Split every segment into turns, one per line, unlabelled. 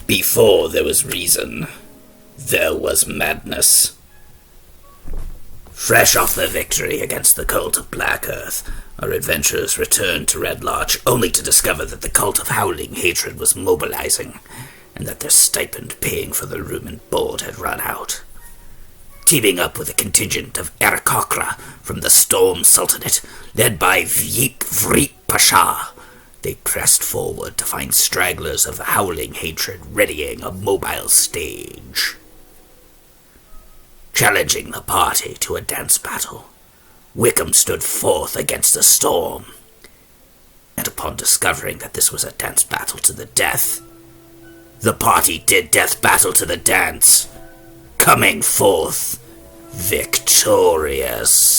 Before there was reason, there was madness. Fresh off their victory against the cult of Black Earth, our adventurers returned to Red Lodge only to discover that the cult of Howling Hatred was mobilizing, and that their stipend paying for the room and board had run out. Teaming up with a contingent of Aricron from the Storm Sultanate, led by Wick Pasha, they pressed forward to find stragglers of the Howling Hatred readying a mobile stage. Challenging the party to a dance battle, Wickham stood forth against the storm, and upon discovering that this was a dance battle to the death, the party did death battle to the dance, coming forth victorious.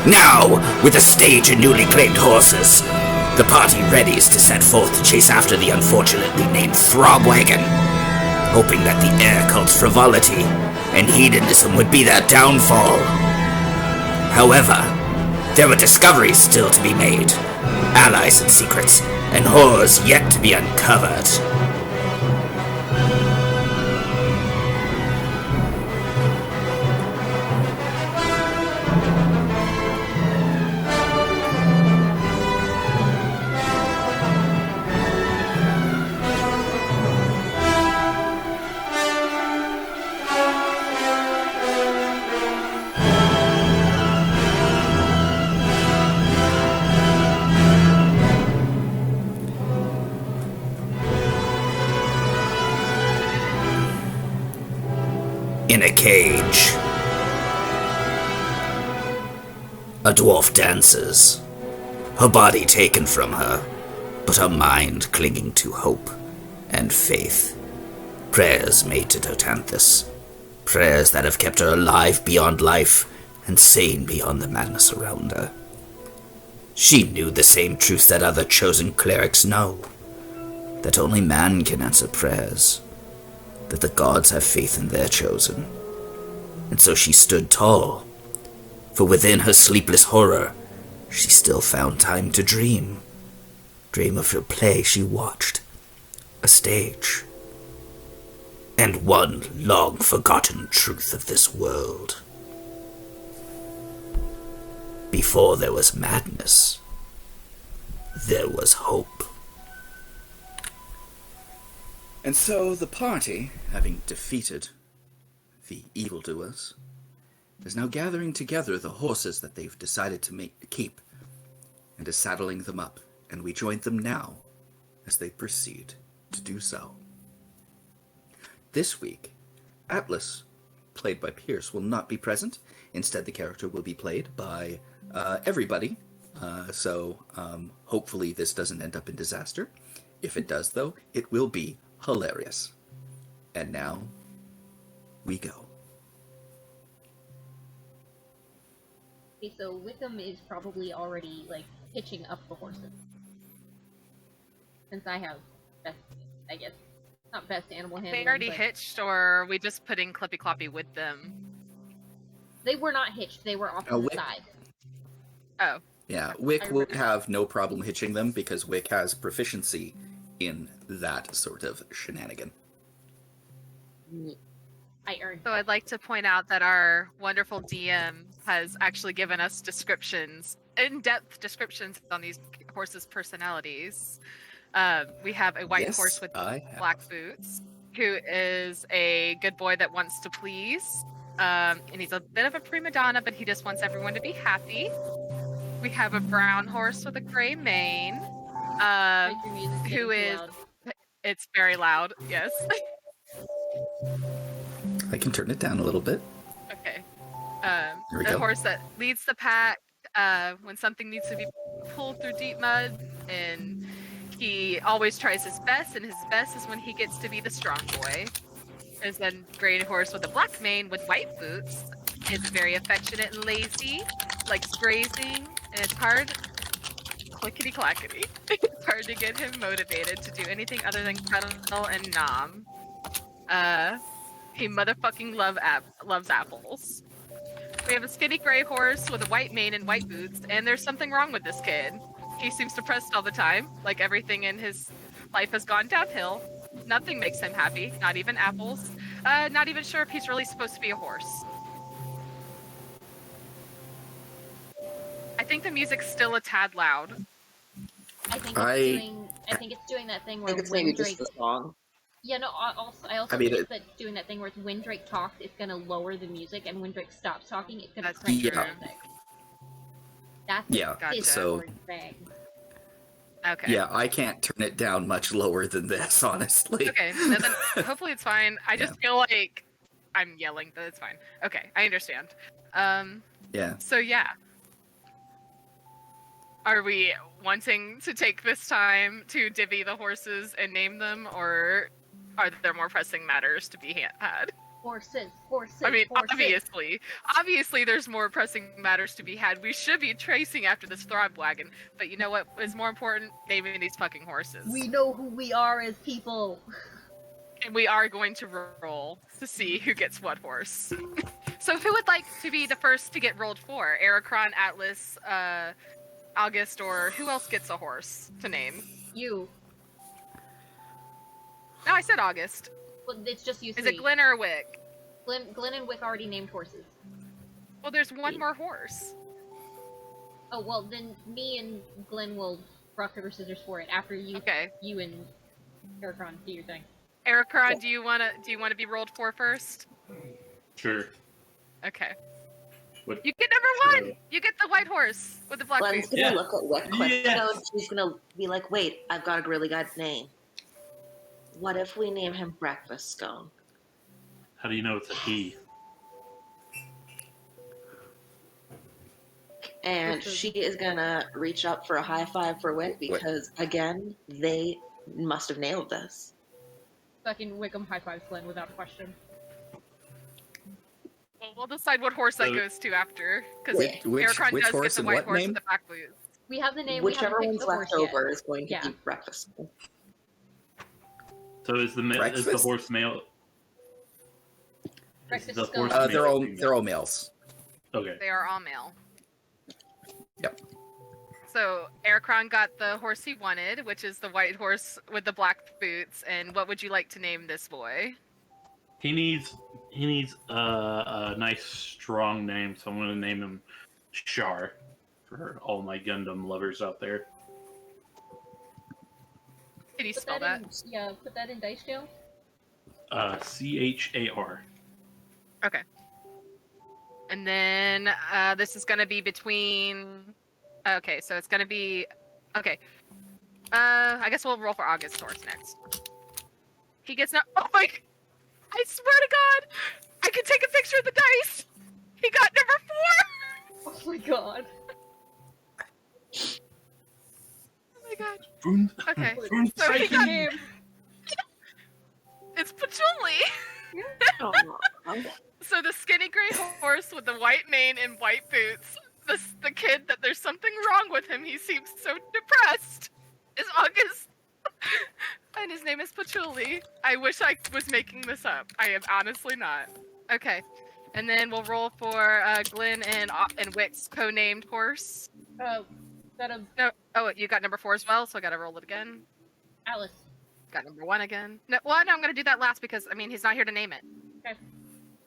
Now, with a stage and newly claimed horses, the party readies to set forth to chase after the unfortunately named Throbwagon, hoping that the air cult's frivolity and hedonism would be their downfall. However, there were discoveries still to be made, allies and secrets, and horrors yet to be uncovered. In a cage, a dwarf dances, her body taken from her, but her mind clinging to hope and faith. Prayers made to Totanthus, prayers that have kept her alive beyond life and sane beyond the madness around her. She knew the same truth that other chosen clerics know, that only man can answer prayers, that the gods have faith in their chosen. And so she stood tall, for within her sleepless horror, she still found time to dream. Dream of a play she watched, a stage, and one long-forgotten truth of this world. Before there was madness, there was hope. And so the party, having defeated the evildoers, is now gathering together the horses that they've decided to keep, and is saddling them up, and we join them now as they proceed to do so. This week, Atlas, played by Pierce, will not be present. Instead, the character will be played by everybody, so hopefully this doesn't end up in disaster. If it does, though, it will be hilarious. And now, we go.
Okay, so Wickham is probably already, hitching up the horses. Since I have best, I guess, not best animal handling.
They already hitched, or are we just putting Clippy Cloppy with them?
They were not hitched, they were off to the side.
Oh.
Yeah, Wick will have no problem hitching them because Wick has proficiency in that sort of shenanigan.
I earned.
So I'd like to point out that our wonderful DM has actually given us descriptions, in-depth descriptions on these horses' personalities. We have a white horse with black boots, who is a good boy that wants to please. And he's a bit of a prima donna, but he just wants everyone to be happy. We have a brown horse with a gray mane, who is...
Loud.
It's very loud, yes.
I can turn it down a little bit.
Okay.
The
horse that leads the pack when something needs to be pulled through deep mud, and he always tries his best, and his best is when he gets to be the strong boy. There's a gray horse with a black mane with white boots. It's very affectionate and lazy, likes grazing, and it's hard, clickety-clackety. It's hard to get him motivated to do anything other than cuddle and nom. He motherfucking loves apples. We have a skinny gray horse with a white mane and white boots, and there's something wrong with this kid. He seems depressed all the time, like everything in his life has gone downhill. Nothing makes him happy, not even apples. Not even sure if he's really supposed to be a horse. I think the music's still a tad loud.
I think it's doing that thing
I
where
think it's maybe
Windrake.
just the song.
Yeah, no. I also think it's doing that thing where when Windrake talks, it's gonna lower the music, and when Windrake stops talking, it's gonna crank the music. That's
gotcha.
So
thing.
Okay.
yeah, I can't turn it down much lower than this, honestly.
Okay, then hopefully it's fine. I just feel like I'm yelling, but it's fine. Okay, I understand.
Yeah.
So yeah. Are we wanting to take this time to divvy the horses and name them, or are there more pressing matters to be had?
Horses.
I mean, obviously there's more pressing matters to be had. We should be tracing after this Throb wagon, but you know what is more important? Naming these fucking horses.
We know who we are as people.
And we are going to roll to see who gets what horse. So who would like to be the first to get rolled for? Aricron, Atlas, August, or who else gets a horse to name?
You.
No, I said August.
Well, it's just you three.
Is it Glenn or Wick?
Glenn and Wick already named horses.
Well, there's one more horse.
Oh, well, then me and Glenn will rock, paper, scissors for it after you.
Okay.
You and Aricron do your thing.
Aricron, do you wanna be rolled for first?
Sure.
Okay.
What?
You get number 1! You get the white horse with the black
Glenn's
boots.
gonna look at Wick quick,
Yes.
and she's gonna be like, wait, I've got a really good name. What if we name him Breakfast Scone?
How do you know it's a he?
And she is gonna reach up for a high five for Wick because, again, they must have nailed this.
Fucking Wickham high fives Glenn without question.
Well, we'll decide what horse that goes to after, because Aricron
which
does get
horse
the
and
white
what
horse
name?
with the black boots.
We have the name.
Whichever
we
one's
haven't
left
picked the horse
over is going to
Yeah.
be Breakfast Scone.
So is the horse male?
Breakfast
the
Scone.
horse
They're
male?
all males.
Okay.
They are all male.
Yep.
So Aricron got the horse he wanted, which is the white horse with the black boots. And what would you like to name this boy?
He needs a nice strong name, so I'm gonna name him Shar for all my Gundam lovers out there.
Can you
Put
spell
that
that?
in, put that in dice jail.
Char.
Okay. And then this is gonna be between. Okay, so it's gonna be. Okay. I guess we'll roll for August horse next. He gets no. Oh my! I swear to God, I can take a picture of the dice. He got number 4.
Oh my god.
Oh my God.
Boom.
Okay.
Boom.
So he got.
Name.
It's Patchouli.
Aw.
So the skinny gray horse with the white mane and white boots. The kid that there's something wrong with him. He seems so depressed. Is August. And his name is Patchouli. I wish I was making this up. I am honestly not. Okay. And then we'll roll for Glenn and Wick's co-named horse. No. Oh, you got number 4 as well, so I gotta roll it again.
Alice.
Got number 1 again. No, well, no, I'm gonna do that last because I mean he's not here to name it.
Okay.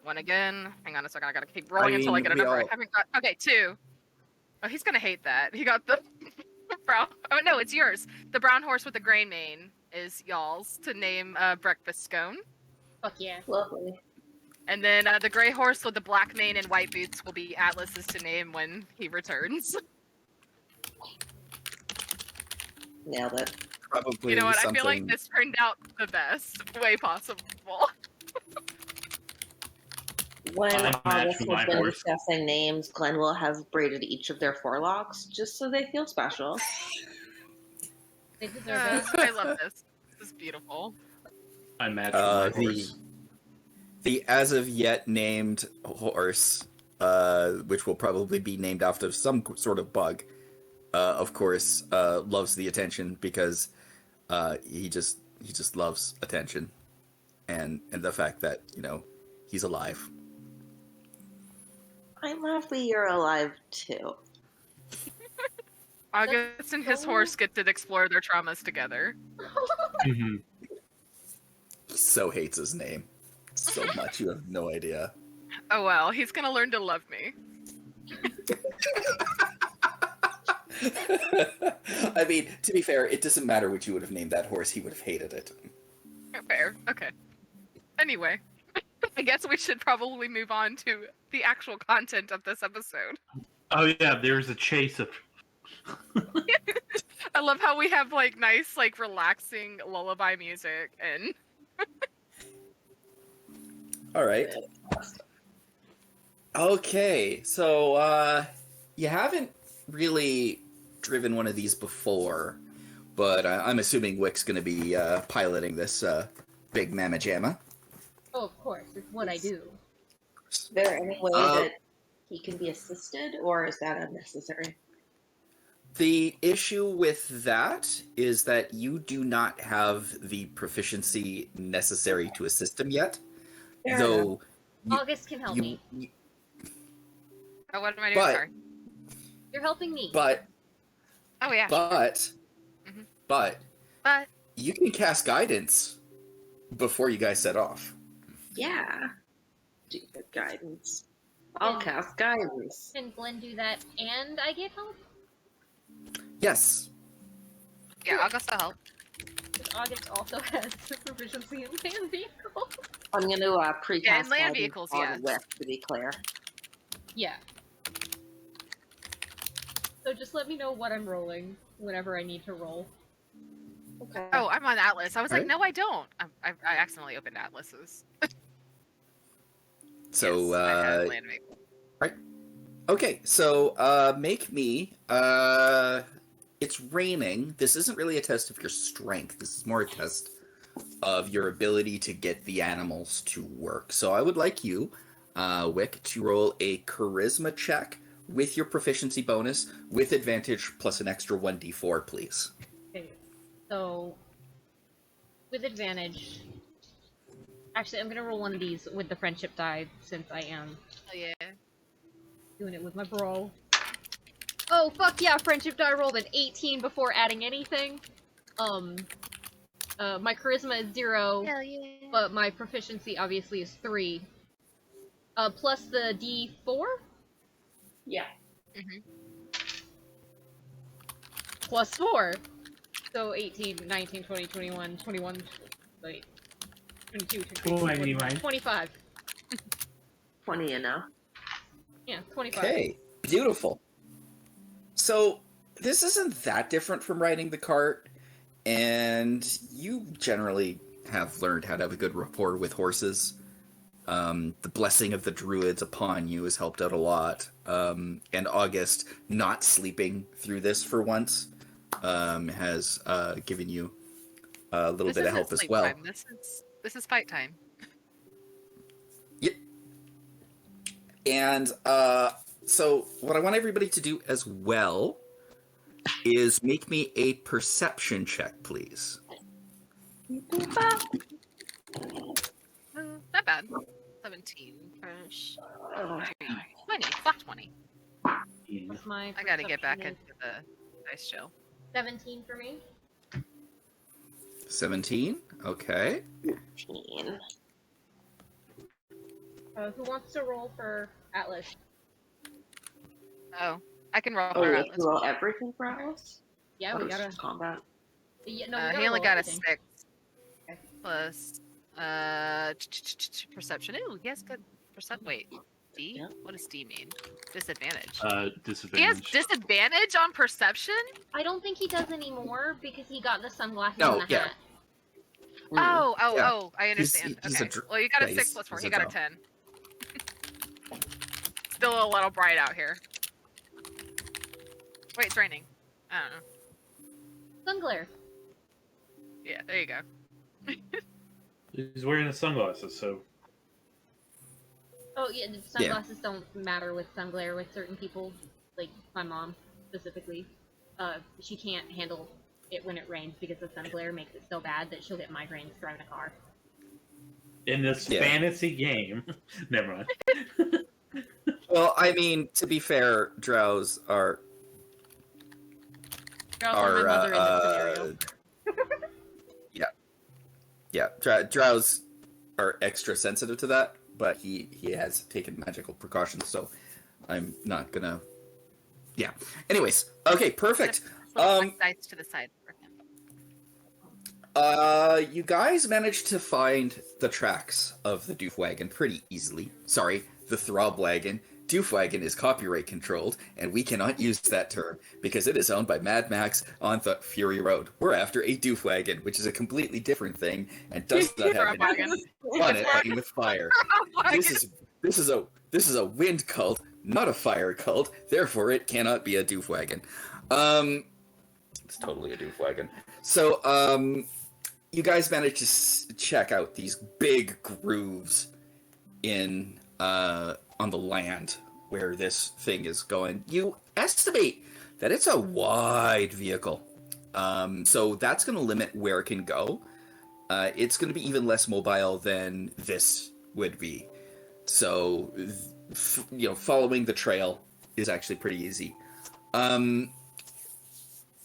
1 again. Hang on a second. I gotta keep rolling until I get a number. I haven't got. Okay, 2. Oh, he's gonna hate that. He got the brown. Oh no, it's yours. The brown horse with the gray mane is y'all's to name Breakfast Scone.
Fuck yeah.
Lovely.
And then the gray horse with the black mane and white boots will be Atlas's to name when he returns.
Nailed it.
Probably.
You know what?
Something...
I feel like this turned out the best way possible.
When
I match
August
my
has been
horse.
discussing names, Glenn will have braided each of their forelocks just so they feel special.
They deserve it.
I love this. This is beautiful.
I match my
the
horse.
the as of yet named horse, which will probably be named after some sort of bug, of course, loves the attention because he just loves attention.
and the fact that, he's alive.
I'm happy you're alive too.
August and his horse get to explore their traumas together.
Mm-hmm.
He so hates his name so much, you have no idea.
Oh well, he's gonna learn to love me.
I mean, to be fair, it doesn't matter what you would have named that horse, he would have hated it.
Fair, okay. Anyway, I guess we should probably move on to the actual content of this episode.
Oh yeah, there's a chase of...
I love how we have like nice, like relaxing lullaby music and...
Alright. Okay, so, you haven't really driven one of these before, but I'm assuming Wick's going to be piloting this big mamma jamma.
Oh, of course. It's what I do.
Is there any way that he can be assisted, or is that unnecessary?
The issue with that is that you do not have the proficiency necessary to assist him yet.
Fair
though
August can help me.
Oh, what am I doing? Sorry.
You're helping me.
But
Oh yeah.
But
But
you can cast guidance before you guys set off.
Yeah. Do the guidance. I'll cast guidance.
Can Glenn do that and I get help?
Yes.
yeah, August will help.
Because August also has proficiency in land vehicles.
I'm going to precast
Yeah, and land
guidance
vehicles,
on
yes.
Wick, to be clear.
Yeah. So just let me know what I'm rolling whenever I need to roll.
Okay.
Oh, I'm on Atlas. I was like,
Right.
no, I don't. I accidentally opened Atlas's.
So,
Yes, I had land vehicle.
right. Okay, so, make me, it's raining. This isn't really a test of your strength. This is more a test of your ability to get the animals to work. So I would like you, Wick, to roll a charisma check with your proficiency bonus, with advantage plus an extra 1d4, please.
Okay. So, with advantage... Actually, I'm gonna roll one of these with the friendship die, since I am
Oh yeah.
doing it with my bro. Oh, fuck yeah, friendship die rolled an 18 before adding anything. My charisma is 0,
Hell yeah.
but my proficiency obviously is 3. Plus the D4?
Yeah.
Plus 4. So 18, 19, 20, 21, 21, wait. 22, 23,
21.
25.
20 enough.
Yeah, 25.
Okay, beautiful. So, this isn't that different from riding the cart, and you generally have learned how to have a good rapport with horses. The blessing of the druids upon you has helped out a lot. And August, not sleeping through this for once, has given you a little bit of help as well.
Time. This is fight time.
Yep. And so what I want everybody to do as well is make me a perception check, please.
Not bad. 17. 20. Flat 20.
What's my
I gotta get back
perception
into the dice show.
is 17 for me.
17? Okay.
15.
Who wants to roll for Atlas?
Oh, I can roll
Oh,
for
we
Atlas.
have to roll everything for Atlas?
Yeah,
Or
we gotta...
just combat.
Yeah, no, we gotta
He only
roll
got
everything.
a 6.
Okay.
Plus perception. Ooh, he has good wait. D?
Yeah.
What does D mean? Disadvantage.
Disadvantage.
He has disadvantage on perception?
I don't think he does anymore because he got the sunglasses
No,
and the
yeah.
hat.
Oh,
Yeah.
I understand.
he's
Okay.
a dr-
Well, you got a
yeah,
6
he's-
plus 4.
he's
He
a
got a
drow.
10. Still a little bright out here. Wait, it's raining. I don't know.
Sunglare.
Yeah, there you go.
He's wearing the sunglasses, so...
Oh yeah, the sunglasses don't matter with sunglare with certain people, like my mom specifically. She can't handle it when it rains because the sunglare makes it so bad that she'll get migraines driving a car.
in this fantasy game. Never mind.
Well, I mean, to be fair, drows are
my mother in this scenario.
drows are extra sensitive to that, but he has taken magical precautions, so I'm not gonna. Yeah. Anyways, okay, perfect.
Dice to the side for him.
You guys managed to find the tracks of the doof wagon pretty easily. Sorry, the throb wagon. Doof wagon is copyright controlled, and we cannot use that term because it is owned by Mad Max on the Fury Road. We're after a doof wagon, which is a completely different thing and does not have anything on it fighting with fire. This is a wind cult, not a fire cult. Therefore, it cannot be a doof wagon. It's totally a doof wagon. So, you guys managed to check out these big grooves in on the land where this thing is going. You estimate that it's a wide vehicle, so that's going to limit where it can go. It's going to be even less mobile than this would be. So, following the trail is actually pretty easy.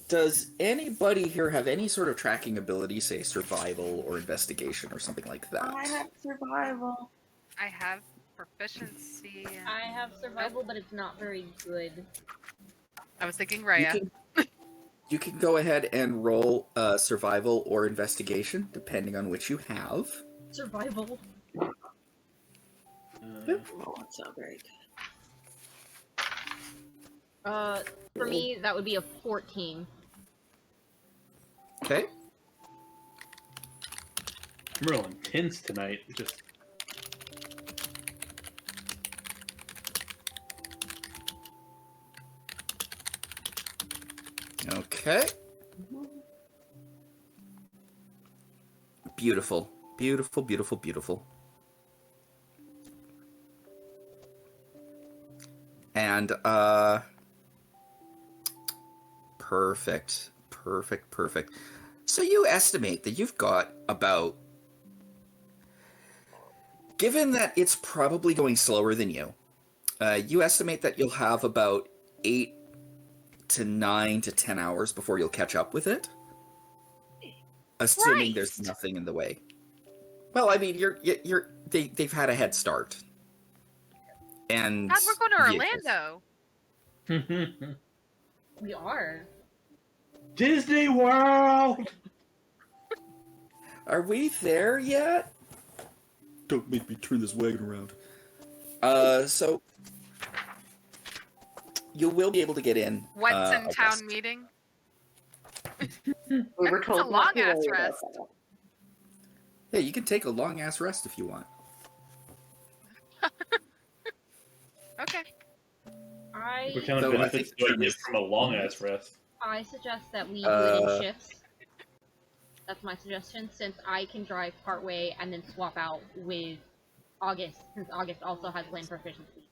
Does anybody here have any sort of tracking ability, say survival or investigation or something like that?
I have survival.
I have proficiency.
I have survival, but it's not very good.
I was thinking Raya.
You can go ahead and roll survival or investigation, depending on which you have.
Survival.
Oh, that's not very good.
For me, that would be a 14.
Okay.
I'm rolling 10s tonight. Just
okay. Beautiful. Beautiful, beautiful, beautiful. And, perfect. Perfect, perfect. So you estimate that you've got about... Given that it's probably going slower than you, you estimate that you'll have about 8 to 9 to 10 hours before you'll catch up with it. Assuming there's nothing in the way. Well, I mean, they've had a head start. And
God, we're going to Orlando.
We are.
Disney World!
Are we there yet? Don't make me turn this wagon around. So you will be able to get in.
What's in town meeting?
We were told
It's a long ass rest.
Yeah, you can take a long ass rest if you want.
Okay.
What kind of benefits do I get from a long ass rest?
I suggest that we do it in shifts. That's my suggestion, since I can drive partway and then swap out with August, since August also has land proficiency.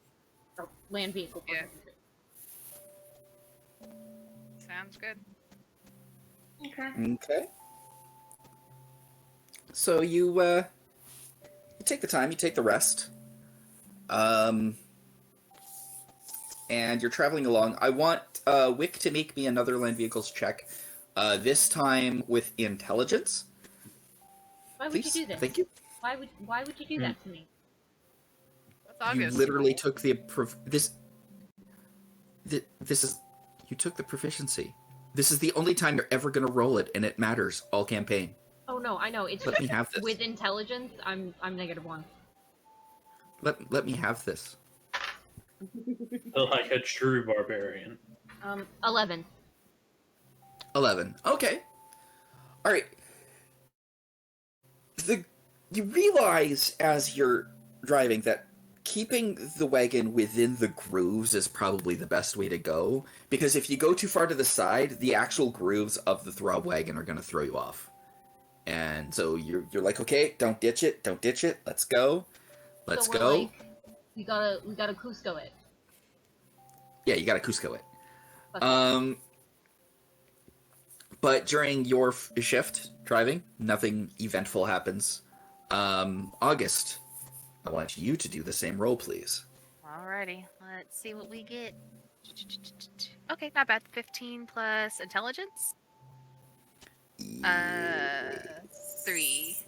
Or land vehicle proficiency.
Sounds good.
Okay. So you take the time, you take the rest. And you're traveling along. I want Wick to make me another land vehicles check. This time with intelligence.
Why would
Please?
you do this?
Thank you.
Why would you do that to me?
That's August.
You literally took the this is you took the proficiency. This is the only time you're ever going to roll it, and it matters all campaign.
Oh no, I know. It's
Let me have this.
with intelligence. I'm -1.
Let me have this.
Like a true barbarian.
11.
11. Okay. All right. You realize as you're driving that keeping the wagon within the grooves is probably the best way to go, because if you go too far to the side, the actual grooves of the throb wagon are going to throw you off. And so you're like, okay, don't ditch it, let's go. Let's go.
Like, we gotta Cusco it.
Yeah, you gotta Cusco it.
Okay.
But during your shift driving, nothing eventful happens. August, I want you to do the same roll, please.
Alrighty, let's see what we get. Okay, not bad. 15 plus intelligence. 3.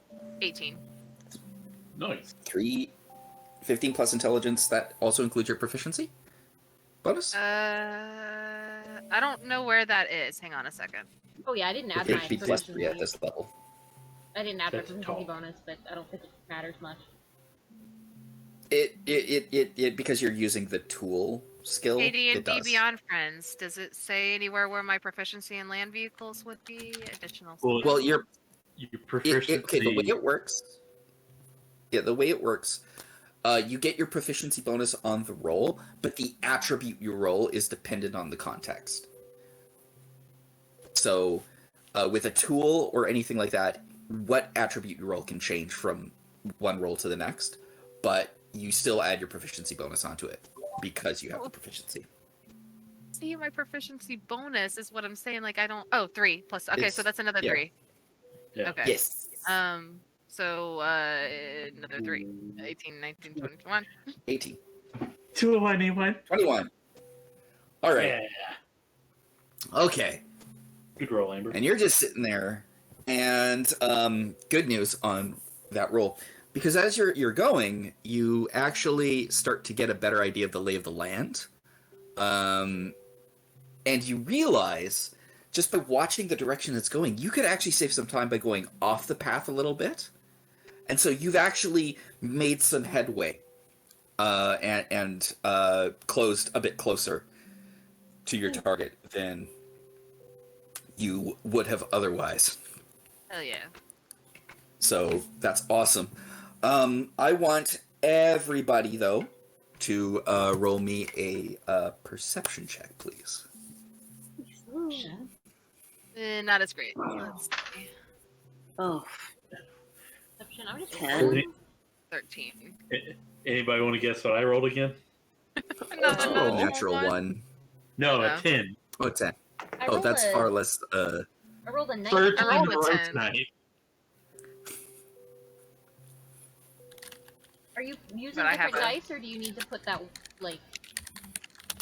18.
Nice.
15 plus intelligence. That also includes your proficiency bonus?
I don't know where that is. Hang on a second.
Oh yeah, I didn't add
It
my
would be plus 3 at
proficiency.
this level.
I didn't add my
That's
proficiency
tall.
bonus, but I don't think it matters much.
It because you're using the tool skill.
AD&D
It does.
Beyond Friends. Does it say anywhere where my proficiency in land vehicles would be? Additional.
Well, your
proficiency.
okay. The way it works. Yeah, the way it works. You get your proficiency bonus on the roll, but the attribute you roll is dependent on the context. So, with a tool or anything like that, what attribute you roll can change from one roll to the next, but you still add your proficiency bonus onto it because you have the proficiency.
See, my proficiency bonus is what I'm saying. Like, I don't. Oh, 3 plus. Okay, so that's another
yeah.
3.
Yeah.
Okay.
Yes.
So another 3. 18, 19, 21.
18.
21.
21. All right.
Yeah.
Okay.
Good roll, Amber.
And you're just sitting there, and good news on that roll, because as you're going, you actually start to get a better idea of the lay of the land, and you realize just by watching the direction it's going, you could actually save some time by going off the path a little bit, and so you've actually made some headway, and closed a bit closer to your target than you would have otherwise.
Hell yeah.
So that's awesome. I want everybody, though, to roll me a perception check, please.
Not as great. Let's see.
Oh,
Exception. I'm just
10.
13.
Anybody want to guess what I rolled again?
Another
Oh,
normal
natural one.
No,
No.
a 10.
Oh, 10.
I
Oh,
rolled
that's
a-
far less.
I rolled a 9.
13
I rolled a
roll
10.
tonight.
Are you using
But I
different
have a-
dice, or do you need to put that, like...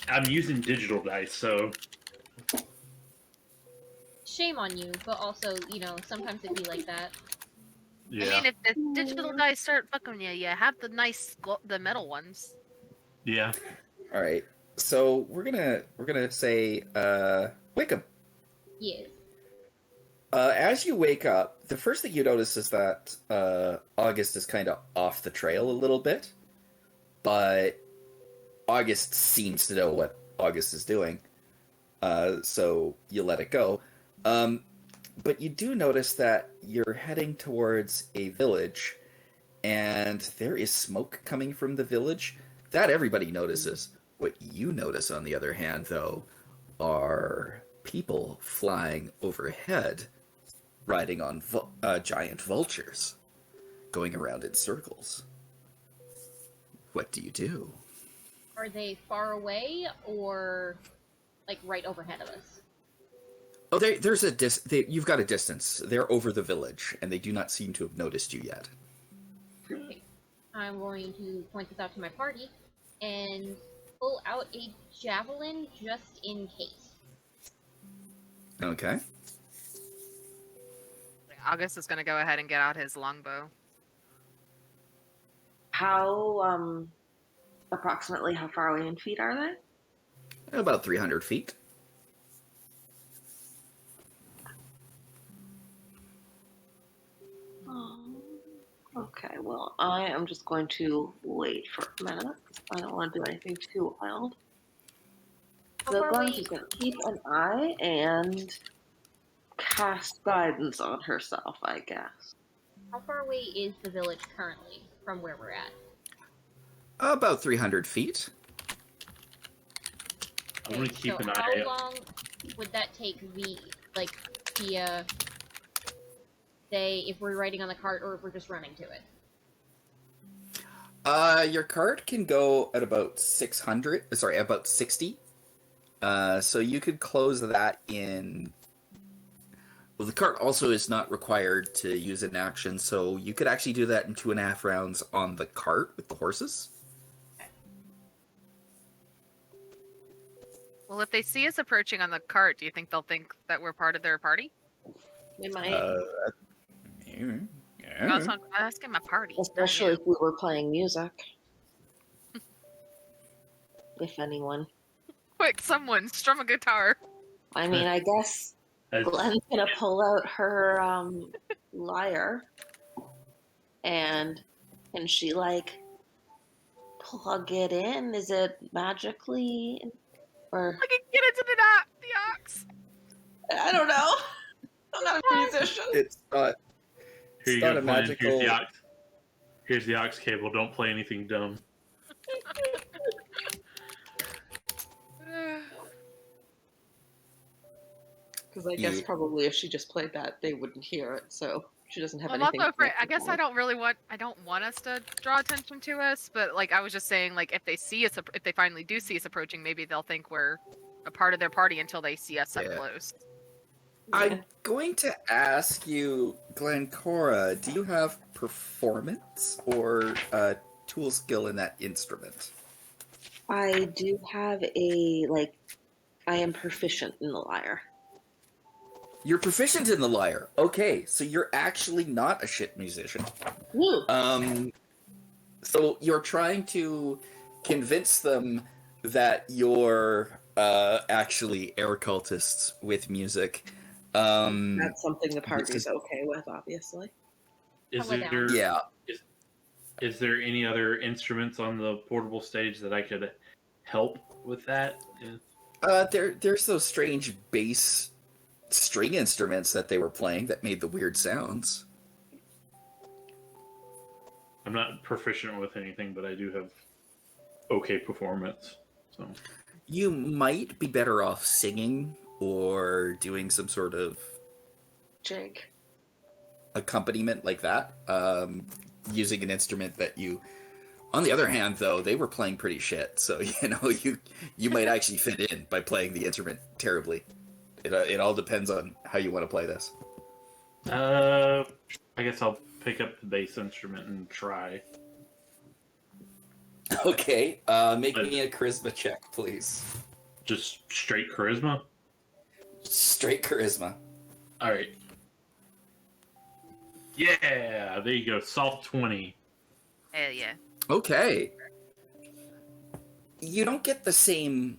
I'm using digital dice, so
Shame on you, but also, sometimes it'd be like that.
yeah.
I mean, if the digital dice start fucking you, you have the nice, the metal ones.
Yeah.
All right. So we're gonna say Wickham.
Yes.
As you wake up, the first thing you notice is that August is kind of off the trail a little bit, but August seems to know what August is doing, so you let it go. But you do notice that you're heading towards a village, and there is smoke coming from the village. That everybody notices. What you notice, on the other hand, though, are people flying overhead, riding on giant vultures, going around in circles. What do you do?
Are they far away, or, like, right overhead of us?
Oh, there's a you've got a distance. They're over the village, and they do not seem to have noticed you yet.
Okay. I'm going to point this out to my party, and pull out a javelin just in case.
Okay.
August is going to go ahead and get out his longbow.
How, approximately how far away in feet are they?
About 300 feet.
Okay, well, I am just going to wait for a minute. I don't want to do anything too wild.
How
So
far
I'm
away-
just going to keep an eye and cast guidance on herself, I guess.
How far away is the village currently from where we're at?
About 300 feet.
I'm gonna keep an
how
eye out.
long would that take say, if we're riding on the cart or if we're just running to it?
Your cart can go at about 60. So you could close that in Well, the cart also is not required to use an action, so you could actually do that in 2.5 rounds on the cart with the horses.
Well, if they see us approaching on the cart, do you think they'll think that we're part of their party?
We might,
I'm asking my party. not
especially
you.
if we were playing music. If anyone.
Quick, someone strum a guitar.
I mean, I guess Glenn's gonna pull out her lyre, and can she like plug it in? Is it magically, or
I can get into the ox.
I don't know. I'm not a musician.
It's not.
Here you
not
go,
a
Glenn.
magical.
Here's the aux cable. Don't play anything dumb.
Because I guess probably if she just played that, they wouldn't hear it. So she doesn't have
I'm
anything.
also afraid. I guess I don't want us to draw attention to us, but like I was just saying, like if they see us, if they finally do see us approaching, maybe they'll think we're a part of their party until they see us up close.
I'm going to ask you, Glencora, do you have performance or tool skill in that instrument?
I do have I am proficient in the lyre.
You're proficient in the lyre. Okay, so you're actually not a shit musician.
Woo.
So you're trying to convince them that you're actually air cultists with music.
That's something the party's okay with, obviously.
Is there is there any other instruments on the portable stage that I could help with that?
There's those strange bass string instruments that they were playing that made the weird sounds.
I'm not proficient with anything, but I do have okay performance. So
you might be better off singing or doing some sort of
jig
accompaniment like that, using an instrument that you. On the other hand, though, they were playing pretty shit, so you might actually fit in by playing the instrument terribly. It all depends on how you want to play this.
I guess I'll pick up the bass instrument and try.
Okay, make me a charisma check, please.
Just straight charisma?
Straight charisma.
Alright. Yeah, there you go. Soft 20.
Hell yeah.
Okay. You don't get the same,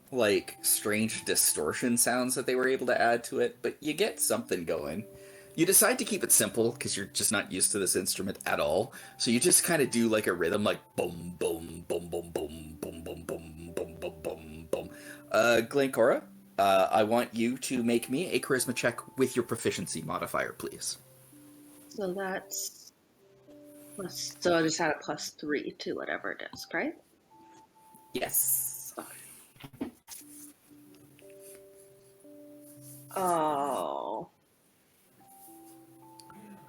strange distortion sounds that they were able to add to it, but you get something going. You decide to keep it simple, because you're just not used to this instrument at all, so you just kind of do, a rhythm, boom, boom, boom, boom, boom, boom, boom, boom, boom, boom, boom, boom. Glencora, I want you to make me a charisma check with your proficiency modifier, please.
So that's so I just had a +3 to whatever it is, right?
Yes.
Okay. Oh.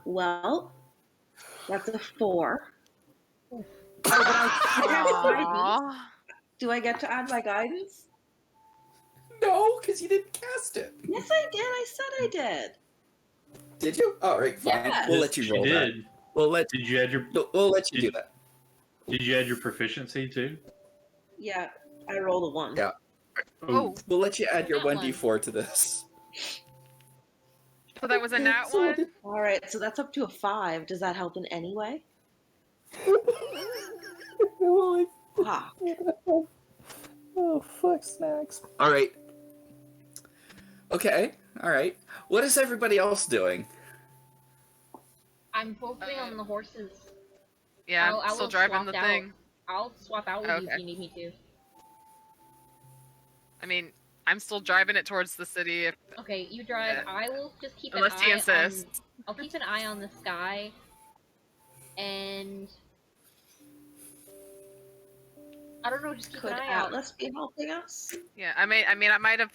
Well, that's a 4. Oh, but do I get to add my guidance?
No, because you didn't cast it.
Yes, I did. I said I did.
Did you? All right, fine.
Yes.
We'll let you roll that.
Did you add your?
We'll let you do that.
Did you add your proficiency too?
Yeah, I rolled a 1.
Yeah.
Oh.
We'll let you add your
Nat
1d4 to this.
So that was a nat one?
All right, so that's up to a 5. Does that help in any way? Ah.
Oh, fuck snacks. All right. Okay. All right. What is everybody else doing?
I'm focusing on the horses.
Yeah,
I
I'm still
will
driving
swap
the
out.
thing.
I'll swap out with you if you need me to.
I mean, I'm still driving it towards the city.
Okay, you drive.
Yeah.
I will just keep
Unless he
an eye
insists.
I'll keep an eye on the sky, and I don't know. Just keep
Could
an eye out.
Atlas be helping us?
Yeah, I might have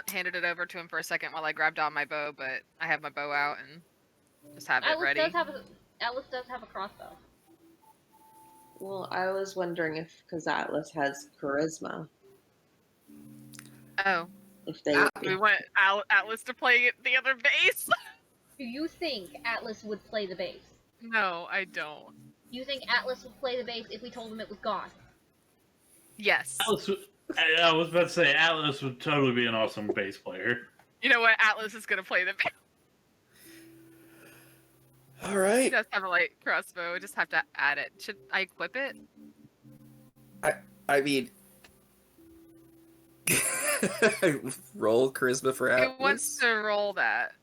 handed it over to him for a second while I grabbed on my bow, but I have my bow out and just have it ready.
Atlas does have a crossbow.
Well, I was wondering if, because Atlas has charisma,
Oh,
if they
we want Atlas to play the other bass.
Do you think Atlas would play the bass?
No, I don't.
Do you think Atlas would play the bass if we told him it was goth?
Yes.
I was about to say, Atlas would totally be an awesome bass player.
You know what? Atlas is gonna play the bass.
All right.
He does have a light crossbow. We just have to add it. Should I equip it?
I mean, roll charisma for Atlas.
Who wants to roll that?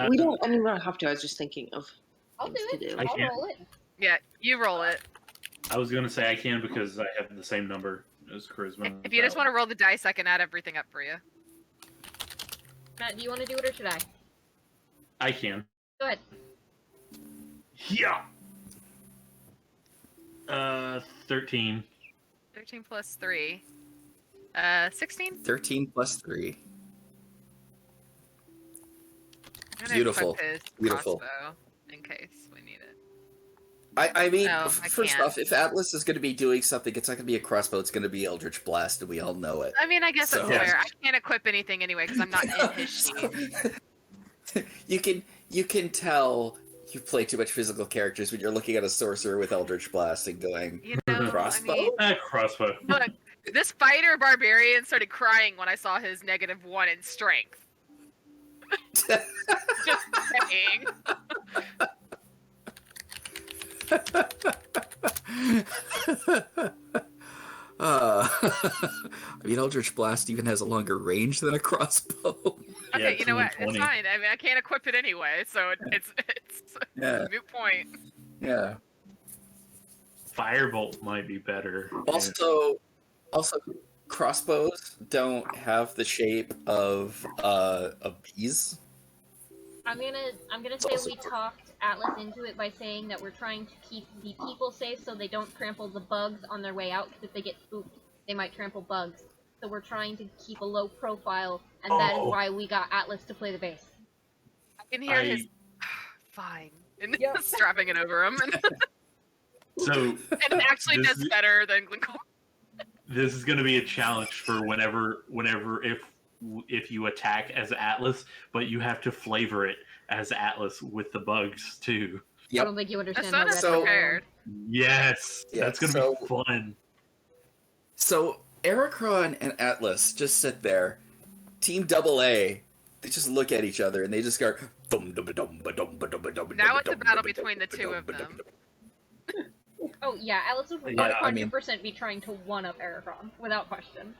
We don't have to. I was just thinking of
I'll do
things
it.
to do.
I'll
can't.
roll it.
Yeah, you roll it.
I was gonna say I can because I have the same number as charisma.
If you just want to roll the dice, I can add everything up for you.
Matt, do you want to do it or should I?
I can.
Go ahead.
Yeah. 13.
13 plus 3. 16?
13 plus 3.
I'm gonna
Beautiful.
equip his
Beautiful.
crossbow in case we need it.
I mean,
No, I
first
can't.
off, if Atlas is going to be doing something, it's not going to be a crossbow, it's going to be Eldritch Blast, and we all know it.
I mean, I guess
So-
that's fair. I can't equip anything anyway because I'm not in his sheet.
you can tell you play too much physical characters when you're looking at a sorcerer with Eldritch Blast and going,
You know,
Crossbow?
I mean,
Crossbow.
look, this fighter barbarian started crying when I saw his -1 in strength. Just saying.
I mean, Eldritch Blast even has a longer range than a crossbow.
Okay,
Yeah,
you know what? It's
220.
fine. I mean, I can't equip it anyway, so it's
Yeah.
a moot point.
Yeah.
Firebolt might be better.
Also, crossbows don't have the shape of bees.
I'm gonna say we talked Atlas into it by saying that we're trying to keep the people safe so they don't trample the bugs on their way out, because if they get spooked, they might trample bugs. So we're trying to keep a low profile, and that is why we got Atlas to play the bass.
I can hear his fine and strapping it over him, and
So
it actually
This
does
is-
better than Glencora.
this is going to be a challenge for whenever if you attack as Atlas, but you have to flavor it as Atlas with the bugs too.
Yep.
I don't think you understand
That's
how
not
that's
as
So-
prepared.
Yes,
Yeah,
that's going to
so-
be fun.
So Aricron and Atlas just sit there, Team AA. They just look at each other and they just go.
Now it's a battle between the two of them.
Oh yeah, Atlas would
Yeah,
100% be trying to one-up Aricron, without question.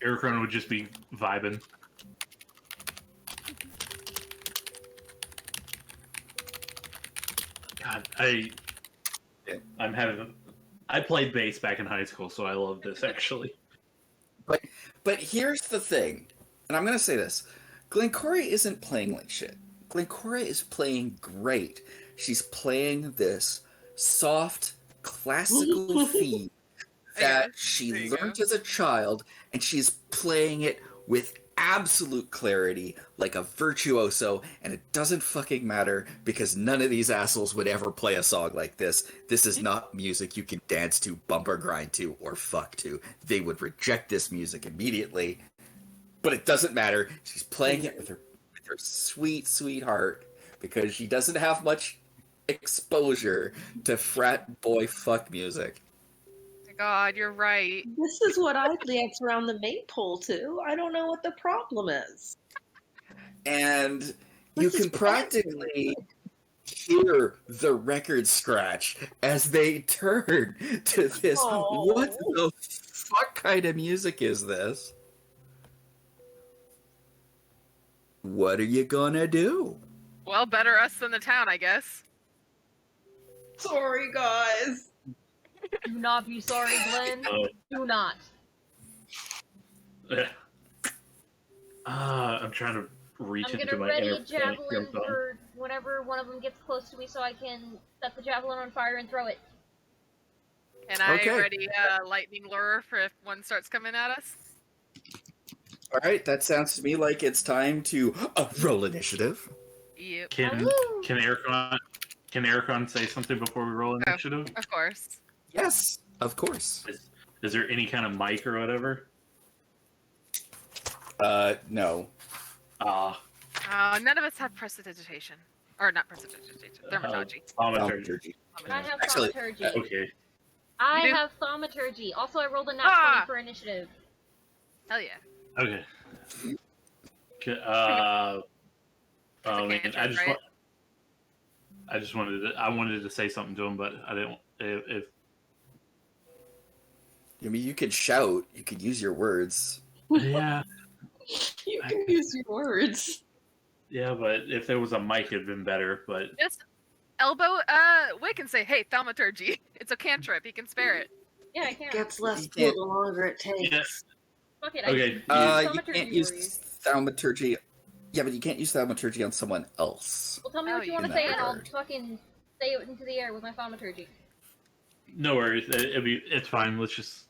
Aricron would just be vibing. God, I played bass back in high school, so I love this actually.
But here's the thing, and I'm gonna say this: Glencora isn't playing like shit. Glencora is playing great. She's playing this soft, classical theme that
There
she
you
learned
go.
as a child, and she's playing it with absolute clarity, like a virtuoso, and it doesn't fucking matter because none of these assholes would ever play a song like this. This is not music you can dance to, bump or grind to, or fuck to. They would reject this music immediately, but it doesn't matter. She's playing it with her sweet, sweet heart because she doesn't have much exposure to frat boy fuck music.
My God, you're right.
This is what I dance around the maypole to. I don't know what the problem is.
And you
This is
can practically hear the record scratch as they turn to this.
Oh.
What the fuck kind of music is this? What are you gonna do?
Well, better us than the town, I guess.
Sorry, guys.
Do not be sorry, Glenn. Do not.
I'm trying to reach
I'm
into
gonna
my
ready
inner
a javelin for whenever one of them gets close to me so I can set the javelin on fire and throw it.
Can I
Okay.
ready lightning lure for if one starts coming at us?
All right, that sounds to me like it's time to roll initiative.
Yep.
Can
Woo!
Aricron say something before we roll initiative?
Of course.
Yes, of course.
Is there any kind of mic or whatever?
No.
None of us have prestidigitation. Or not prestidigitation, dermatology.
Thaumaturgy.
I have
Actually,
thaumaturgy.
Okay.
I
You do?
have thaumaturgy. Also, I rolled a nat 20 for initiative.
Hell yeah.
Okay. Man, I wanted to say something to him, but I didn't. If
I mean, you could shout. You could use your words.
yeah,
You can use your words.
yeah, but if there was a mic, it'd been better. But
Just elbow Wick and say, hey, thaumaturgy. It's a cantrip. He can spare it.
Yeah, I can.
Gets less
You
cool
can't-
the longer it takes.
Yeah.
Fuck it.
Okay.
You can't use thaumaturgy. Yeah, but you can't use thaumaturgy on someone else.
Well, tell me
Oh,
what you
you
want to
can
say, and I'll
regard.
fucking say it into the air with my thaumaturgy.
No worries. It's fine. Let's just.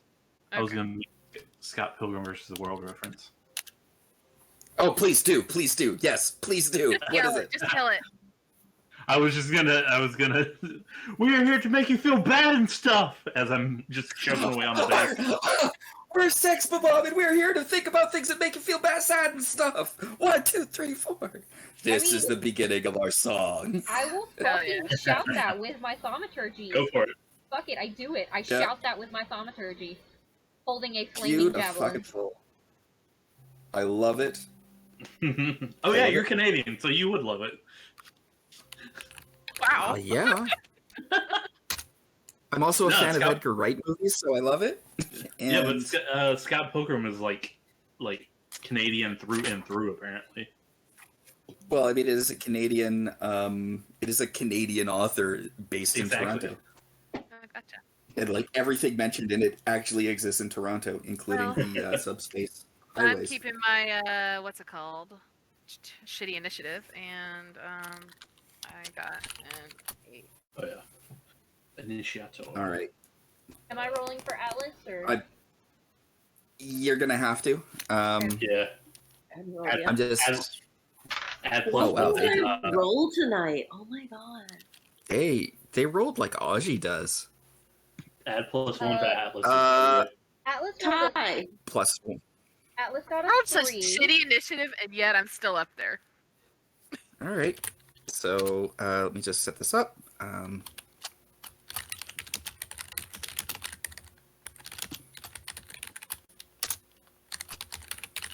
I was
Okay.
gonna make Scott Pilgrim versus the World reference.
Oh, please do. Please do. Yes, please do.
Just
What
yell
is
it.
it?
Just kill it.
I was gonna. We are here to make you feel bad and stuff. As I'm just chugging away on the base.
We're Sex Bob, and we're here to think about things that make you feel bad, sad, and stuff. 1, 2, 3, 4. This is the beginning of our song.
I will fucking shout that with my thaumaturgy.
Go for it.
Fuck it, I do it. I
Yeah.
shout that with my thaumaturgy. Holding a flaming javelin.
Beautiful. I love it.
Oh yeah, you're Canadian, so you would love it.
Wow.
Yeah. I'm also a
No,
fan of
Scott-
Edgar Wright movies, so I love it. And
Yeah, but Scott Pilgrim is like Canadian through and through, apparently.
well, I mean, it is a Canadian. It is a Canadian author based in
Exactly.
Toronto,
Oh, gotcha.
and like everything mentioned in it actually exists in Toronto, including the subspace
I'm
highways.
keeping my, what's it called? Shitty initiative, and, I got an 8.
Oh yeah, Initiato.
All right,
Am I rolling for Atlas or?
you're gonna have to.
Yeah.
I have no
Add,
idea.
I'm just.
add
Oh,
plus
wow,
one
thank
to,
I roll tonight. Oh my god.
Hey, they rolled like Aji does.
add plus one to Atlas.
Atlas got a,
Tie.
+1.
Atlas got
I have
a
such
3.
shitty initiative, and yet I'm still up there.
All right. So let me just set this up.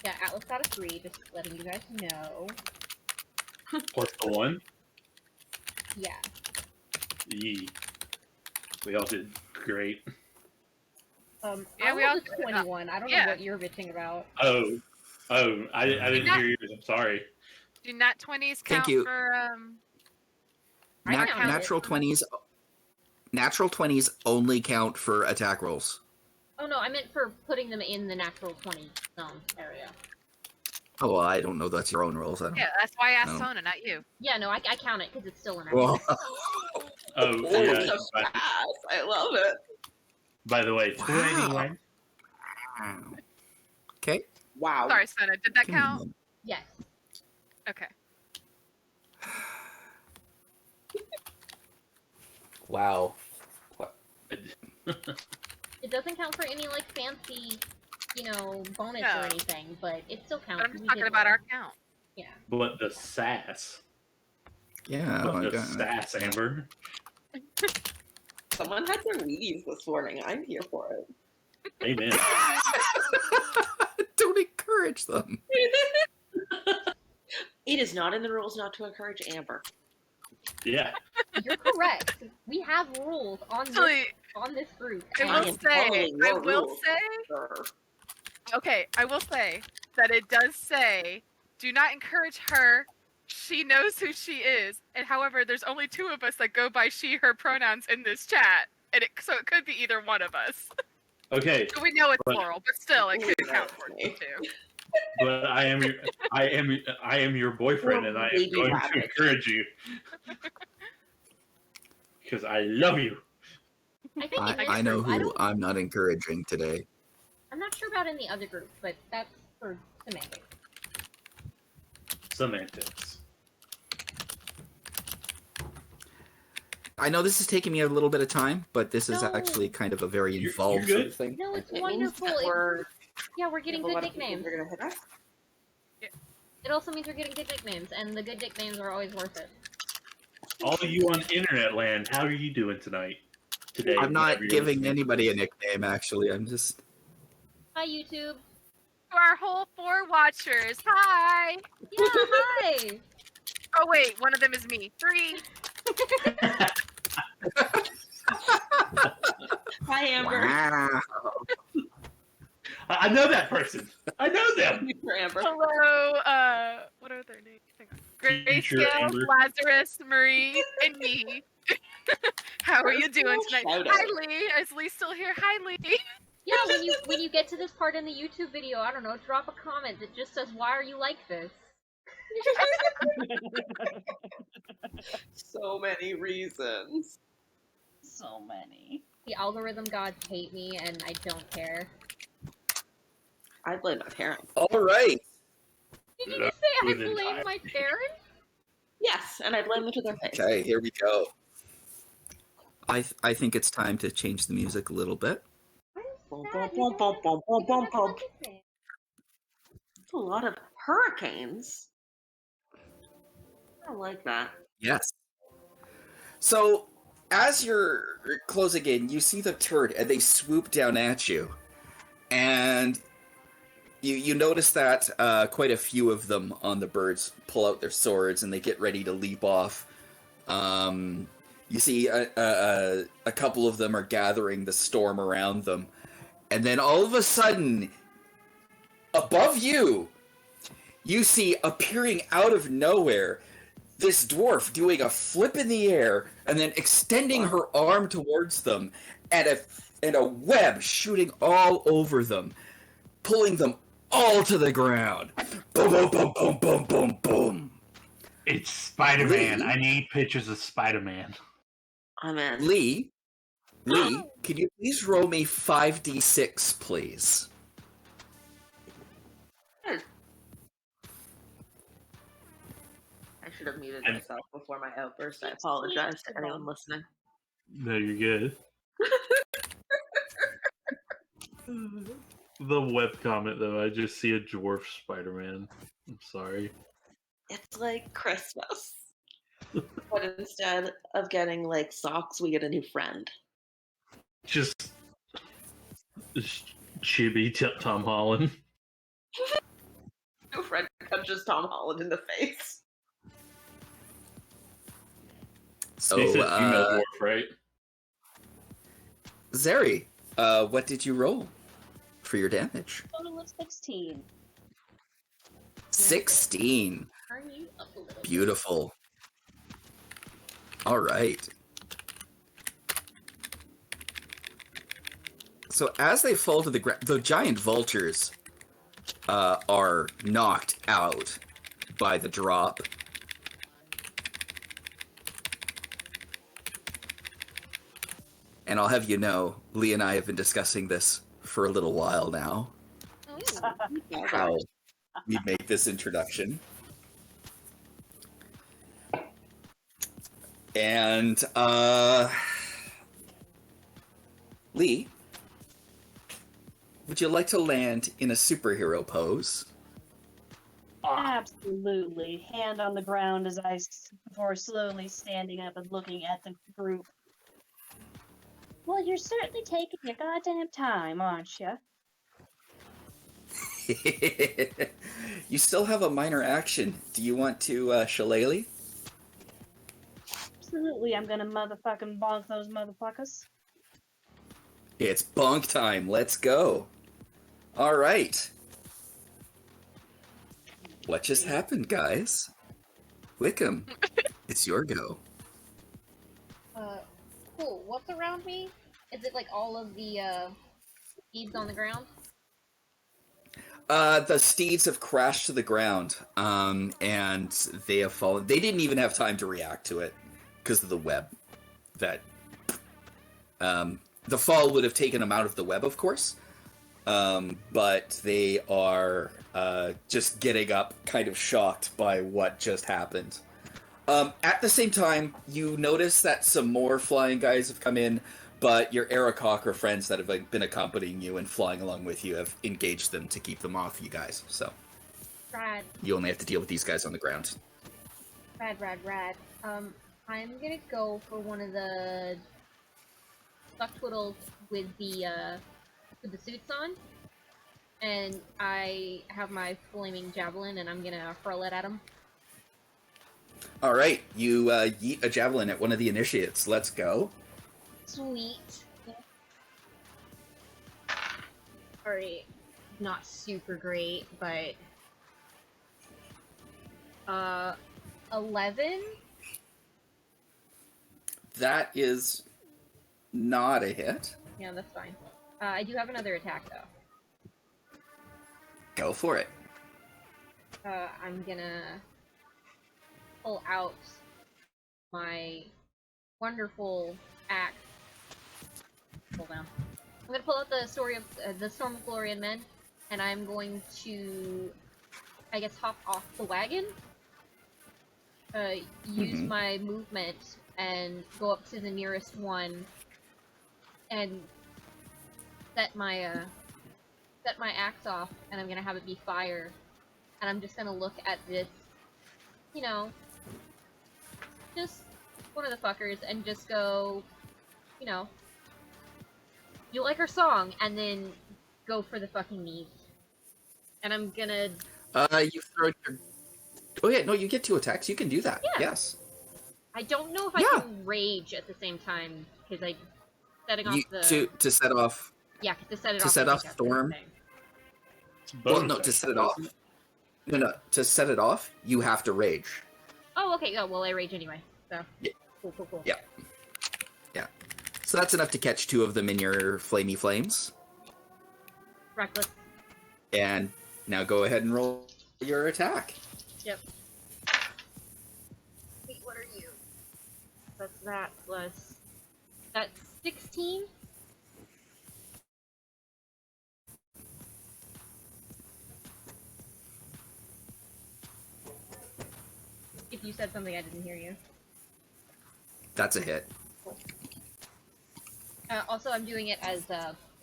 Yeah, Atlas got a 3. Just letting you guys know.
plus the one.
Yeah.
Yee. We all did great.
Yeah,
I
we all
rolled a
did.
21. I don't
Yeah.
know what you're bitching about.
Oh, I didn't hear yours. I'm sorry.
Do nat 20s
Thank
count
you.
for,
I
Nat-
counted.
natural 20s. Natural 20s only count for attack rolls.
Oh no, I meant for putting them in the natural 20 zone area.
Oh, well, I don't know. That's your own rolls. I don't.
yeah, that's why I asked
No.
Sona, not you.
Yeah, no, I count it because it's still an
Well,
Oh, yeah.
So fast. I love it.
By the way,
Wow. Okay.
Wow.
Sorry, Sona, did that
Give me a
count?
moment.
Yes.
Okay.
Wow.
It doesn't count for any like fancy, bonus
No.
or anything, but it still counts.
But I'm just
We
talking
did
about
well.
our count.
Yeah.
But the sass.
Yeah. Oh
But
my
the
god.
sass, Amber.
Someone had their Wheaties this morning. I'm here for it.
Amen.
Don't encourage them.
It is not in the rules not to encourage Amber.
Yeah.
You're correct. We have rules
Actually,
on this group.
I
I
will
am
say,
following
I
your
will
rules.
say,
Sure.
okay, I will say that it does say, do not encourage her. She knows who she is, and however, there's only 2 of us that go by she, her pronouns in this chat, and so it could be either one of us.
Okay,
So we know it's
But-
plural, but still, it could
Ooh,
count
that's
for
me.
it too.
but I am your boyfriend, and I am
Baby
going to
rabbit.
encourage you because I love you.
I think in this
I know
group,
who I'm not encouraging today.
I'm not sure about in the other group, but that's for semantics.
Semantics.
I know this is taking me a little bit of time, but this is
No.
actually kind of a very
You're
involved
good.
sort of thing.
No, it's
It means
wonderful.
that we're
Yeah, we're getting
we have a
good
lot of people
nicknames.
who are gonna hit us.
It also means you're getting good nicknames, and the good nicknames are always worth it.
All of you on internet land, how are you doing tonight? Today?
I'm not giving
listening.
anybody a nickname, actually. I'm just...
Hi, YouTube.
To our whole 4 watchers, hi!
Yeah, hi!
Oh wait, one of them is me. 3.
Hi, Amber.
Wow.
I know that person. I know them.
Amber.
Hello, what are their names? Hang on.
Future
Grayscale,
Amber.
Lazarus, Marie, and me. How are you doing tonight?
Shout
Hi
out.
Lee, is Lee still here? Hi Lee.
Yeah, when you get to this part in the YouTube video, I don't know, drop a comment that just says, "Why are you like this?"
So many reasons.
So many.
The algorithm gods hate me, and I don't care.
I blame my parents.
All right.
Did you just say I
With an
blame
eye.
my parents?
Yes, and I blame them to their face.
Okay, here we go. I think it's time to change the music a little bit.
Bum,
Sad,
bum, bum, bum, bum, bum, bum.
everything.
That's a lot of hurricanes. I don't like that.
Yes. So, as you're closing in, you see the turret, and they swoop down at you. And you notice that quite a few of them on the birds pull out their swords, and they get ready to leap off. You see a couple of them are gathering the storm around them. And then all of a sudden, above you, you see appearing out of nowhere this dwarf doing a flip in the air and then extending her arm towards them, and a web shooting all over them, pulling them all to the ground. Boom, boom, boom, boom, boom, boom, boom.
It's Spider-Man.
Lee?
I need pictures of Spider-Man.
I'm in.
Lee, can you please roll me 5d6, please?
I should have muted
I'm-
myself before my outburst. I apologize to anyone listening.
No, you're good. The web comment, though, I just see a dwarf Spider-Man. I'm sorry.
It's like Christmas. But instead of getting like socks, we get a new friend.
Just chibi Tom Holland.
New friend punches Tom Holland in the face.
So,
He said female dwarf, right?
Zheri, what did you roll for your damage?
Total of 16.
16.
Turn you up a little.
Beautiful. All right. So as they fall to the ground, the giant vultures are knocked out by the drop. And I'll have you know, Lee and I have been discussing this for a little while now,
Oh,
how we make this introduction. And, Lee, would you like to land in a superhero pose?
Absolutely. Hand on the ground as before slowly standing up and looking at the group. Well, you're certainly taking your goddamn time, aren't you?
You still have a minor action. Do you want to, shillelagh?
Absolutely, I'm gonna motherfucking bonk those motherfuckers.
It's bonk time. Let's go. All right. What just happened, guys? Wickham, it's your go.
Cool. What's around me? Is it like all of the seeds on the ground?
The steeds have crashed to the ground, and they have fallen. They didn't even have time to react to it because of the web. That the fall would have taken them out of the web, of course, but they are just getting up, kind of shocked by what just happened. At the same time, you notice that some more flying guys have come in, but your Aricron friends that have been accompanying you and flying along with you have engaged them to keep them off you guys. So,
Rad.
You only have to deal with these guys on the ground.
Rad. I'm gonna go for one of the Stuck Twiddles with the suits on. And I have my flaming javelin, and I'm gonna hurl it at him.
All right, you yeet a javelin at one of the initiates. Let's go.
Sweet. Alright. Not super great, but... 11?
That is not a hit.
Yeah, that's fine. I do have another attack, though.
Go for it.
I'm gonna pull out my wonderful axe. Hold on. I'm gonna pull out the story of the Storm of Glory and Men, and I'm going to, I guess, hop off the wagon. Use my movement and go up to the nearest one, and set my axe off, and I'm gonna have it be fire, and I'm just gonna look at this, you know, just one of the fuckers, and just go, you know, you like our song, and then go for the fucking knees. And I'm gonna...
You throw your... Oh yeah, no, you get 2 attacks. You can do that.
Yeah.
Yes.
I don't know if I can rage at the same time, because I... setting off the...
To set off...
Yeah, to set it
to
off.
set off Storm. Well, no, to set it off. No, to set it off, you have to rage.
Oh, okay. Oh, well, I rage anyway. So.
Yeah.
Cool.
Yeah. Yeah. So that's enough to catch 2 of them in your flamey flames.
Reckless.
And now go ahead and roll your attack.
Yep. Wait, what are you? That's that plus... That's 16? If you said something, I didn't hear you.
That's a hit.
Cool. Also, I'm doing it as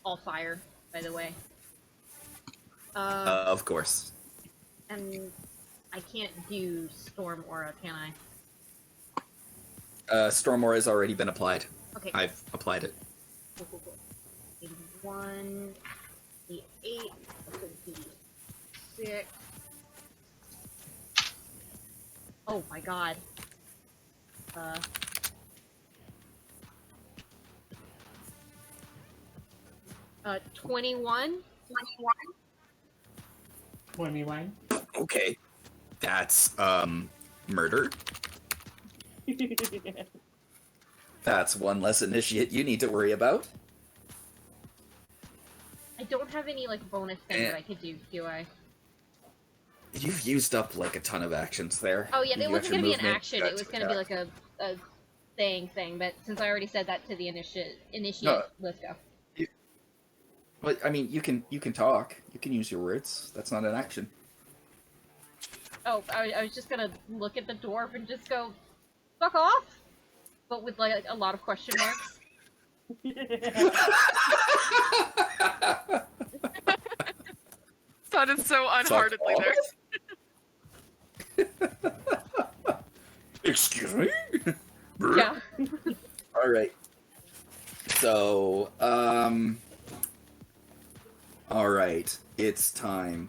all fire, by the way.
Of course.
And I can't do Storm Aura, can I?
Storm Aura has already been applied.
Okay.
I've applied it.
Cool. 81, the 8, the 6. Oh my god. 21?
21.
Okay. That's, murder. That's one less initiate you need to worry about.
I don't have any, like, bonus thing that I could do I?
You've used up, like, a ton of actions there.
Oh, yeah,
You
it
got
wasn't
your
gonna be an
movement,
action,
you got
it was
to
gonna be
attack.
like a thing, but since I already said that to the initiate,
No.
let's go.
Well, I mean, you can talk. You can use your words. That's not an action.
Oh, I was just gonna look at the dwarf and just go, fuck off! But with, like, a lot of question marks.
Sounded so unheartedly there.
Excuse me?
Yeah.
Alright. So, alright. It's time.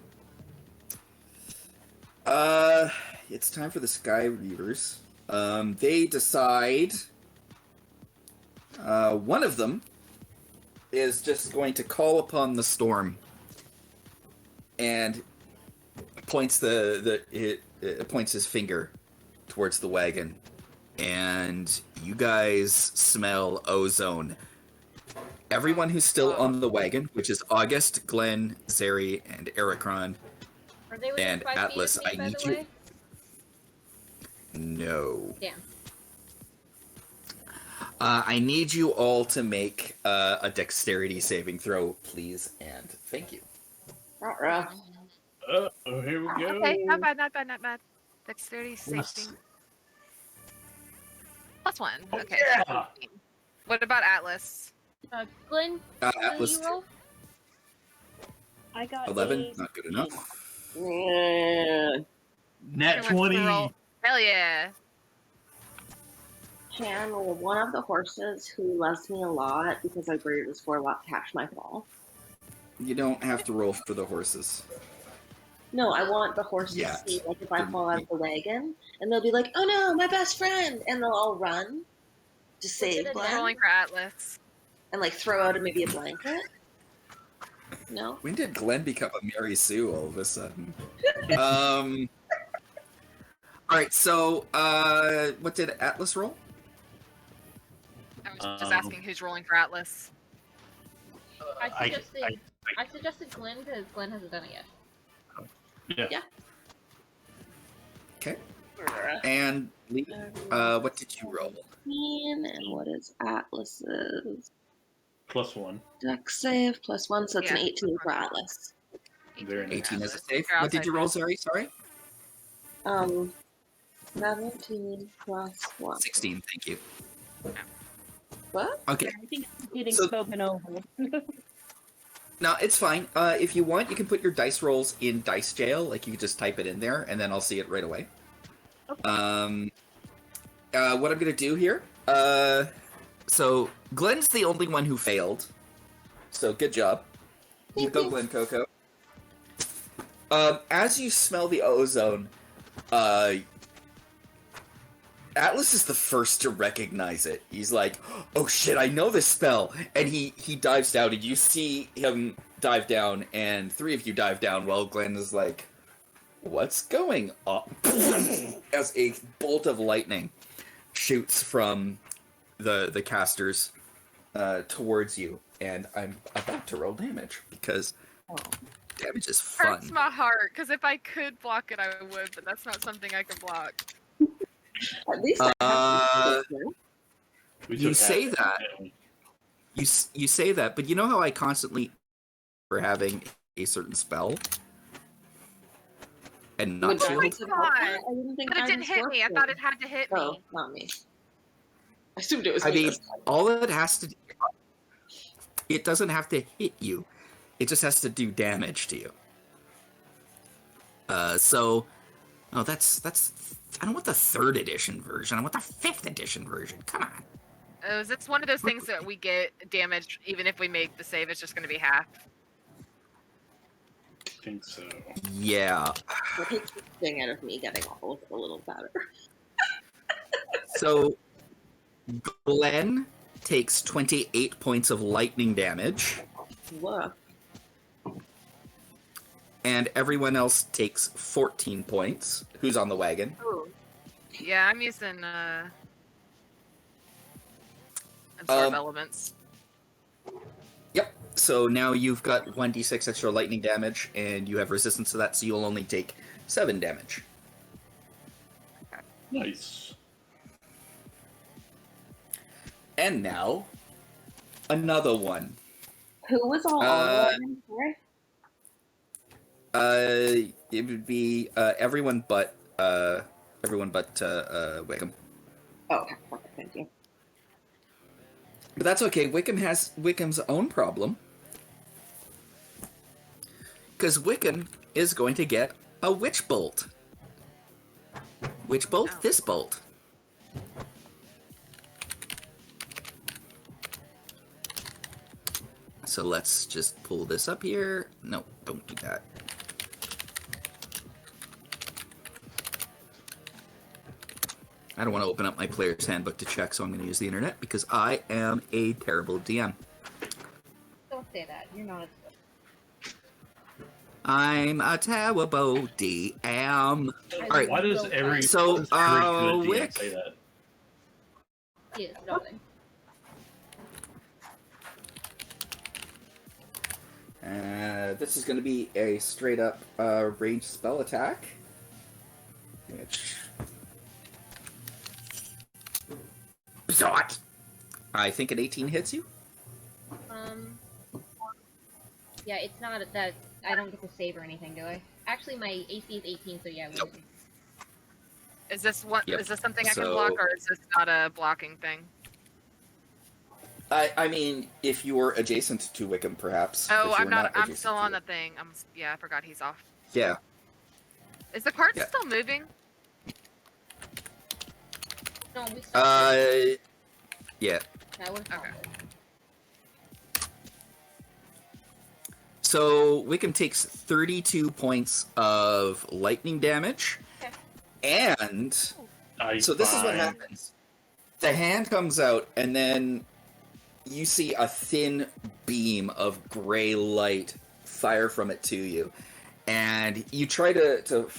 It's time for the Sky Reavers. They decide... one of them is just going to call upon the storm. And points points his finger towards the wagon. And you guys smell ozone. Everyone who's still on the wagon, which is August, Glenn, Zheri, and Aricron,
Are they within
and
5
Atlas,
feet of me,
I
by
need
the
you.
way?
No.
Damn.
I need you all to make a dexterity saving throw, please, and thank you.
Ruh-roh.
Oh, here we go.
Okay, not bad. Dexterity saving. +1.
Oh,
Okay.
yeah.
What about Atlas?
Glenn,
Atlas,
you roll?
I got
11,
a
not good enough.
Nat
Everyone's
20.
roll. Hell yeah.
Can one of the horses who loves me a lot because I braved this for a lot catch my fall?
You don't have to roll for the horses.
No, I want the horse to
Yet.
see, like, if I fall out of the wagon, and they'll be like, "Oh no, my best friend!" and they'll all run to save
I'm
Glenn,
rolling for Atlas.
and like throw out maybe a blanket. No.
When did Glenn become a Mary Sue all of a sudden? All right, so what did Atlas roll?
I was just asking who's rolling for Atlas.
I suggested Glenn because Glenn hasn't done it yet.
Yeah.
Okay. And Lee, what did you roll?
And what is Atlas's
+1.
dex save? +1, so it's an
Yeah.
18 for Atlas.
Very nice.
18 as a
Atlas.
save.
You're
What did
outside
you roll,
that.
Zheri? Sorry?
17 +1.
16, thank you.
What?
Okay.
I think it's getting
So-
spoken over.
No, it's fine. If you want, you can put your dice rolls in Dice Jail. Like, you can just type it in there, and then I'll see it right away.
Okay.
What I'm going to do here... so, Glenn's the only one who failed. So, good job. You go, Glenn Coco. As you smell the ozone, Atlas is the first to recognize it. He's like, "Oh shit, I know this spell!" And he dives down, and you see him dive down, and three of you dive down while Glenn is like, "What's going on?" As a bolt of lightning shoots from the casters towards you, and I'm about to roll damage because damage is fun.
Hurts my heart, because if I could block it, I would, but that's not something I can block.
At least I have some
We
You
took
say
half
that.
damage.
You say that, but you know how I constantly for having a certain spell and not
Would
shield?
guidance have helped that? I didn't think
But it didn't
guidance
hit me. I
worked
thought
then.
it had to hit
Oh,
me.
not me. I assumed it was
I
me
mean,
this time.
all it has to do, it doesn't have to hit you. It just has to do damage to you. Oh, that's. I don't want the 3rd edition version. I want the 5th edition version. Come on.
It's one of those things that we get damage even if we make the save. It's just going to be half.
I think so.
Yeah.
It takes the sting out of me getting all of it a little better.
So, Glenn takes 28 points of lightning damage,
Look.
and everyone else takes 14 points. Who's on the wagon?
Ooh. Yeah, I'm using absorb elements.
Yep. So now you've got 1d6 extra lightning damage, and you have resistance to that, so you'll only take 7 damage.
Nice.
And now, another one.
Who was all on sorry?
It would be everyone but Wickham.
Oh, okay. Perfect. Thank you.
But that's okay. Wickham has Wickham's own problem. Because Wickham is going to get a Witch Bolt. Witch Bolt,
Oh.
this bolt. So let's just pull this up here. No, don't do that. I don't want to open up my player's handbook to check, so I'm going to use the internet because I am a terrible DM.
Don't say that. You're not.
I'm a terrible DM. Alright,
Why does every
So,
good DM
Wick.
say that?
Yes, darling.
This is going to be a straight up ranged spell attack. Which. Bzot! I think an 18 hits you.
Yeah, it's not that I don't get to save or anything, do I? Actually, my AC is 18, so yeah.
Nope.
Is this what?
Yep.
Is this something I can
So-
block, or is this not a blocking thing?
I mean, if you were adjacent to Wickham, perhaps.
Oh,
but
I'm
you're
not. I'm
adjacent
still
to
on
it.
the thing. Yeah, I forgot he's off.
Yeah.
Is the cart
Yeah.
still moving?
No, we stopped.
Yeah.
That was
Okay.
So Wickham takes 32 points of lightning damage, and so this is what happens. The hand comes out, and then you see a thin beam of gray light fire from it to you, and you try to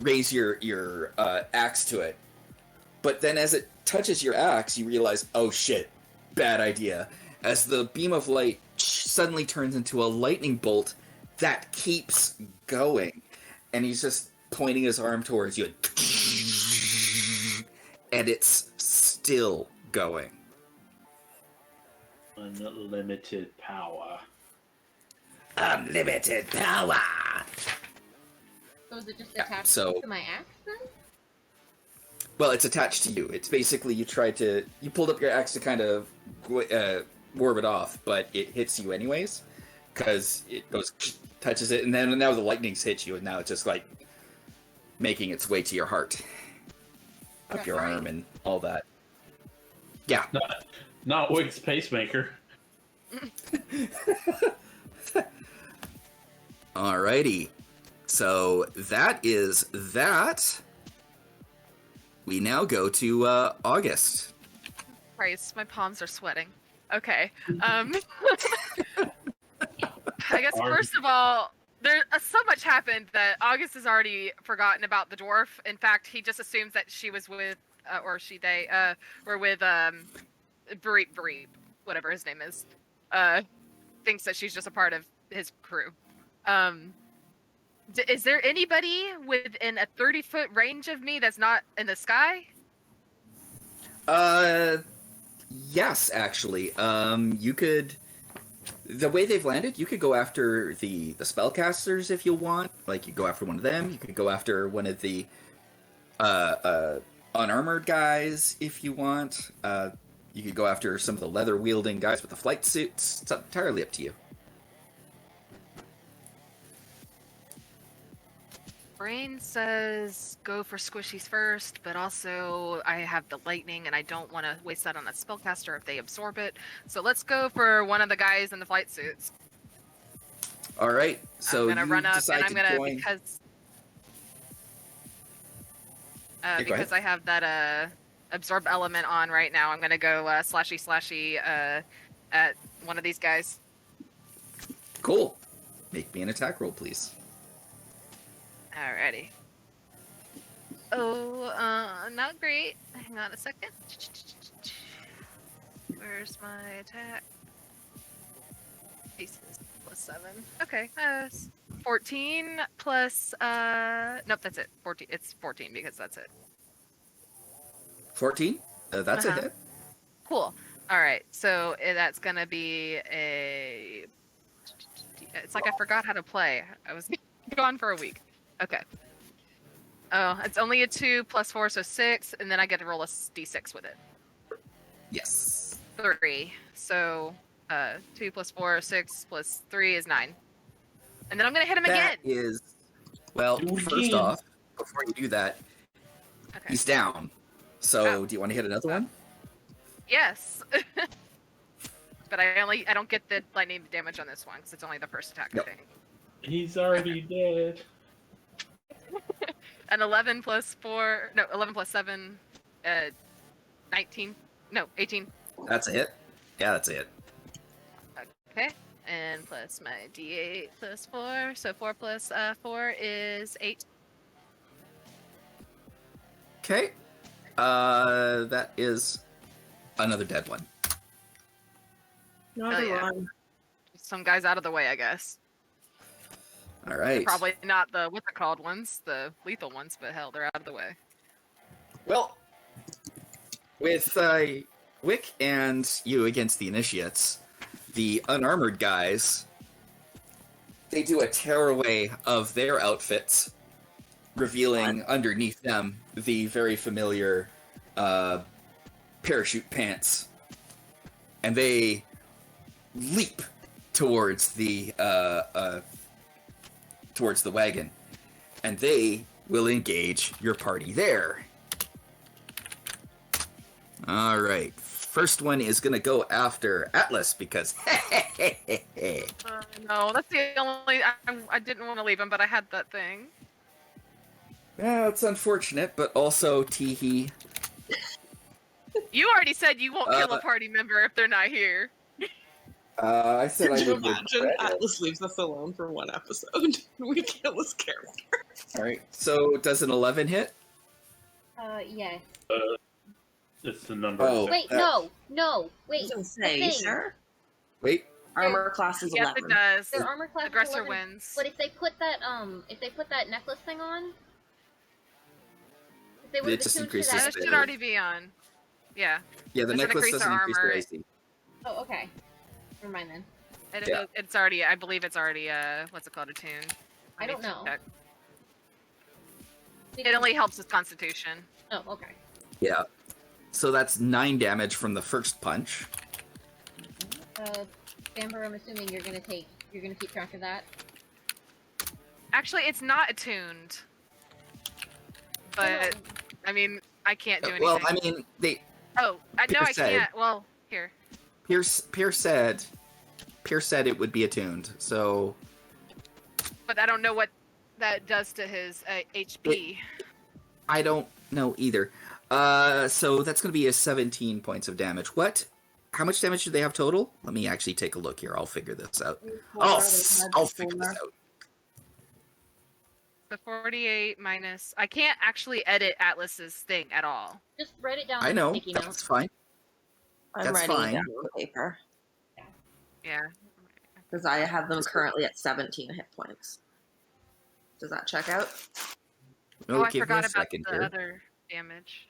raise your axe to it, but then as it touches your axe, you realize, oh shit, bad idea. As the beam of light suddenly turns into a lightning bolt that keeps going, and he's just pointing his arm towards you, and it's still going.
Unlimited power.
Unlimited power.
So is it just attached
so-
to my axe then?
Well, it's attached to you. It's basically you pulled up your axe to kind of warp it off, but it hits you anyways because it goes touches it, and then now the lightning's hit you, and now it's just like making its way to your heart, up your arm, and all that. Yeah.
Not Wick's pacemaker.
Alrighty. So that is that. We now go to August.
Christ, my palms are sweating. Okay. I guess first of all, there so much happened that August has already forgotten about the dwarf. In fact, he just assumes that she was with, they were with Bareep, whatever his name is. Thinks that she's just a part of his crew. Is there anybody within a 30-foot range of me that's not in the sky?
Yes, actually. You could... The way they've landed, you could go after the spellcasters if you want. Like, you go after one of them. You could go after one of the unarmored guys if you want. You could go after some of the leather-wielding guys with the flight suits. It's entirely up to you.
Brain says go for squishies first, but also I have the lightning and I don't want to waste that on a spellcaster if they absorb it. So let's go for one of the guys in the flight suits.
All right. So
I'm gonna run up and I'm gonna
join...
because I have that absorb element on right now. I'm gonna go slashy at one of these guys.
Cool. Make me an attack roll, please.
Alrighty. Oh, not great. Hang on a second. Where's my attack? Pieces plus 7. Okay, 14 plus, nope, that's it. 14. It's 14 because that's it.
14? That's a hit.
Cool. Alright, so that's gonna be a... It's like I forgot how to play. I was gone for a week. Okay. Oh, it's only a 2 plus 4, so 6, and then I get to roll a d6 with it.
Yes.
3. So, 2 plus 4, 6 plus 3 is 9. And then I'm gonna hit him again.
That is... Well, first off, before you do that, he's down. So, do you want to hit another one?
Yes. But I don't get the lightning damage on this one, because it's only the first attack, I think.
He's already dead.
An 11 plus 4, no, 11 plus 7, 19, no, 18.
That's a hit. Yeah, that's a hit.
Okay, and plus my d8 plus 4, so 4 plus 4 is 8.
Okay. That is another dead one.
Another one.
Some guys out of the way, I guess.
All right.
Probably not the what's it called ones, the lethal ones, but hell, they're out of the way.
Well, with Wick and you against the initiates, the unarmored guys, they do a tearaway of their outfits, revealing underneath them the very familiar parachute pants, and they leap towards the wagon. and they will engage your party there. All right. First one is going to go after Atlas because
No, that's the only... I didn't want to leave him, but I had that thing.
yeah, it's unfortunate, but also teehee.
You already said you won't kill a party member if they're not here.
I said
Could
I
you
would
imagine
regret it.
Atlas leaves us alone for one episode? We kill his character.
All right. So does an 11 hit?
Yes.
It's the number.
Oh.
Wait,
that-
no, wait.
I was gonna
the
say, you
thing.
sure?
Wait.
Armor class is
Yes,
11.
it does.
Their armor class is
Aggressor
11,
wins.
But if they put that necklace thing on, if they
It
would've
just
attuned to
increases
That
that,
should already be on. Yeah.
Yeah, the
Doesn't
necklace
increase
doesn't
our
increase
armor.
their AC.
Oh, okay. Never mind then.
And
Yeah.
it's already, I believe it's already, what's it called, attuned.
I don't know.
Check. It only helps with Constitution.
Oh, okay.
Yeah. So that's 9 damage from the first punch.
Amber, I'm assuming you're gonna keep track of that.
Actually, it's not attuned. But, I mean, I can't do anything.
Well, I mean, they
Oh, no,
Pierce
I
said-
can't. Well, here.
Pierce said it would be attuned. So
But I don't know what that does to his HP.
I don't know either. So that's going to be a 17 points of damage. What? How much damage do they have total? Let me actually take a look here. I'll figure this out. I'll figure this out.
The 48 minus... I can't actually edit Atlas's thing at all.
Just write it down.
I
on
know.
sticky
That's
notes.
fine.
I'm
That's
writing
fine.
it down on paper
Yeah.
because I have them currently at 17 hit points. Does that check out?
Oh, I
give me
forgot
a
about
second
the
here.
other damage.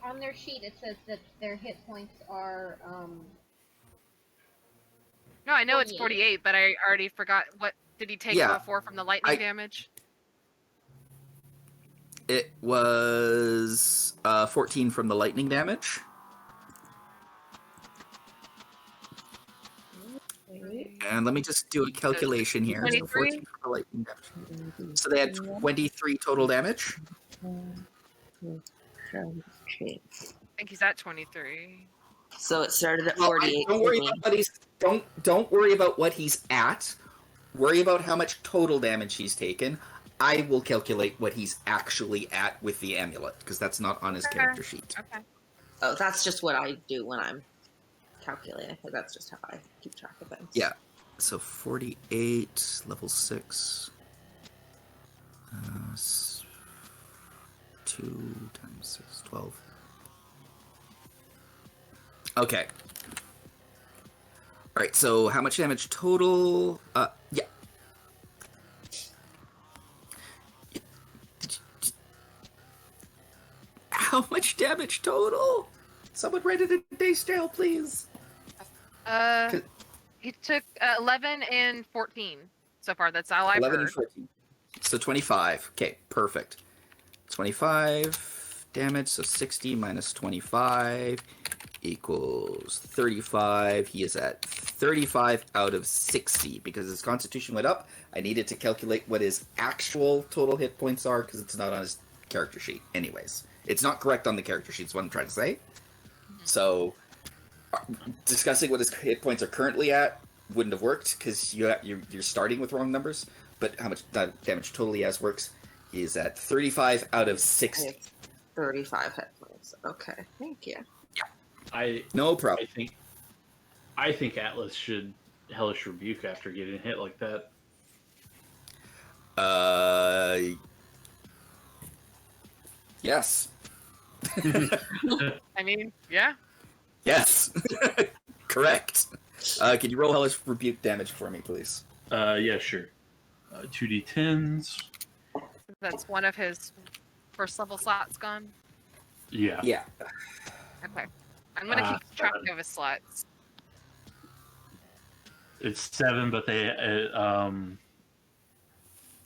On their sheet, it says that their hit points are
No, I know it's
48.
48, but I already forgot. What did he take
Yeah.
before from the lightning damage?
It was 14 from the lightning damage. And let me just do a calculation here. So
23?
14 from the lightning damage. So they had 23 total damage.
I think he's at 23.
So it started at
Well,
48.
don't worry
for me.
about what he's don't worry about what he's at. Worry about how much total damage he's taken. I will calculate what he's actually at with the amulet because that's not on his character sheet.
Okay.
Oh, that's just what I do when I'm calculating. Because that's just how I keep track of things.
Yeah. So 48 level 6. 2 times 6, 12. Okay. All right. So how much damage total? Yeah. How much damage total? Someone write it in Days Trail, please.
He took 11 and 14 so far. That's all I've
11
heard.
and 14. So 25. Okay, perfect. 25 damage, so 60 minus 25 equals 35. He is at 35 out of 60 because his constitution went up. I needed to calculate what his actual total hit points are because it's not on his character sheet. Anyways, it's not correct on the character sheet is what I'm trying to say. So discussing what his hit points are currently at wouldn't have worked because you're starting with wrong numbers. But how much damage total he has works. He is at 35 out of 60.
35 hit points. Okay, thank you.
No problem.
I think Atlas should Hellish Rebuke after getting hit like that.
Yes.
I mean, yeah.
Yes. Correct. Can you roll Hellish Rebuke damage for me, please?
Yeah, sure. 2d10s.
That's one of his first level slots gone.
Yeah.
Yeah.
Okay. I'm going to keep track of his slots.
It's 7, but they I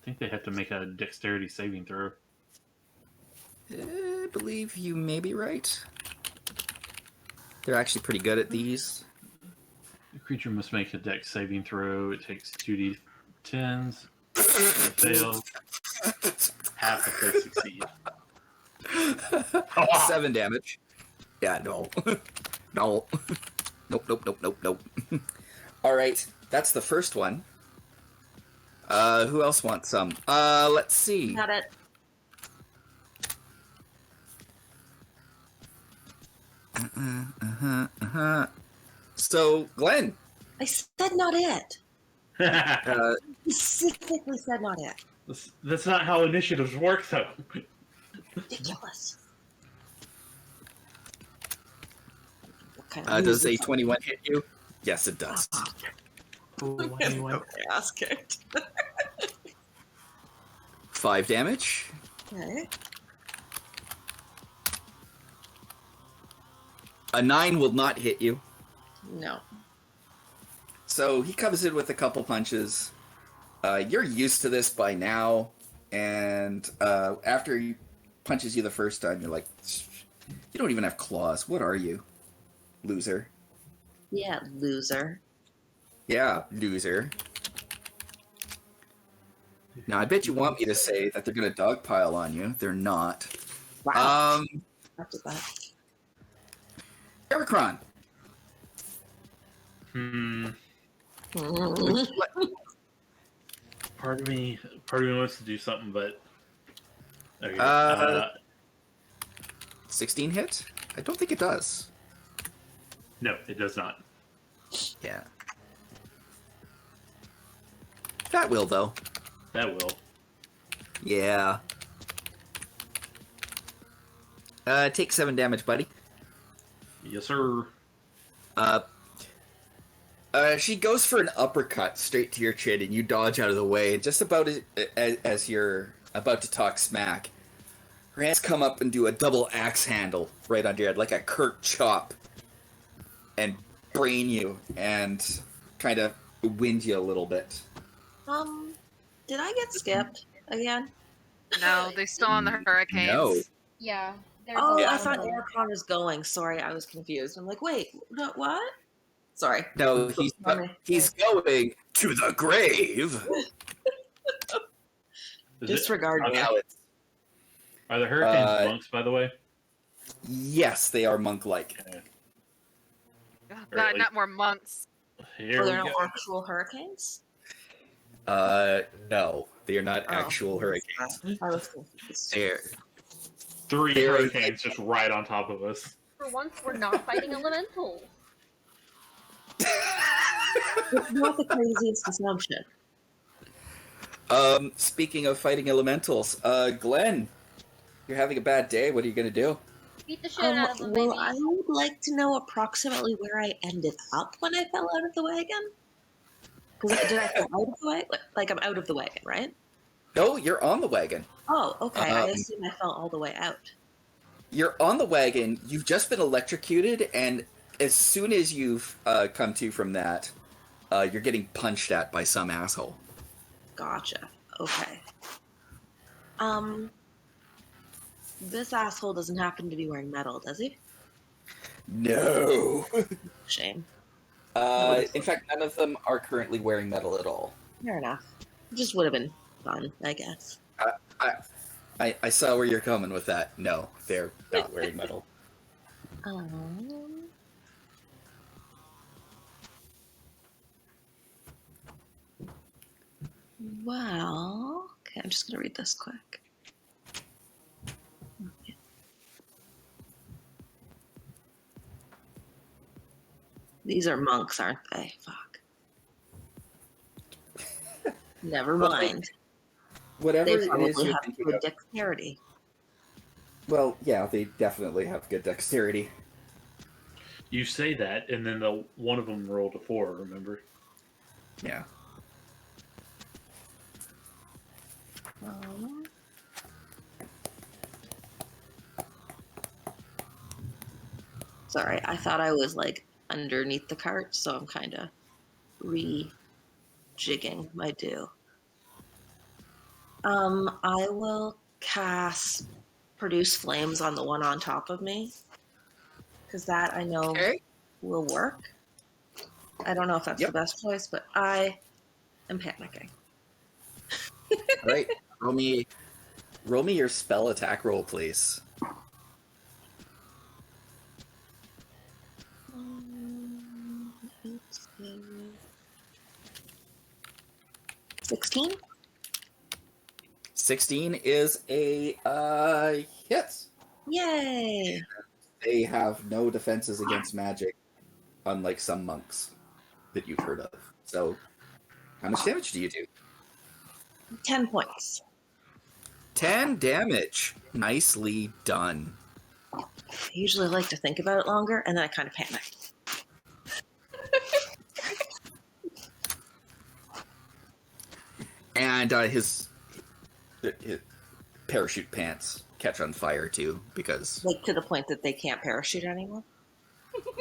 think they have to make a dexterity saving throw.
I believe you may be right. They're actually pretty good at these.
The creature must make a dex saving throw. It takes 2d10s. It fails. Half if they succeed.
7 damage. Yeah, no. No. Nope. Alright, that's the first one. Who else wants some? Let's see.
Got it.
So, Glenn.
I said not it. Specifically said not it.
That's not how initiatives work, though.
Ridiculous.
Does a 21 hit you? Yes, it does.
Ass kicked.
5 damage.
Okay.
A 9 will not hit you.
No.
So he comes in with a couple punches. You're used to this by now, and after he punches you the first time, you're like, you don't even have claws. What are you? Loser.
Yeah, loser.
Yeah, loser. Now, I bet you want me to say that they're going to dogpile on you. They're not.
Wow. After that.
Aricron.
Part of me wants to do something, but okay.
16 hit? I don't think it does.
No, it does not.
Yeah. That will, though.
That will.
Yeah. Take 7 damage, buddy.
Yes, sir.
She goes for an uppercut straight to your chin, and you dodge out of the way. Just about as you're about to talk smack, her hands come up and do a double axe handle right under your head, like a Kirk chop, and brain you, and kind of wind you a little bit.
Did I get skipped again?
No, they're still on the hurricanes.
No.
Yeah.
Oh,
a
I thought
lot of them.
Aricron was going. Sorry, I was confused. I'm like, wait, what? Sorry.
No, he's going to the grave.
Disregard me.
Are the hurricanes monks, by the way?
Yes, they are monk-like.
Okay.
Not more monks.
Here
Are
we
there no
go.
actual hurricanes?
No, they are not actual hurricanes.
I was confused.
They're
3
They're-
hurricanes just right on top of us.
For once, we're not fighting elementals.
It's not the craziest assumption.
Speaking of fighting elementals, Glenn, you're having a bad day. What are you gonna do?
Beat the shit out of them, baby.
Well, I would like to know approximately where I ended up when I fell out of the wagon. Because did I fall out of the wagon? Like I'm out of the wagon, right?
No, you're on the wagon.
Oh, okay. I assume I fell all the way out.
You're on the wagon. You've just been electrocuted, and as soon as you've come to from that, you're getting punched at by some asshole.
Gotcha. Okay. This asshole doesn't happen to be wearing metal, does he?
No.
Shame.
In fact, none of them are currently wearing metal at all.
Fair enough. Just would have been fun, I guess.
I saw where you're coming with that. No, they're not wearing metal.
Well, okay, I'm just gonna read this quick. Okay. These are monks, aren't they? Fuck. Never
Well,
mind.
Whatever
They
it is
probably
you're
have
thinking
good
of.
dexterity.
Well, yeah, they definitely have good dexterity.
You say that, and then one of them rolled a 4, remember?
Yeah.
Sorry, I thought I was like underneath the cart, so I'm kind of rejigging my do. I will cast Produce Flames on the one on top of me, because that I know will work. I don't know if that's the best choice, but I am panicking.
Right. Roll me your spell attack roll, please.
16?
16 is a hit.
Yay!
They have no defenses against magic, unlike some monks that you've heard of. So, how much damage do you do?
10 points.
10 damage. Nicely done.
I usually like to think about it longer, and then I kind of panic.
And his parachute pants catch on fire too, because
Like, to the point that they can't parachute anymore?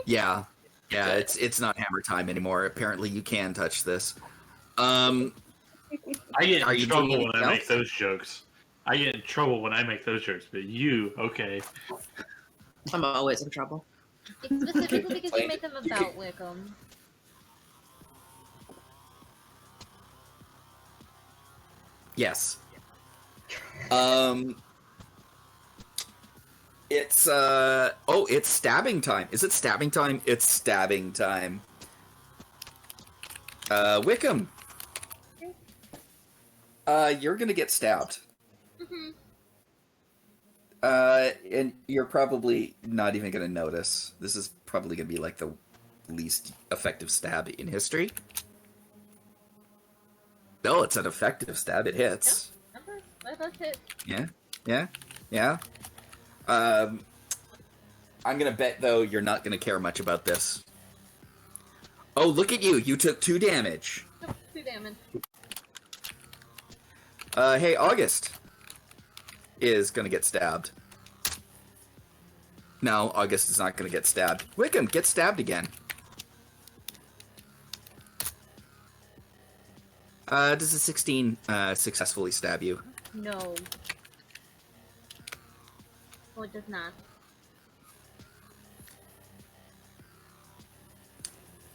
yeah, it's not hammer time anymore. Apparently, you can touch this.
I get
Are
in
you
trouble
doing
when I
anything
make
else?
those jokes. I get in trouble when I make those jokes, but you, okay.
I'm always in trouble.
It's specifically because you
Like,
make them
you
about Wickham.
Yes. It's it's stabbing time. Is it stabbing time? It's stabbing time. Wickham. You're gonna get stabbed.
Mm-hmm.
And you're probably not even gonna notice. This is probably gonna be like the least effective stab in history. No, it's an effective stab. It hits.
That does hit.
Yeah. I'm gonna bet though you're not gonna care much about this. Oh, look at you! You took 2 damage.
2 damage.
Hey, August is gonna get stabbed. No, August is not gonna get stabbed. Wickham, get stabbed again. Does a 16 successfully stab you?
No. Oh, it does not.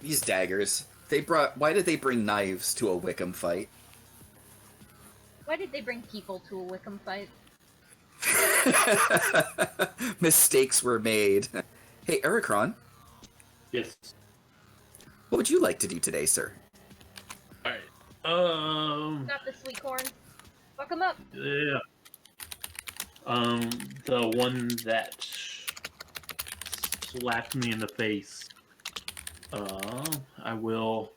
These daggers. Why did they bring knives to a Wickham fight?
Why did they bring people to a Wickham fight?
Mistakes were made. Hey, Aricron,
Yes.
what would you like to do today, sir?
Alright.
Got the sweet corn. Fuck them up.
Yeah. The one that slapped me in the face. I will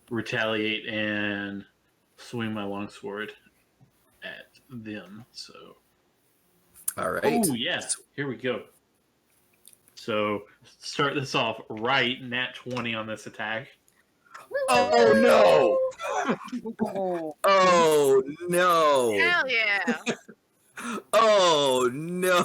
retaliate and swing my longsword at them. So.
All right.
Oh yeah, here we go. So start this off right. Nat 20 on this attack.
Oh no! Oh no!
Hell yeah!
Oh no!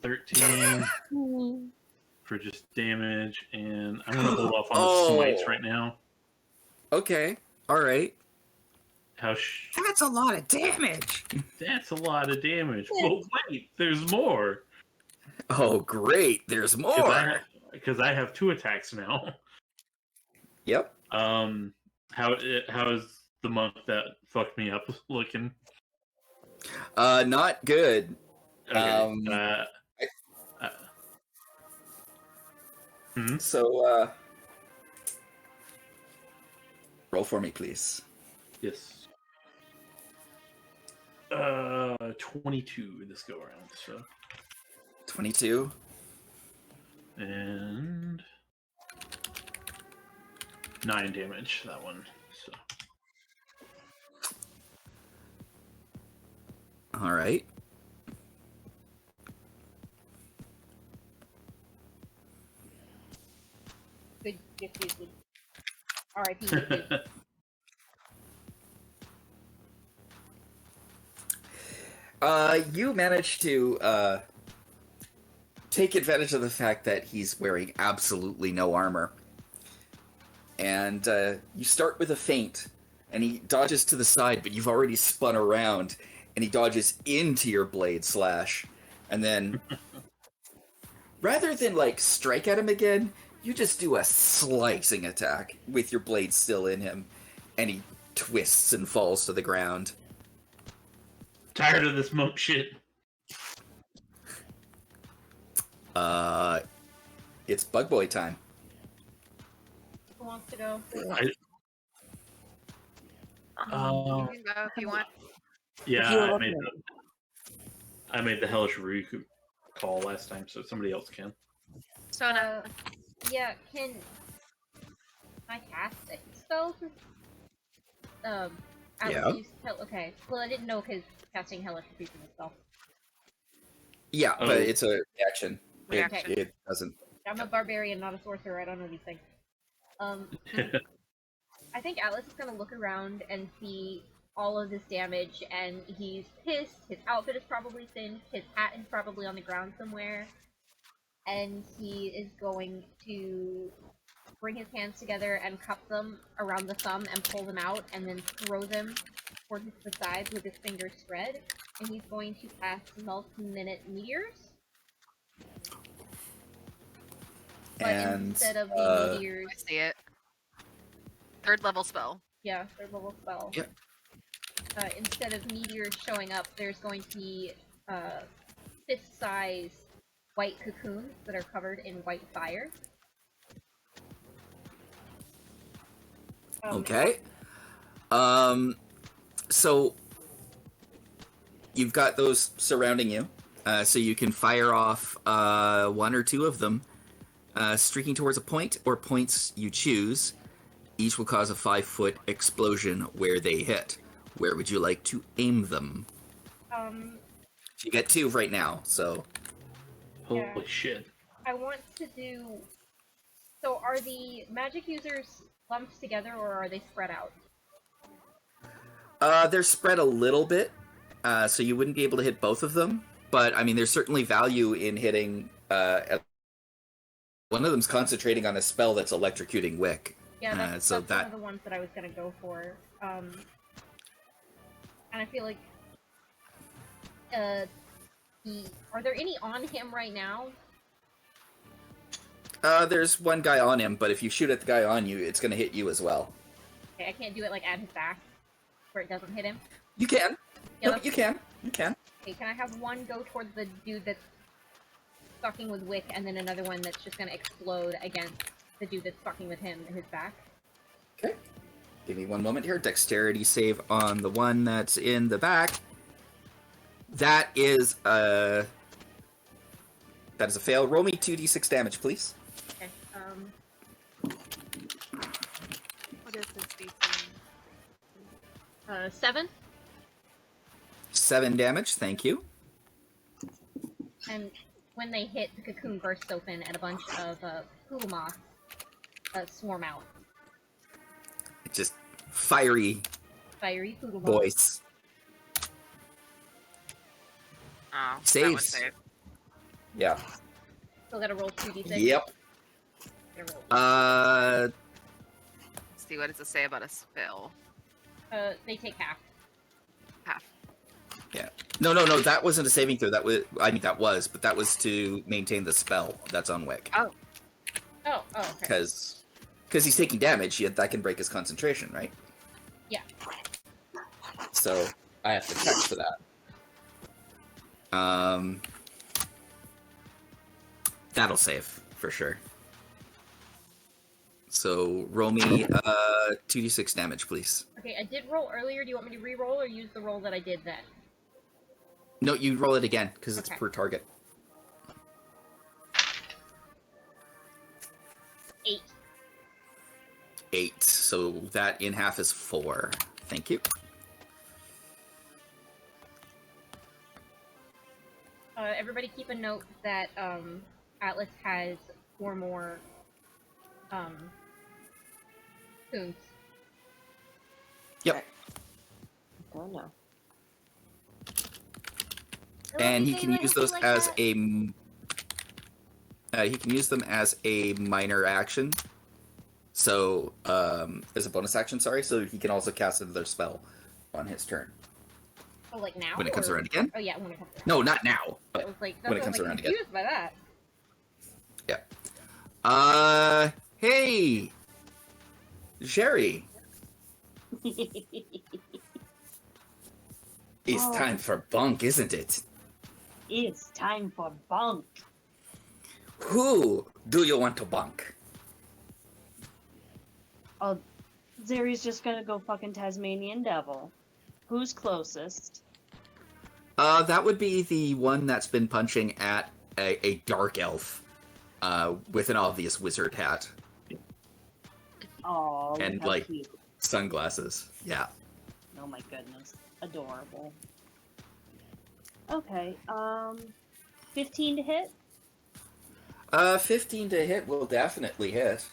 13 for just damage, and I'm gonna hold off on the smites right now.
Okay. All right.
That's a lot of damage.
That's a lot of damage. But wait, there's more.
Oh, great! There's more.
Because I have 2 attacks now.
Yep.
How is the monk that fucked me up looking?
Not good.
Okay.
So, roll for me, please.
Yes. 22 this go around. So.
22.
And 9 damage, that one. So.
All right.
Good. R.I.P. Good.
You managed to take advantage of the fact that he's wearing absolutely no armor. And you start with a feint, and he dodges to the side, but you've already spun around, and he dodges into your blade slash. And then, rather than, like, strike at him again, You just do a slicing attack with your blade still in him, and he twists and falls to the ground.
Tired of this monk shit.
It's Bug Boy time.
Who wants to go?
You can go if you want.
Yeah, I made the hellish rook call last time, so somebody else can.
Sona.
Yeah, can I cast a spell?
Yeah.
Okay. Well, I didn't know because casting hellish rook is a spell.
Yeah,
Oh.
but it's a reaction.
Reaction.
It doesn't.
I'm a barbarian, not a sorcerer. I don't know these things. I think Atlas is gonna look around and see all of this damage, and he's pissed. His outfit is probably singed. His hat is probably on the ground somewhere, and he is going to bring his hands together and cup them around the thumb and pull them out, and then throw them towards the sides with his fingers spread. And he's going to cast multi-minute meteors. But
And
instead of the meteors,
I see it. 3rd level spell.
yeah, third level spell.
Yep.
Instead of meteors showing up, there's going to be fist-size white cocoons that are covered in white fire.
Okay. So you've got those surrounding you, so you can fire off 1 or 2 of them, streaking towards a point or points you choose. Each will cause a 5-foot explosion where they hit. Where would you like to aim them? You get 2 right now, so...
Holy
Yeah.
shit.
I want to do... So are the magic users lumped together, or are they spread out?
They're spread a little bit, so you wouldn't be able to hit both of them. But, I mean, there's certainly value in hitting... one of them's concentrating on a spell that's electrocuting Wick.
Yeah, that's
so
one of the ones that I was gonna go for. And I feel like... Are there any on him right now?
There's one guy on him, but if you shoot at the guy on you, it's gonna hit you as well.
Okay, I can't do it like at his back, where it doesn't hit him.
You can.
Yeah,
No, you can. You can.
Okay, can I have one go towards the dude that's fucking with Wick, and then another one that's just gonna explode against the dude that's fucking with him in his back?
Okay. Give me one moment here. Dexterity save on the one that's in the back. That is a fail. Roll me 2d6 damage, please.
Okay,
What is this DC?
7?
7 damage, thank you.
And when they hit, the cocoon bursts open and a bunch of poodle moths swarm out.
Just fiery
Fiery poodle moths.
voice.
Oh,
Saves.
that was safe.
Yeah.
Still gotta roll 2d6.
Yep.
Gotta roll.
Let's see, what does it say about a spell?
They take half.
Half.
Yeah. No, that wasn't a saving throw. That was, but that was to maintain the spell that's on Wick.
Oh.
Oh, okay.
Because he's taking damage, yet that can break his concentration, right?
Yeah.
So I have to check for that. That'll save for sure. So roll me 2d6 damage, please.
Okay, I did roll earlier. Do you want me to re-roll or use the roll that I did then?
No, you roll it again because it's
Okay.
per target.
8.
8. So that in half is 4. Thank you.
Everybody keep a note that Atlas has 4 more coons.
Yep.
Don't know.
And he can use those as a he can use them as a minor action. So as a bonus action, sorry. So he can also cast another spell on his turn.
Oh, like now?
When it comes
or-
around again?
Oh yeah, when it comes around.
No, not now.
I
But
was like,
when it
that's
comes
what I'm
around
like
again.
confused by that.
Hey, Zheri. It's time for bunk, isn't it?
It's time for bunk.
Who do you want to bunk?
Oh, Zheri's just gonna go fucking Tasmanian Devil. Who's closest?
That would be the one that's been punching at a dark elf, with an obvious wizard hat.
Oh,
and
how
like
cute.
sunglasses. Yeah.
Oh my goodness. Adorable. Okay, 15 to hit?
15 to hit will definitely hit.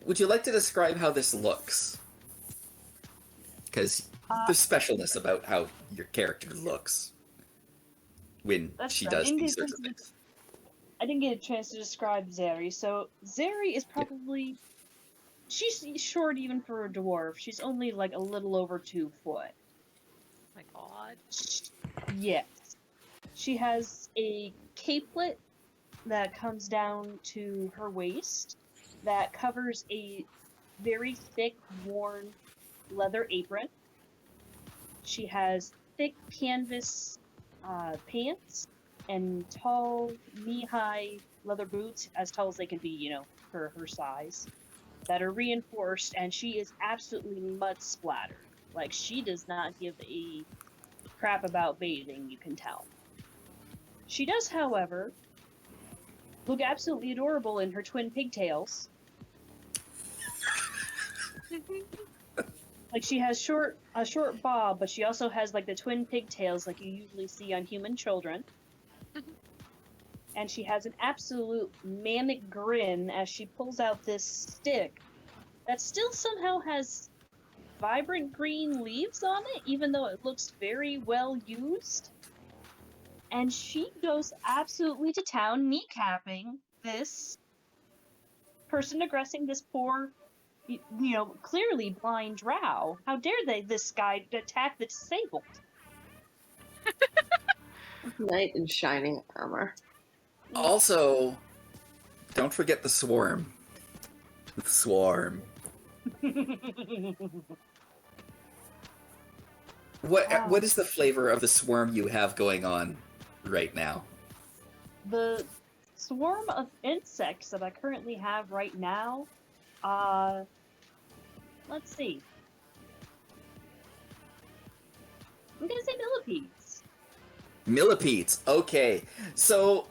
Would you like to describe how this looks? Because there's specialness about how your character looks when she does these sorts of things.
I didn't get a chance to describe Zheri, so Zheri is probably... She's short even for a dwarf. She's only like a little over 2 foot.
My god.
Yes. She has a capelet that comes down to her waist that covers a very thick, worn leather apron. She has thick canvas pants and tall, knee-high leather boots, as tall as they can be, you know, for her size, that are reinforced, and she is absolutely mud splattered. Like, she does not give a crap about bathing, you can tell. She does, however, look absolutely adorable in her twin pigtails. Like, she has a short bob, but she also has, like, the twin pigtails like you usually see on human children. And she has an absolute manic grin as she pulls out this stick that still somehow has vibrant green leaves on it, even though it looks very well used. And she goes absolutely to town, kneecapping this person aggressing this poor, you know, clearly blind drow. How dare this guy attack the disabled?
Knight in shining armor.
Also, don't forget the swarm. The swarm. What is the flavor of the swarm you have going on right now?
The swarm of insects that I currently have right now, let's see. I'm gonna say millipedes.
Millipedes, okay. So,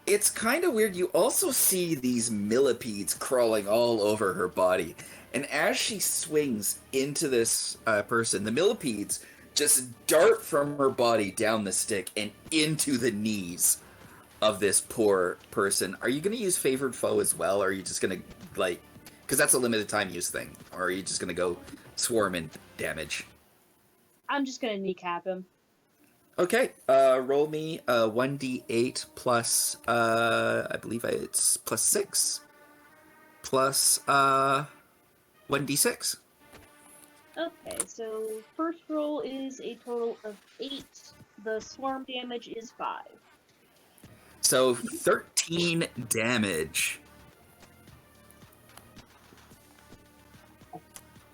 it's kind of weird. You also see these millipedes crawling all over her body. And as she swings into this person, the millipedes just dart from her body down the stick and into the knees of this poor person. Are you going to use Favored Foe as well? Or are you just going to, like... Because that's a limited time use thing. Or are you just going to go swarm and damage?
I'm just going to kneecap him.
Okay, roll me 1d8 plus, I believe it's plus 6, plus 1d6.
Okay, so first roll is a total of 8. The swarm damage is 5.
So 13 damage.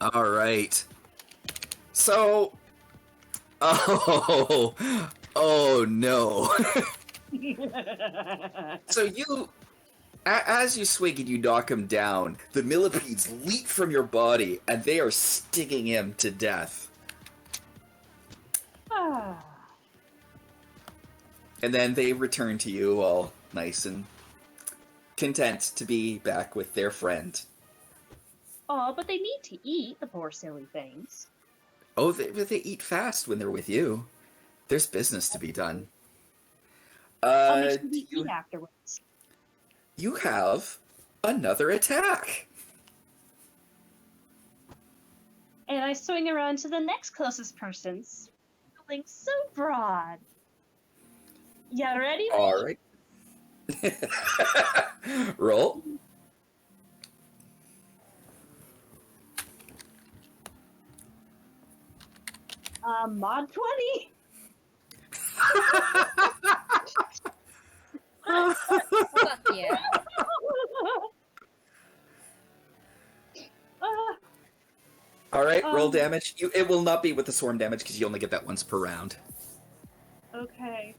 All right. So... Oh no. So you, as you swing and you knock him down, the millipedes leap from your body and they are stinging him to death. And then they return to you all nice and content to be back with their friend.
Oh, but they need to eat, the poor silly things.
Oh, they eat fast when they're with you. There's business to be done.
I'll make sure we eat afterwards.
You have another attack.
And I swing around to the next closest person's, feeling so broad. Ya ready?
All right. Roll.
Mod 20?
roll damage. It will not be with the swarm damage because you only get that once per round.
Okay.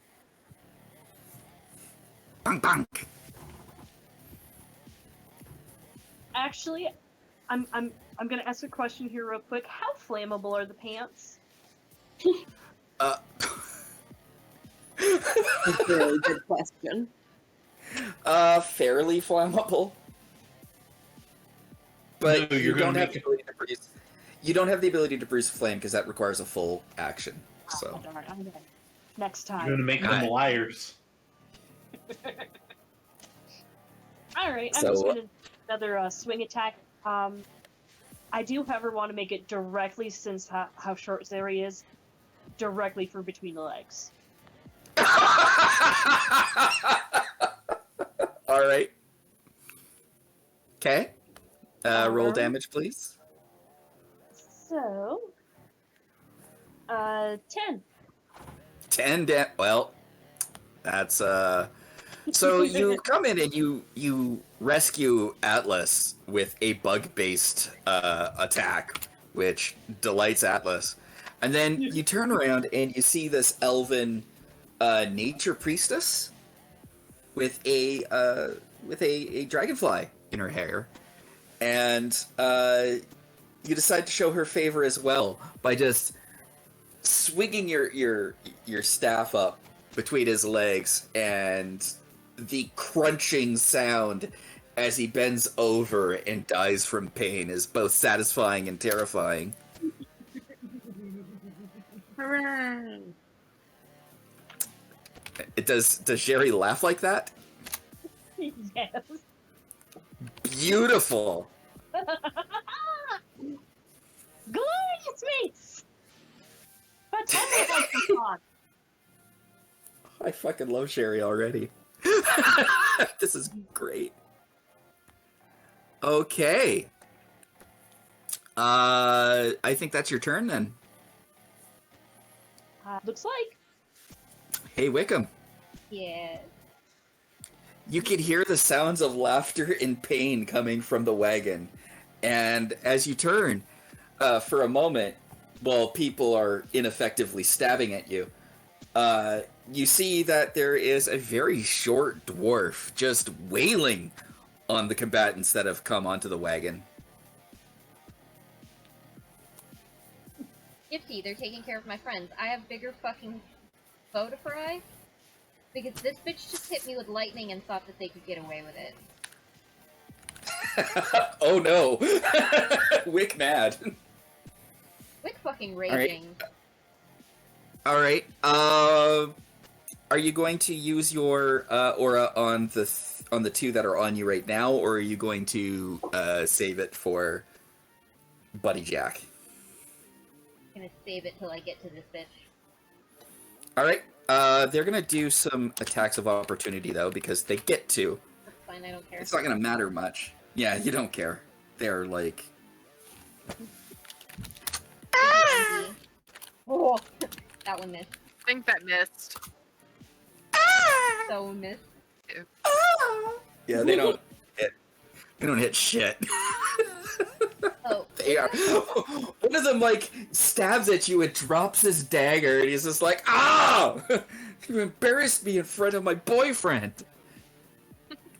Bang bang.
Actually, I'm gonna ask a question here real quick. How flammable are the pants?
That's a very good question.
Fairly flammable. But
No,
you
you're
don't
gonna
have
make
the
it.
ability to breeze. You don't have the ability to breeze flame because that requires a full action. So.
Oh, darn, I'm dead. Next
You're
time.
gonna make them
Alright.
liars.
Alright, I'm
So-
just gonna another swing attack. I do, however, want to make it directly, since how short Zheri is, directly for between the legs.
All right. Okay. Roll
Alright.
damage, please.
So, 10.
10 well, that's so you come in and you rescue Atlas with a bug-based attack, which delights Atlas. And then you turn around and you see this elven nature priestess with a dragonfly in her hair. And you decide to show her favor as well by just swinging your staff up between his legs, and the crunching sound as he bends over and dies from pain is both satisfying and terrifying.
Hooray!
Does Zheri laugh like that?
Yes.
Beautiful.
Glorious mates! But tell me about the song.
I fucking love Zheri already. This is great. Okay. I think that's your turn then.
Looks like.
Hey, Wickham.
Yeah.
You can hear the sounds of laughter and pain coming from the wagon. And as you turn, for a moment, while people are ineffectively stabbing at you, you see that there is a very short dwarf just wailing on the combatants that have come onto the wagon.
Gypsy, they're taking care of my friends. I have bigger fucking foe to fry. Because this bitch just hit me with lightning and thought that they could get away with it.
Oh no! Wick mad.
Wick fucking raging.
Alright, are you going to use your aura on the two that are on you right now, or are you going to save it for Buddy Jack?
I'm gonna save it till I get to this bitch.
Alright, they're gonna do some attacks of opportunity though, because they get to.
That's fine, I don't care.
It's not gonna matter much. Yeah, you don't care. They're like...
Oh, that one missed.
I think that missed.
So missed.
Yeah, they don't hit shit.
Oh.
They are. One of them like stabs at you and drops his dagger, and he's just like, "Ah! You embarrassed me in front of my boyfriend.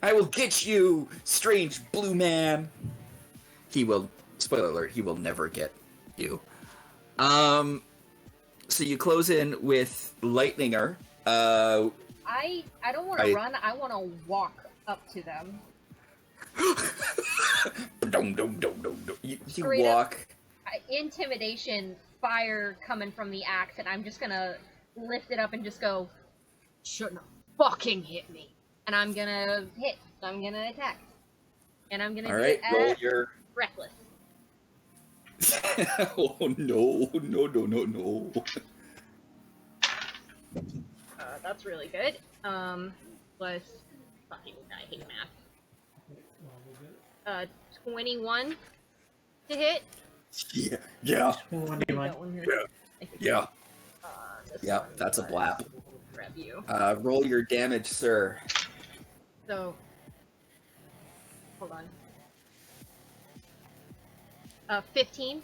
I will get you, strange blue man." He will. Spoiler alert: he will never get you. So you close in with Lightninger.
I don't want to run. I want to walk up to them.
You
Straight
walk.
Intimidation, fire coming from the axe, and I'm just gonna lift it up and just go, shouldn't have fucking hit me. And I'm gonna hit. So I'm gonna attack. And I'm gonna
All right,
do
roll
it
your.
reckless.
Oh no!
That's really good. Plus, fucking, I hate math. 21 to hit.
Yeah.
Yeah.
Yeah, that's a blap.
Grab you.
Roll your damage, sir.
So, hold on. 15.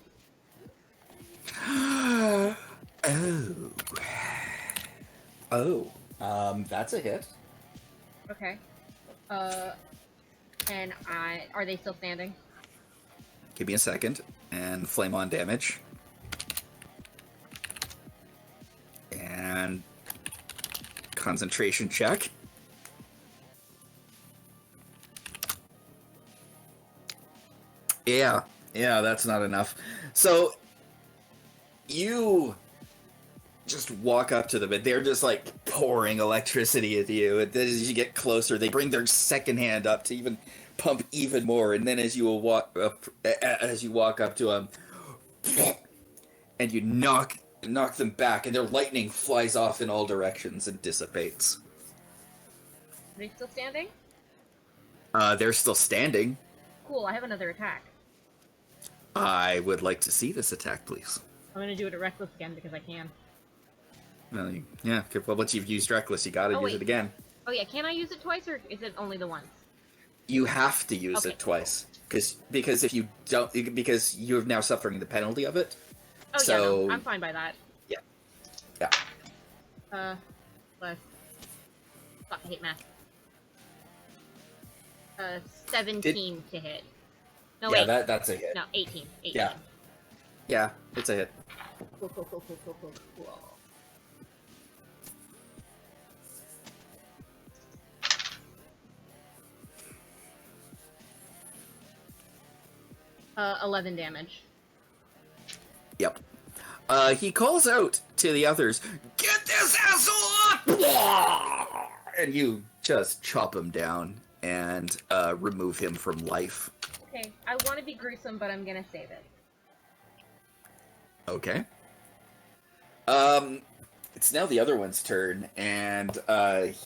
Oh, that's a hit.
Okay. And are they still standing?
Give me a second, and flame on damage. And concentration check. Yeah, that's not enough. So, you just walk up to them, and they're just, like, pouring electricity at you. And then as you get closer, they bring their second hand up to even pump even more. And then as you walk up to them, and you knock them back, and their lightning flies off in all directions and dissipates.
Are they still standing?
They're still standing.
Cool, I have another attack.
I would like to see this attack, please.
I'm gonna do it at Reckless again because I can.
Well, well, once you've used Reckless, you gotta use it again.
Oh yeah, can I use it twice, or is it only the once?
You have to use it twice, because if you don't, because you're now suffering the penalty of it.
Oh
so,
yeah, no, I'm fine by that.
Yeah.
Plus, fuck, I hate math. 17 to hit. No,
yeah,
wait.
that's a hit.
No, 18.
Yeah, it's a hit.
Cool. 11 damage.
Yep. He calls out to the others, "Get this asshole up!" And you just chop him down and remove him from life.
Okay, I want to be gruesome, but I'm gonna save it.
Okay. It's now the other one's turn, and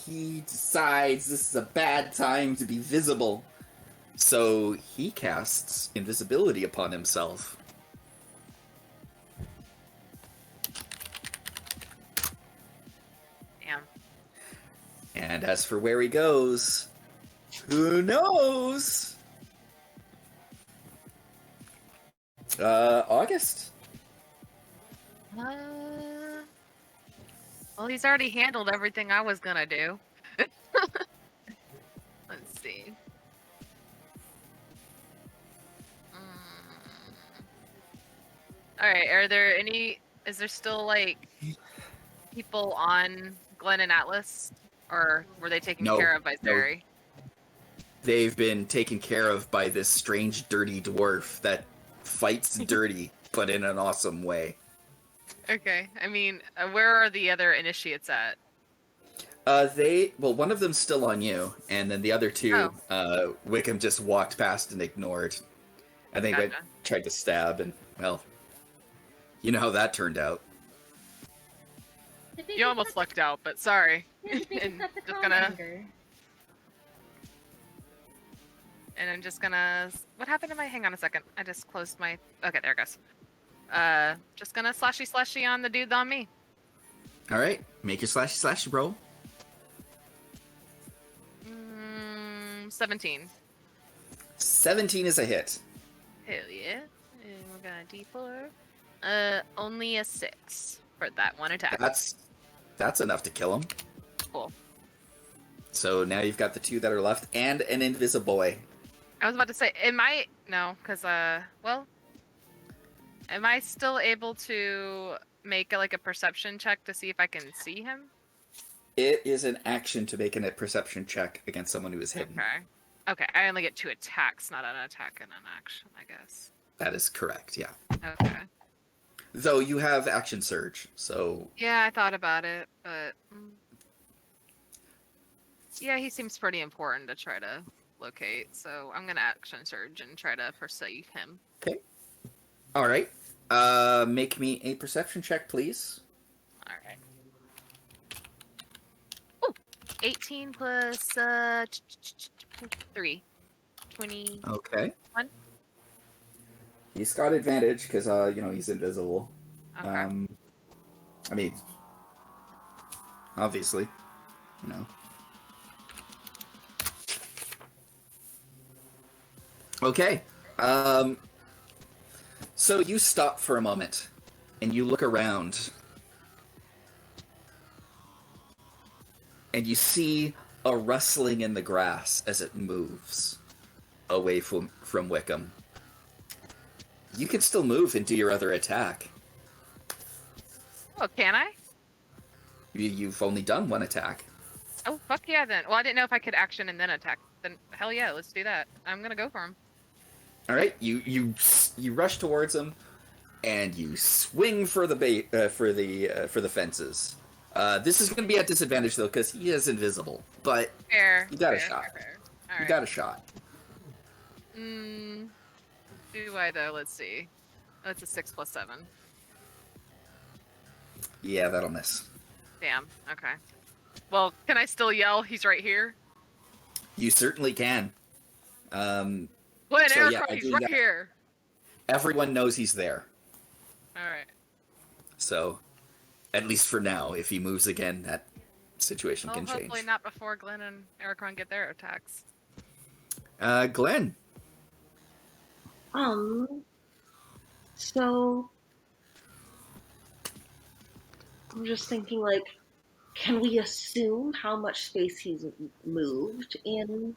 he decides this is a bad time to be visible. So he casts invisibility upon himself.
Damn.
And as for where he goes, who knows? August.
Well, he's already handled everything I was gonna do. Let's see. Alright, is there still, like, people on Glenn and Atlas? Or were they taken care of by Zheri?
They've been taken care of by this strange, dirty dwarf that fights dirty, but in an awesome way.
Okay, I mean, where are the other initiates at?
One of them's still on you, and then the other two, Wickham just walked past and ignored. And they tried to stab, and, well, you know how that turned out.
You almost lucked out, but sorry. And I'm just gonna... What happened to my... Hang on a second. I just closed my... Okay, there it goes. Just gonna slashy on the dude on me.
Alright, make your slashy roll.
17.
17 is a hit.
Hell yeah. And we're gonna D4. Only a 6 for that one attack.
That's enough to kill him.
Cool.
So now you've got the two that are left, and an invisible boy.
I was about to say, no, because, well, am I still able to make, like, a perception check to see if I can see him?
It is an action to make a perception check against someone who is hidden.
Okay, I only get 2 attacks, not an attack and an action, I guess.
That is correct, yeah.
Okay.
Though you have action surge, so...
Yeah, I thought about it, but... Yeah, he seems pretty important to try to locate, so I'm gonna action surge and try to perceive him.
Okay. Alright. Make me a perception check, please.
Alright. Ooh! 18 plus, 3. 20...
Okay.
1?
He's got advantage, because, he's invisible.
Okay.
I mean... Obviously. Okay. So you stop for a moment, and you look around. and you see a rustling in the grass as it moves away from Wickham. You can still move and do your other attack.
Oh, can I?
You've only done one attack.
Oh, fuck yeah, then. Well, I didn't know if I could action and then attack. Then, hell yeah, let's do that. I'm gonna go for him.
All right, you rush towards him, and you swing for the fences. This is going to be at disadvantage though, because he is invisible. But
Fair.
you got a
fair,
shot.
fair. All
You
right.
got a shot.
Do I though? Let's see. That's a 6 + 7.
Yeah, that'll miss.
Damn. Okay. Well, can I still yell? He's right here.
You certainly can.
Glenn,
So, yeah,
Aricron,
I
he's
do
right
that.
here.
Everyone knows he's there.
All right.
So, at least for now, if he moves again, that situation
Well,
can
hopefully
change.
not before Glenn and Aricron get their attacks.
Glenn.
So I'm just thinking, like, can we assume how much space he's moved in?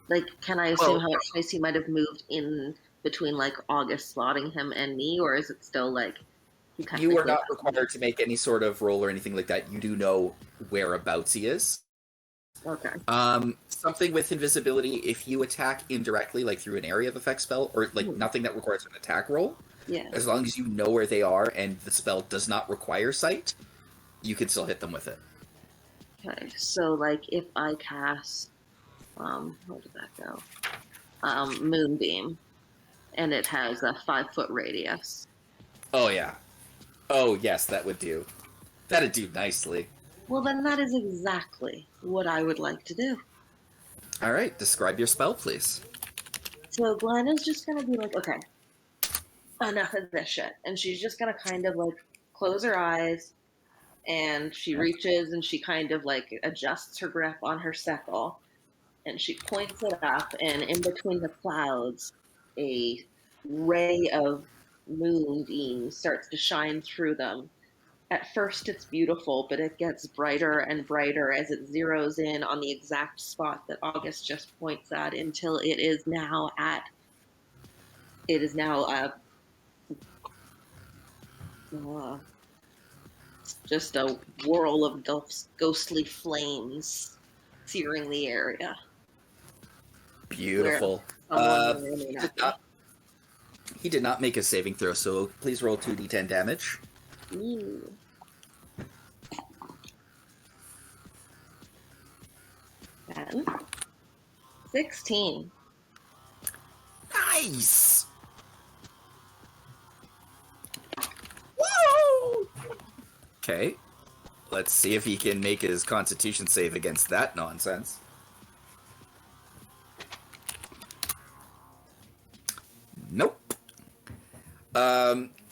Like, can I assume how much space he might have moved in between, like, August slotting him and me, or is it still, like, he
You are not required to make any sort of roll or anything like that. You do know whereabouts he is.
Okay.
Something with invisibility, if you attack indirectly, like through an area of effect spell, or like nothing that requires an attack roll,
Yeah.
as long as you know where they are and the spell does not require sight, you can still hit them with it.
Okay, so, like, if I cast, where did that go? Moonbeam, and it has a 5-foot radius.
Oh, yeah. Oh, yes, that would do. That'd do nicely.
Well, then that is exactly what I would like to do.
All right, describe your spell, please.
So Glenn is just going to be like, okay, enough of this shit. And she's just going to kind of, like, close her eyes, and she reaches and she kind of, like, adjusts her grip on her sickle, and she points it up, and in between the clouds, a ray of moonbeam starts to shine through them. At first, it's beautiful, but it gets brighter and brighter as it zeroes in on the exact spot that August just points at until it is now just a whirl of ghostly flames searing the area.
Beautiful. He did not make a saving throw, so please roll 2d10 damage.
Ooh. 10. 16.
Nice! Woo! Okay. Let's see if he can make his constitution save against that nonsense. Nope.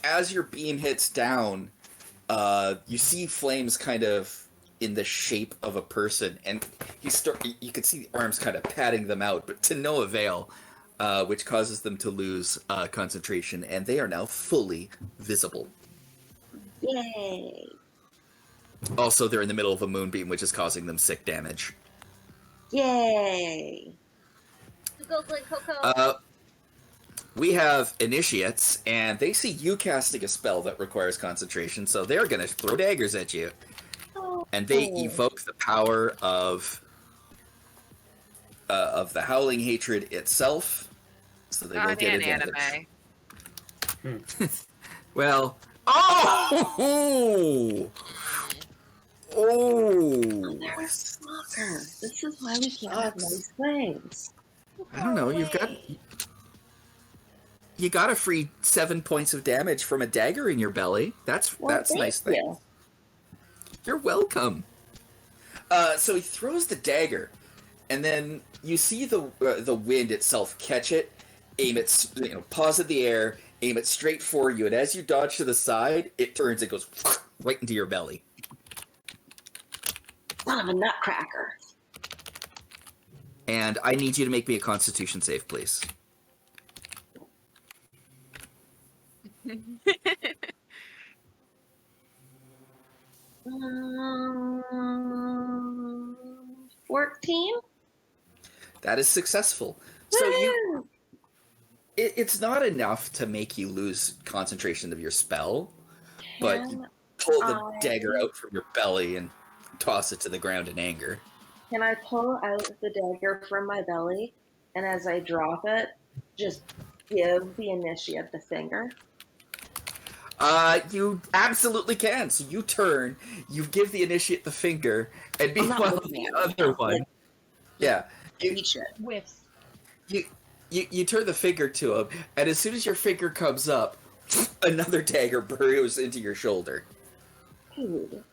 As your beam hits down, you see flames kind of in the shape of a person, and you can see the arms kind of patting them out, but to no avail, which causes them to lose concentration, and they are now fully visible.
Yay!
Also, they're in the middle of a moonbeam, which is causing them sick damage.
Yay!
Go play Coco.
We have initiates, and they see you casting a spell that requires concentration, so they're going to throw daggers at you. And they evoke the power of the Howling Hatred itself, so they will get advantage. Well, oh!
They're a stalker. This is why we can't have nice things.
I don't know, you got a free 7 points of damage from a dagger in your belly. That's nice thing. You're welcome. So he throws the dagger, and then you see the wind itself catch it, aim it, pause in the air, aim it straight for you, and as you dodge to the side, it turns and goes right into your belly.
Son of a nutcracker.
And I need you to make me a Constitution save, please.
14?
That is successful. So you, it's not enough to make you lose concentration of your spell, but you pull the dagger out from your belly and toss it to the ground in anger.
Can I pull out the dagger from my belly, and as I drop it, just give the initiate the finger?
You absolutely can. So you turn, you give the initiate the finger, and meanwhile the other one,
Whiffs.
You turn the finger to him, and as soon as your finger comes up, another dagger burrows into your shoulder.
Dude.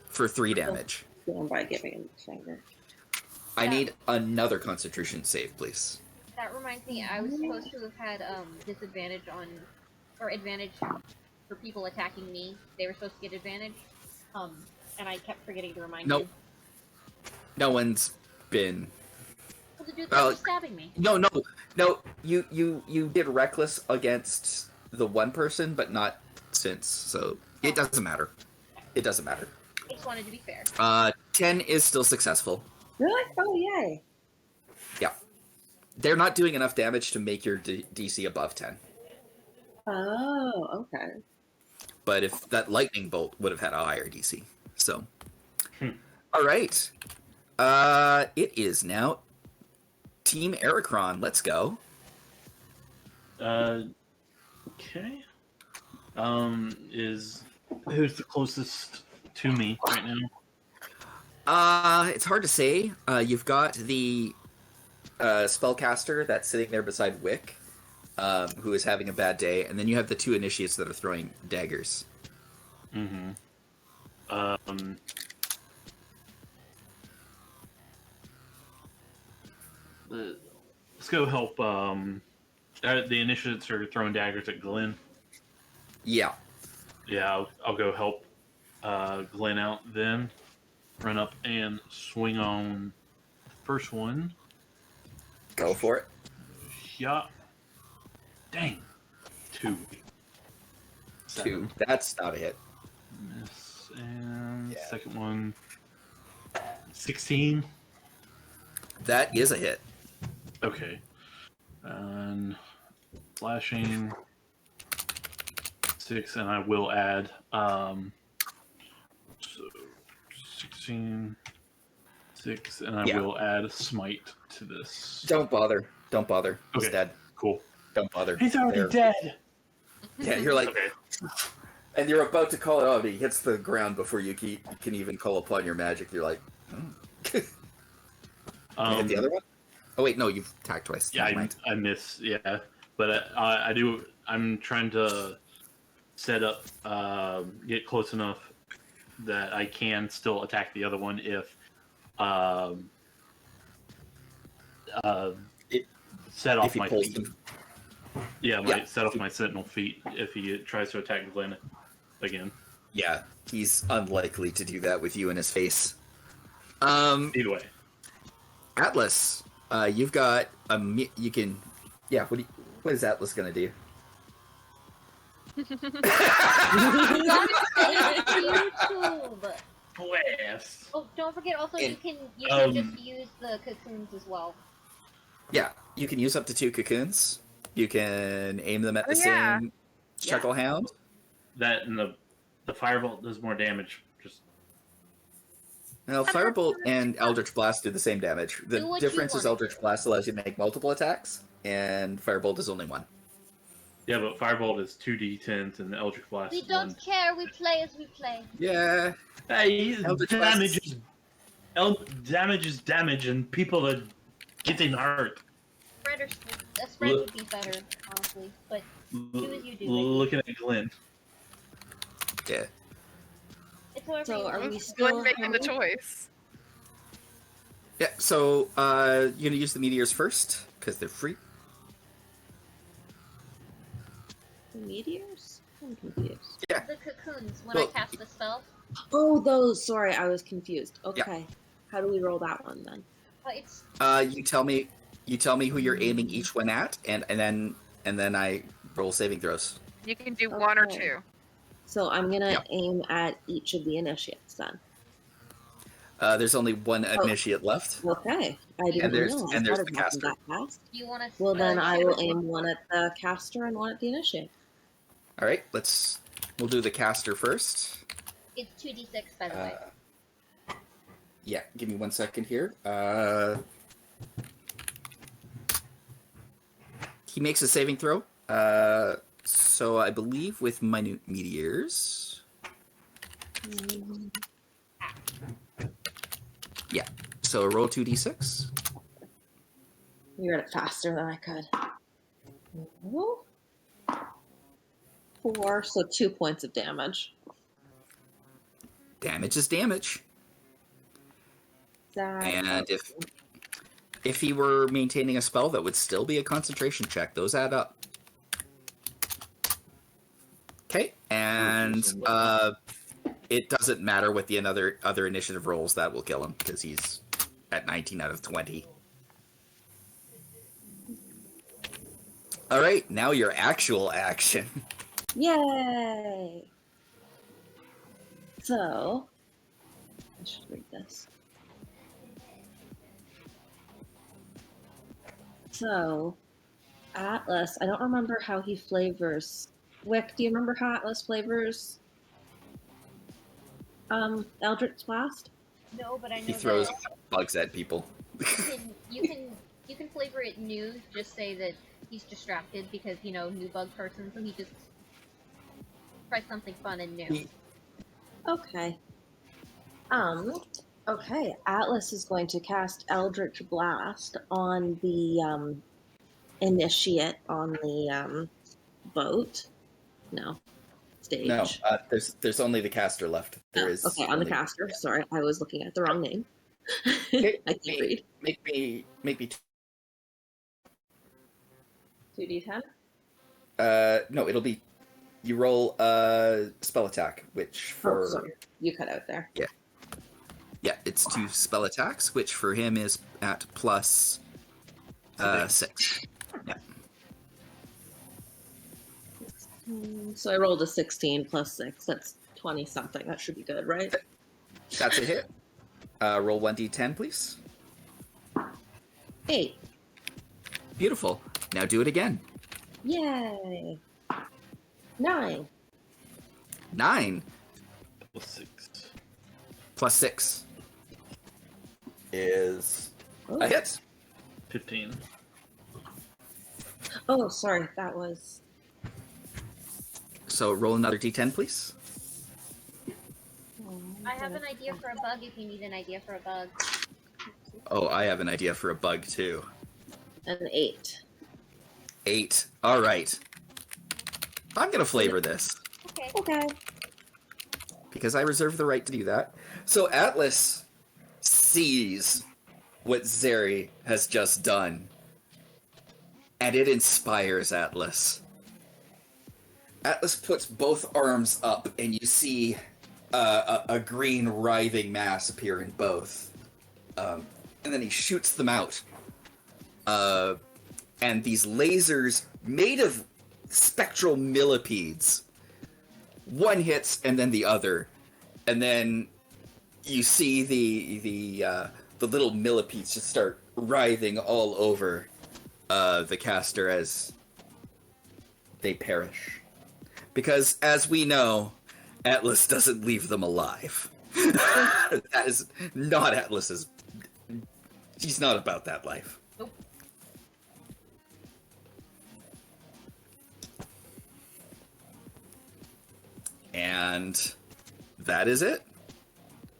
For 3 damage.
Stand by giving him the finger.
I need another Constitution save, please.
That reminds me, I was supposed to have had disadvantage on, or advantage for people attacking me. They were supposed to get advantage, and I kept forgetting to remind you.
No one's been.
Well, the dude that was stabbing me.
No. You did reckless against the one person, but not since. So it doesn't matter. It doesn't matter.
I just wanted to be fair.
10 is still successful.
Really? Oh, yay.
Yeah. They're not doing enough damage to make your DC above 10.
Oh, okay.
But if that lightning bolt would have had a higher DC. So. All right. It is now Team Aricron. Let's go.
Okay. Who's the closest to me right now?
It's hard to say. You've got the spellcaster that's sitting there beside Wick, who is having a bad day, and then you have the 2 initiates that are throwing daggers.
Mm-hmm. Let's go help. The initiates are throwing daggers at Glenn.
Yeah.
Yeah, I'll go help Glenn out then. Run up and swing on the first one.
Go for it.
Yeah. Dang. 2.
2. That's not a hit.
Miss. And second one. 16.
That is a hit.
Okay. And flashing 6, and I will add so 16, 6, and I will add smite to this.
Don't bother. Don't bother. He's dead.
Cool.
Don't bother.
He's already dead.
Yeah, you're like, and you're about to call it out. He hits the ground before you can even call upon your magic. You're like, you hit the other one. Oh wait, no, you've attacked twice.
Yeah, I miss. Yeah, but I do. I'm trying to set up, get close enough that I can still attack the other one if set off my feet. Yeah, set off my sentinel feet if he tries to attack Glenn again.
Yeah, he's unlikely to do that with you in his face.
Either way,
Atlas, you've got you can. Yeah, what is Atlas gonna do?
YouTube.
Blast.
Oh, don't forget. Also, you can just use the cocoons as well.
Yeah, you can use up to 2 cocoons. You can aim them at the same Chuckle Hound.
That and the Firebolt does more damage. Just
Firebolt and Eldritch Blast do the same damage. The difference is Eldritch Blast allows you to make multiple attacks, and Firebolt is only 1.
Yeah, but Firebolt is 2d10s and Eldritch Blast
We
is
don't
1.
care. We play as we play.
Yeah.
Hey,
Eldritch
damage is damage, and people are getting hurt.
A spread would be better, honestly. But do as you do.
Looking at Glenn.
Yeah.
It's whatever
So
you
are
want.
we still
making the choice?
Yeah, so you're going to use the meteors first, because they're free.
The meteors? I'm confused.
Yeah.
The cocoons when I cast the spell.
Oh, those. Sorry, I was confused. Okay. How do we roll that one then?
But it's
You tell me who you're aiming each one at, and then I roll saving throws.
You can do 1 or 2.
So I'm gonna aim at each of the initiates then.
There's only one initiate left.
Okay, I didn't
there's-
realize
and there's
that
the
had happened
caster.
that fast.
Do you want to?
Well, then I will aim one at the caster and one at the initiate.
All right, we'll do the caster first.
It's 2d6, by the way.
Yeah, give me 1 second here. He makes a saving throw. So I believe with minute meteors. Yeah. So roll 2d6.
You read it faster than I could. 4, so 2 points of damage.
Damage is damage. And if he were maintaining a spell, that would still be a concentration check. Those add up. Okay, and it doesn't matter what the other initiative rolls. That will kill him because he's at 19 out of 20. All right, now your actual action.
Yay! So, I should read this. So, Atlas, I don't remember how he flavors. Wick, do you remember how Atlas flavors Eldritch Blast?
No, but I know
He throws
that
bugs at people.
you can flavor it new. Just say that he's distracted because new bug person, so he just tries something fun and new.
Okay. Okay. Atlas is going to cast Eldritch Blast on the initiate on the boat. No. Stage.
No, there's only the caster left. There is
okay, on the caster. Sorry, I was looking at the wrong name. I can't read.
Make me
2d10?
No, it'll be you roll a spell attack, which for
sorry. You cut out there.
Yeah, it's 2 spell attacks, which for him is at plus 6. Yeah.
So I rolled a 16 plus 6. That's 20 something. That should be good, right?
That's a hit. Roll 1d10, please.
8.
Beautiful. Now do it again.
Yay! 9.
9
Plus 6.
plus 6 is a hit.
15.
Oh, sorry. That was...
So roll another d10, please.
I have an idea for a bug if you need an idea for a bug.
Oh, I have an idea for a bug, too.
An 8.
8. All right. I'm going to flavor this.
Okay.
Because I reserve the right to do that. So Atlas sees what Zheri has just done. And it inspires Atlas. Atlas puts both arms up, and you see a green writhing mass appear in both. And then he shoots them out. And these lasers made of spectral millipedes. One hits, and then the other. And then you see the little millipedes just start writhing all over the caster as they perish. Because, as we know, Atlas doesn't leave them alive. That is not Atlas's... He's not about that life.
Nope.
And that is it.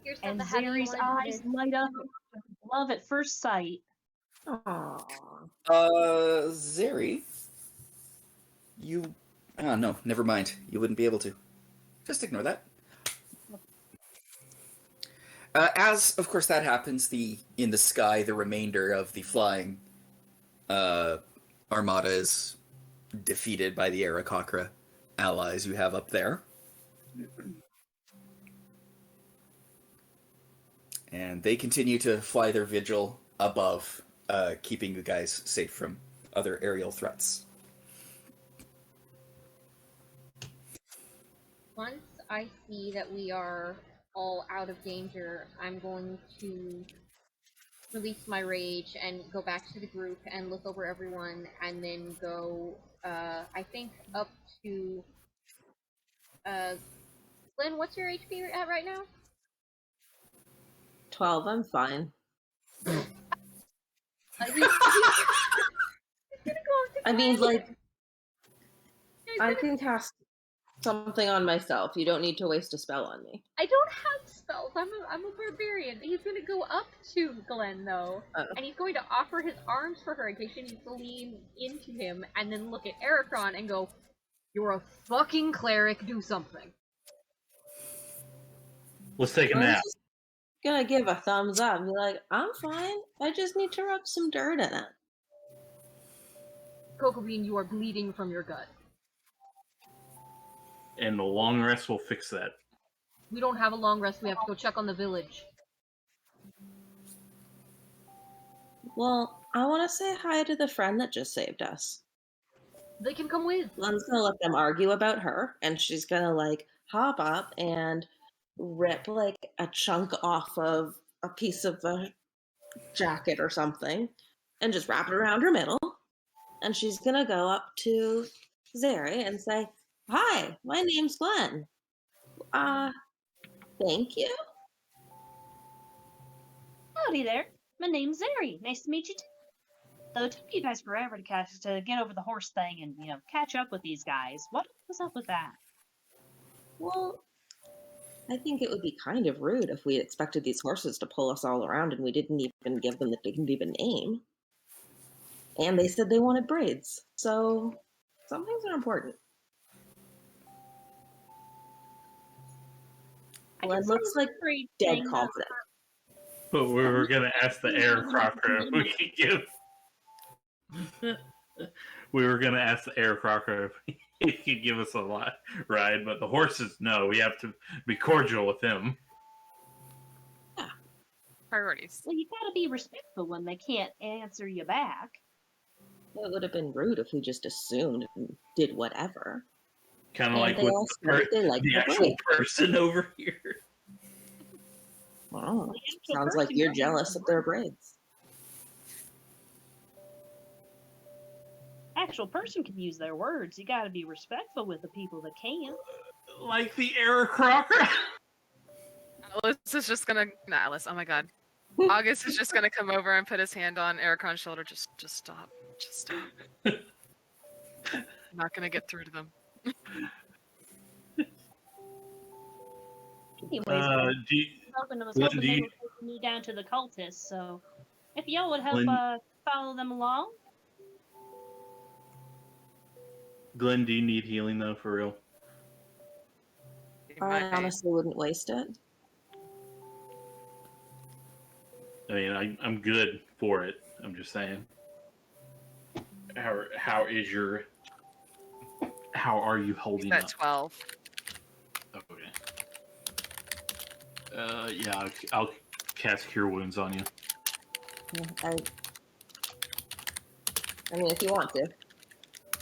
Here's
And
something, how do you
Zheri's
wanna do
eyes
this?
light up with love at first sight.
Aww.
Zheri, you... Oh, no, never mind. You wouldn't be able to. Just ignore that. As, of course, that happens, in the sky, the remainder of the flying armada is defeated by the Aarakocra allies you have up there. And they continue to fly their vigil above, keeping you guys safe from other aerial threats.
Once I see that we are all out of danger, I'm going to release my rage and go back to the group and look over everyone, and then go, I think, up to, Glenn, what's your HP at right now?
12, I'm fine.
He's gonna go up to
I mean,
Glenn.
like, I can cast something on myself. You don't need to waste a spell on me.
I don't have spells. I'm a barbarian. He's gonna go up to Glenn though, and he's going to offer his arms for her in case she needs to lean into him, and then look at Aricron and go, "You're a fucking cleric. Do something."
Let's take a
I'm
nap.
just gonna give a thumbs up and be like, I'm fine. I just need to rub some dirt in it.
Cocoa Bean, you are bleeding from your gut.
And the long rest will fix that.
We don't have a long rest. We have to go check on the village.
Well, I want to say hi to the friend that just saved us.
They can come with.
Len's gonna let them argue about her, and she's gonna, like, hop up and rip, like, a chunk off of a piece of a jacket or something, and just wrap it around her middle. And she's gonna go up to Zheri and say, "Hi, my name's Glenn. Thank you."
Howdy there. My name's Zheri. Nice to meet you too. Though it took you guys forever to get over the horse thing and, catch up with these guys. What was up with that?
Well, I think it would be kind of rude if we expected these horses to pull us all around and we didn't even give them the dignity of a name. And they said they wanted braids, so some things are important. Glenn looks like dead confident.
But we were gonna ask the Aricron if we could give. We were gonna ask the Aricron if he could give us a ride, but the horses, no. We have to be cordial with him.
Yeah.
Priorities.
Well, you gotta be respectful when they can't answer you back.
It would have been rude if we just assumed and did whatever.
Kind of
And
like
they
with
all said they liked
the
the
actual
braid.
person over here.
Wow,
The actual
sounds like
person
you're
doesn't
jealous
have
of their braids.
Actual person can use their words. You gotta be respectful with the people that can.
Like the Aricron.
Alice is just gonna. Not Alice. Oh my god. August is just gonna come over and put his hand on Aricron's shoulder. Just stop. Just stop. I'm not gonna get through to them.
Anyways,
Do you,
I was
Glenn,
hoping
do
they
you-
were taking me down to the cultists, so if y'all would help
Glenn-
follow them along.
Glenn, do you need healing though, for real?
I honestly wouldn't waste it.
I mean, I'm good for it. I'm just saying. How are you holding
He's
up?
at 12.
Okay. Yeah, I'll cast Cure Wounds on you.
I mean, if you want to.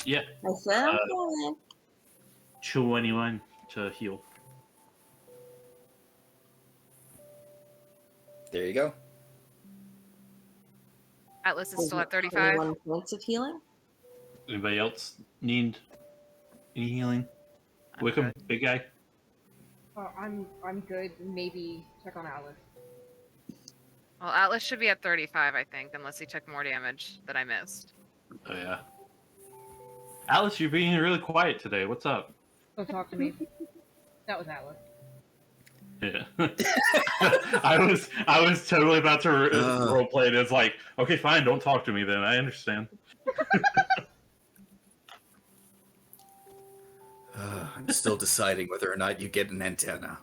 Yeah.
I said I'm going.
21 to heal.
There you go.
Atlas is still at 35.
21 points of healing.
Anybody else need any healing? Wickham, big guy.
I'm good. Maybe check on Alice.
Well, Atlas should be at 35, I think, unless he took more damage that I missed.
Oh yeah. Alice, you're being really quiet today. What's up?
Don't talk to me. That was Alice.
Yeah. I was totally about to roleplay it as like, okay, fine, don't talk to me then. I understand.
I'm still deciding whether or not you get an antenna.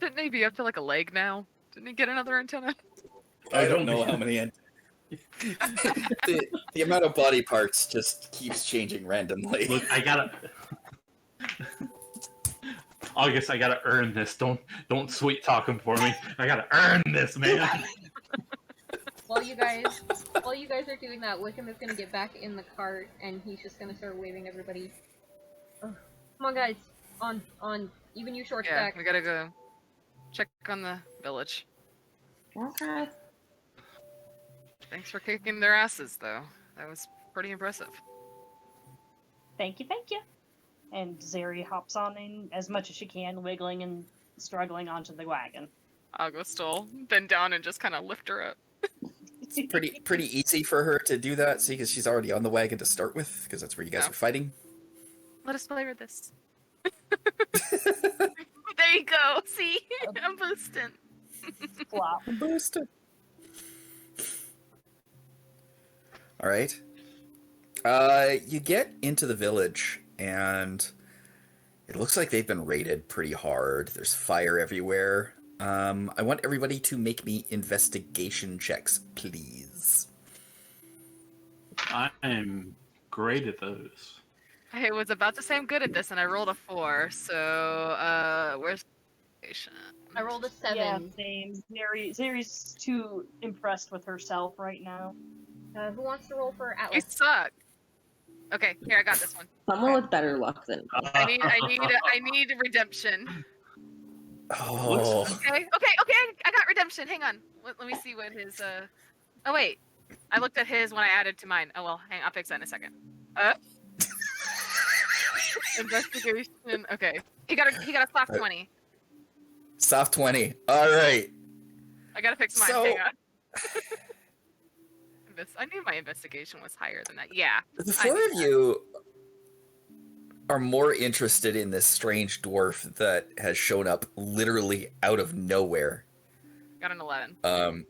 Shouldn't he be up to like a leg now? Didn't he get another antenna?
I don't know how many antennas. the amount of body parts just keeps changing randomly.
Look, August, I gotta earn this. Don't sweet talk him for me. I gotta earn this, man.
While you guys are doing that, Wickham is gonna get back in the cart and he's just gonna start waving everybody. Oh, come on, guys. On even you short
Yeah,
stack.
we gotta go check on the village.
Okay.
Thanks for kicking their asses, though. That was pretty impressive.
Thank you, thank you. And Zheri hops on in as much as she can, wiggling and struggling onto the wagon.
August will bend down and just kind of lift her up.
It's pretty easy for her to do that, see, because she's already on the wagon to start with, because that's where you guys
No.
are fighting.
Let us play with this. There you go. See? I'm boosting.
Flop.
Boosted. All right. You get into the village, and it looks like they've been raided pretty hard. There's fire everywhere. I want everybody to make me investigation checks, please.
I'm great at those.
I was about to say I'm good at this, and I rolled a 4. So, where's
I rolled a 7.
Yeah, same. Zeri's too impressed with herself right now.
Who wants to roll for
You
Atlas?
suck. Okay, here I got this one.
Someone with better luck than me.
I need redemption.
Oh.
Okay. I got redemption. Hang on. Let me see what his. Oh wait, I looked at his when I added to mine. Oh well, I'll fix that in a second. Investigation. Okay, he got a soft 20.
Soft 20. All right.
I gotta fix mine.
So-
Hang on. I knew my investigation was higher than that. Yeah.
The four of you are more interested in this strange dwarf that has shown up literally out of nowhere.
Got an 11.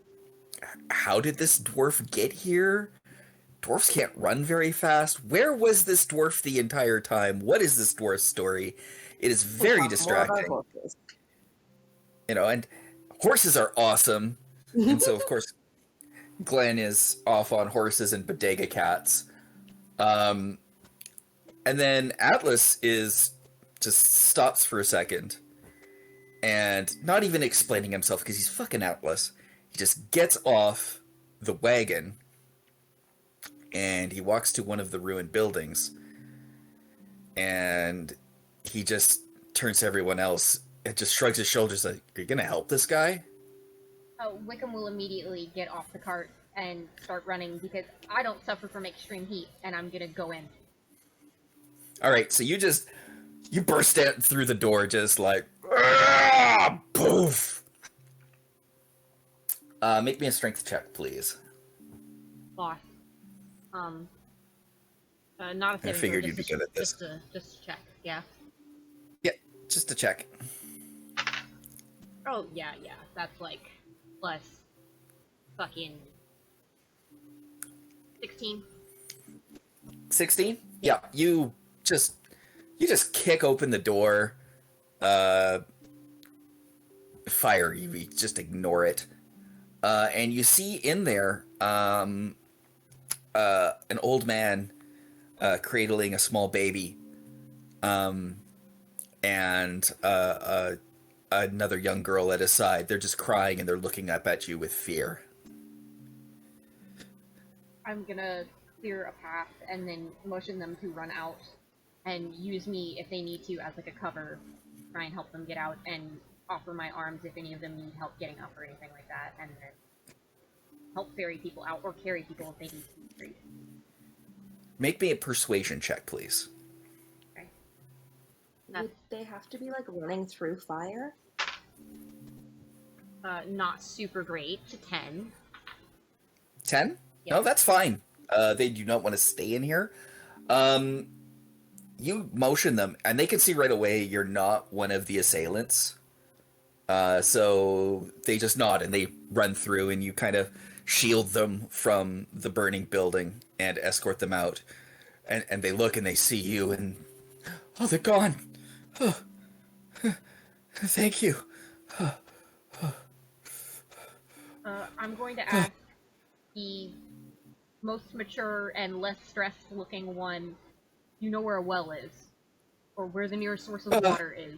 How did this dwarf get here? Dwarfs can't run very fast. Where was this dwarf the entire time? What is this dwarf's story? It is very distracting. You know, and horses are awesome. And so, of course, Glenn is off on horses and bodega cats. And then Atlas just stops for a second and not even explaining himself because he's fucking Atlas. He just gets off the wagon and he walks to one of the ruined buildings and he just turns to everyone else and just shrugs his shoulders like, are you gonna help this guy?
Wickham will immediately get off the cart and start running because I don't suffer from extreme heat and I'm gonna go in.
Alright, so you burst out through the door just like, poof! Make me a strength check, please.
Boss. Not a saving
I figured
throw,
you'd be good at this.
Just to check, yeah.
Yeah, just to check.
Oh, yeah, that's like, plus, fucking, 16.
16? Yeah, you just kick open the door. Fire, you just ignore it. And you see in there, an old man, cradling a small baby, and another young girl at his side. They're just crying and they're looking up at you with fear.
I'm gonna clear a path and then motion them to run out and use me if they need to as like a cover, try and help them get out and offer my arms if any of them need help getting up or anything like that, and then help ferry people out or carry people if they need to be carried.
Make me a persuasion check, please.
Okay.
Would they have to be like running through fire?
Not super great. 10.
10?
Yeah.
No, that's fine. They do not want to stay in here. You motion them, and they can see right away you're not one of the assailants. So they just nod, and they run through, and you kind of shield them from the burning building and escort them out. And they look, and they see you, and... Oh, they're gone! Oh, thank you.
I'm going to ask the most mature and less stressed looking one, you know where a well is? Or where the nearest source of water is?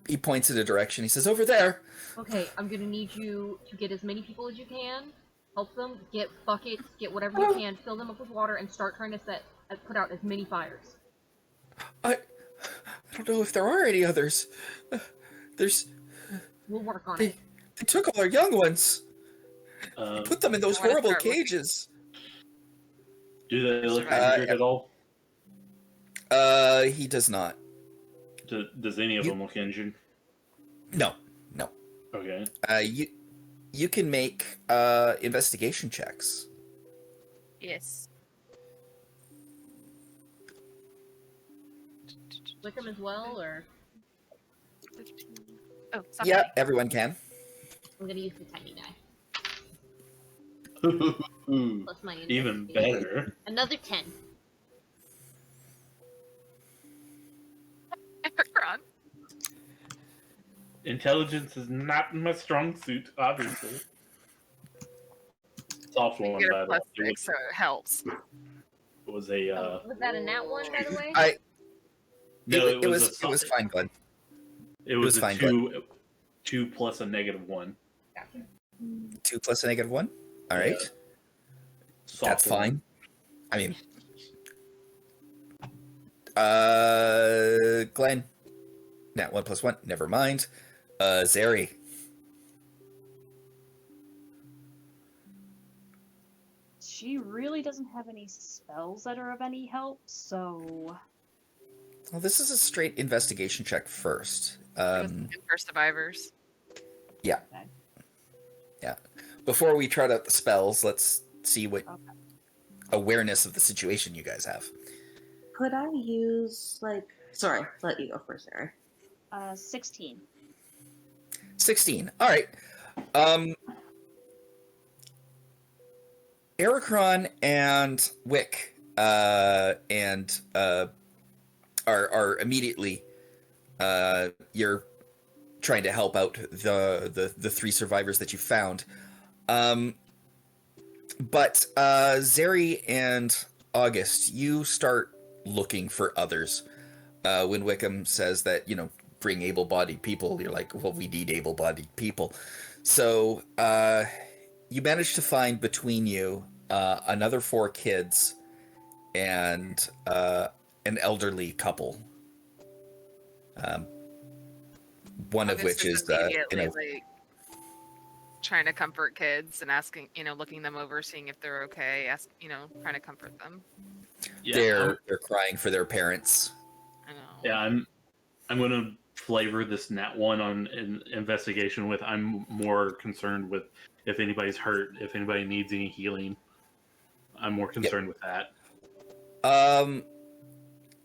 He points in a direction. He says, over there.
Okay, I'm gonna need you to get as many people as you can, help them, get buckets, get whatever you can, fill them up with water, and start trying to put out as many fires.
I don't know if there are any others. There's...
We'll work on
They
it.
took all our young ones. Put them in those
I wanna
horrible
start looking.
cages.
Do they look
Survive.
injured at all?
He does not.
Does any of them look injured?
No.
Okay.
You can make investigation checks.
Yes.
Wickham as well, or
15. Oh, somebody.
Yeah, everyone can.
I'm gonna use the tiny die. Plus my
Even
investigation.
better.
Another 10.
Aricron.
Intelligence is not my strong suit, obviously. Soft
You
one,
get
by
a
the way.
+6, so it helps.
It was a.
Was that a nat one, by the way?
No,
it was fine, Glenn.
It was a
fine,
2 plus a -1.
Gotcha.
2 plus a -1. All right,
Soft
that's
one.
fine. I mean, Glenn, nat 1 plus 1. Never mind. Zheri.
She really doesn't have any spells that are of any help, so
Well, this is a straight investigation check first.
For survivors.
Yeah. Before we try out the spells, let's see what awareness of the situation you guys have.
Could I use, like... Sorry, let you go first, Zheri.
16.
16. All right. Aricron and Wick are immediately you're trying to help out the 3 survivors that you found. But Zheri and August, you start looking for others. When Wickham says that, bring able-bodied people, you're like, well, we need able-bodied people. So you manage to find between you another 4 kids and an elderly couple. One of which is
immediately, trying to comfort kids and asking, looking them over, seeing if they're okay, trying to comfort them.
Yeah,
they're crying for their parents.
I know.
Yeah, I'm gonna flavor this nat 1 on investigation with. I'm more concerned with if anybody's hurt, if anybody needs any healing. I'm more concerned with that.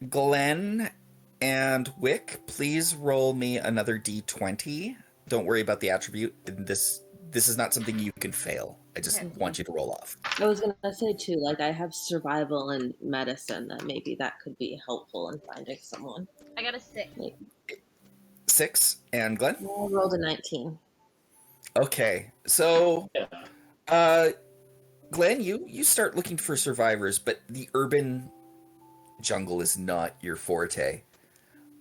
Glenn and Wick, please roll me another d20. Don't worry about the attribute. This is not something you can fail. I just want you to roll off.
I was gonna say too, like I have survival and medicine, that maybe that could be helpful in finding someone.
I got a 6.
6, and Glenn?
I rolled a 19.
Okay, so Glenn, you start looking for survivors, but the urban jungle is not your forte.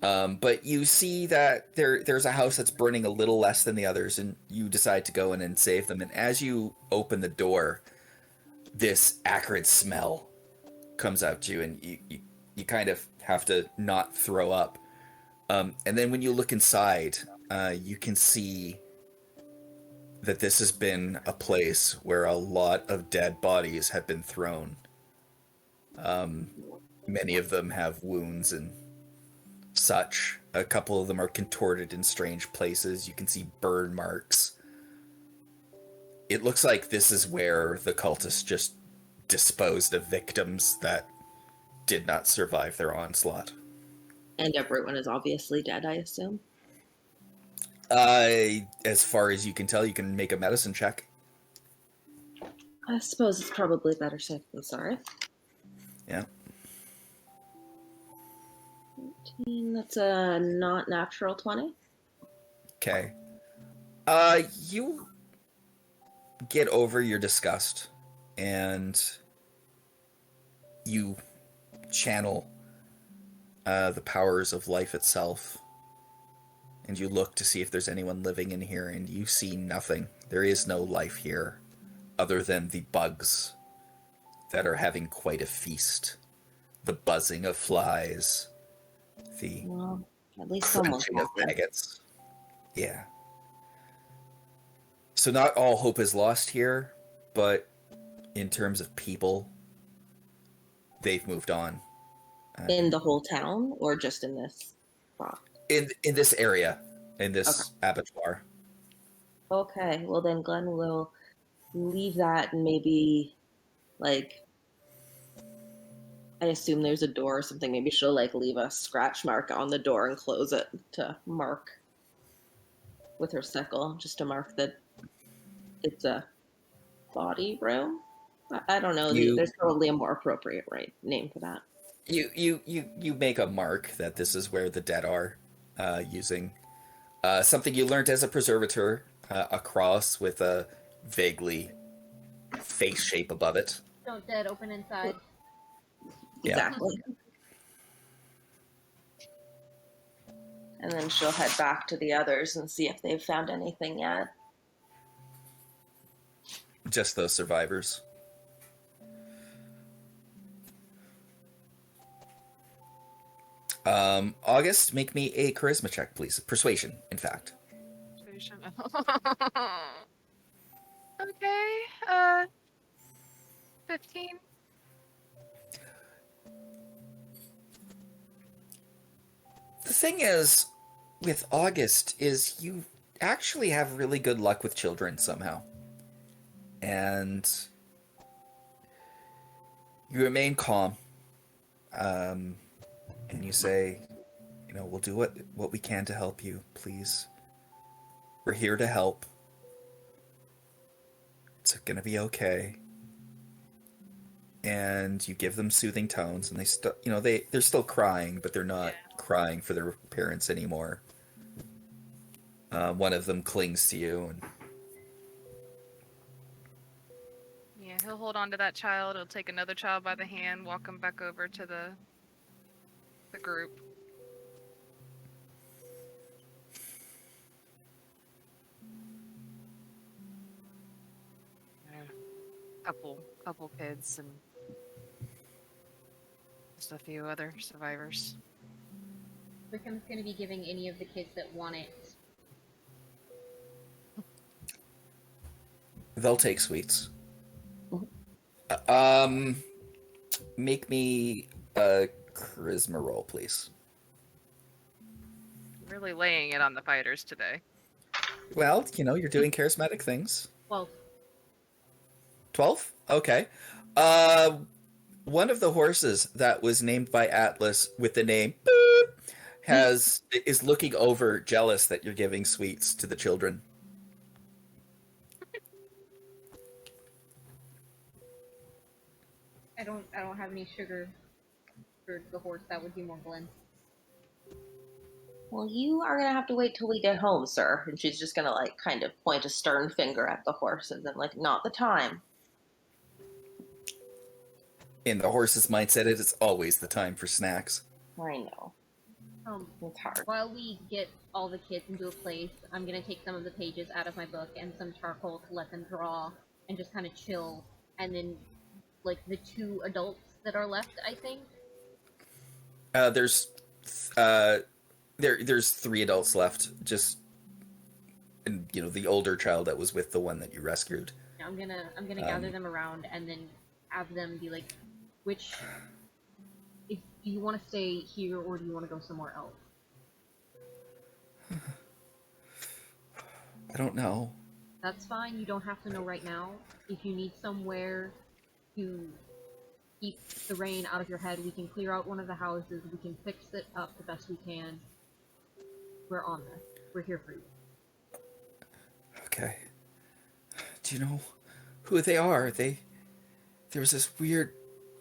But you see that there's a house that's burning a little less than the others, and you decide to go in and save them. And as you open the door, this acrid smell comes out to you, and you kind of have to not throw up. And then when you look inside, you can see that this has been a place where a lot of dead bodies have been thrown. Many of them have wounds and such. A couple of them are contorted in strange places. You can see burn marks. It looks like this is where the cultists just disposed of victims that did not survive their onslaught.
And everyone is obviously dead, I assume.
As far as you can tell, you can make a medicine check.
I suppose it's probably better safe than sorry.
Yeah.
18, that's a not natural 20.
Okay. You get over your disgust, and you channel the powers of life itself, and you look to see if there's anyone living in here, and you see nothing. There is no life here, other than the bugs that are having quite a feast. The buzzing of flies, the
Well, at least someone's
crunching of
happy.
maggots. Yeah. So not all hope is lost here, but in terms of people, they've moved on.
In the whole town, or just in this spot?
In this area, in this abattoir.
Okay, well then Glenn will leave that and maybe, like, I assume there's a door or something. Maybe she'll, like, leave a scratch mark on the door and close it to mark with her sickle, just to mark that it's a body room. I don't know. There's probably a more appropriate name for that.
You make a mark that this is where the dead are, using something you learned as a preservator, a cross with a vaguely face shape above it.
Don't dead, open inside.
Exactly. And then she'll head back to the others and see if they've found anything yet.
Just those survivors. August, make me a charisma check, please. Persuasion, in fact.
Persuasion. Okay. 15.
The thing is, with August, is you actually have really good luck with children somehow. And you remain calm. And you say, we'll do what we can to help you, please. We're here to help. It's gonna be okay. And you give them soothing tones, and they're still crying, but they're not crying for their parents anymore. One of them clings to you, and
Yeah, he'll hold on to that child. He'll take another child by the hand, walk him back over to the group. Couple kids and just a few other survivors.
Wickham's going to be giving any of the kids that want it.
they'll take sweets. Make me a charisma roll, please.
Really laying it on the fighters today.
Well, you're doing charismatic things.
12.
12? Okay. One of the horses that was named by Atlas with the name is looking over, jealous that you're giving sweets to the children.
I don't have any sugar for the horse. That would be more Glenn.
Well, you are gonna have to wait till we get home, sir. And she's just gonna kind of point a stern finger at the horse and then not the time.
In the horse's mindset, it is always the time for snacks.
I know. It's hard.
While we get all the kids into a place, I'm gonna take some of the pages out of my book and some charcoal to let them draw and just kind of chill. And then, the 2 adults that are left, I think.
There's 3 adults left. And the older child that was with the one that you rescued.
I'm gonna gather them around and then have them be like, do you want to stay here or do you want to go somewhere else?
I don't know.
That's fine. You don't have to know right now. If you need somewhere to keep the rain out of your head, we can clear out one of the houses. We can fix it up the best we can. We're on this. We're here for you.
Okay. Do you know who they are? There was this weird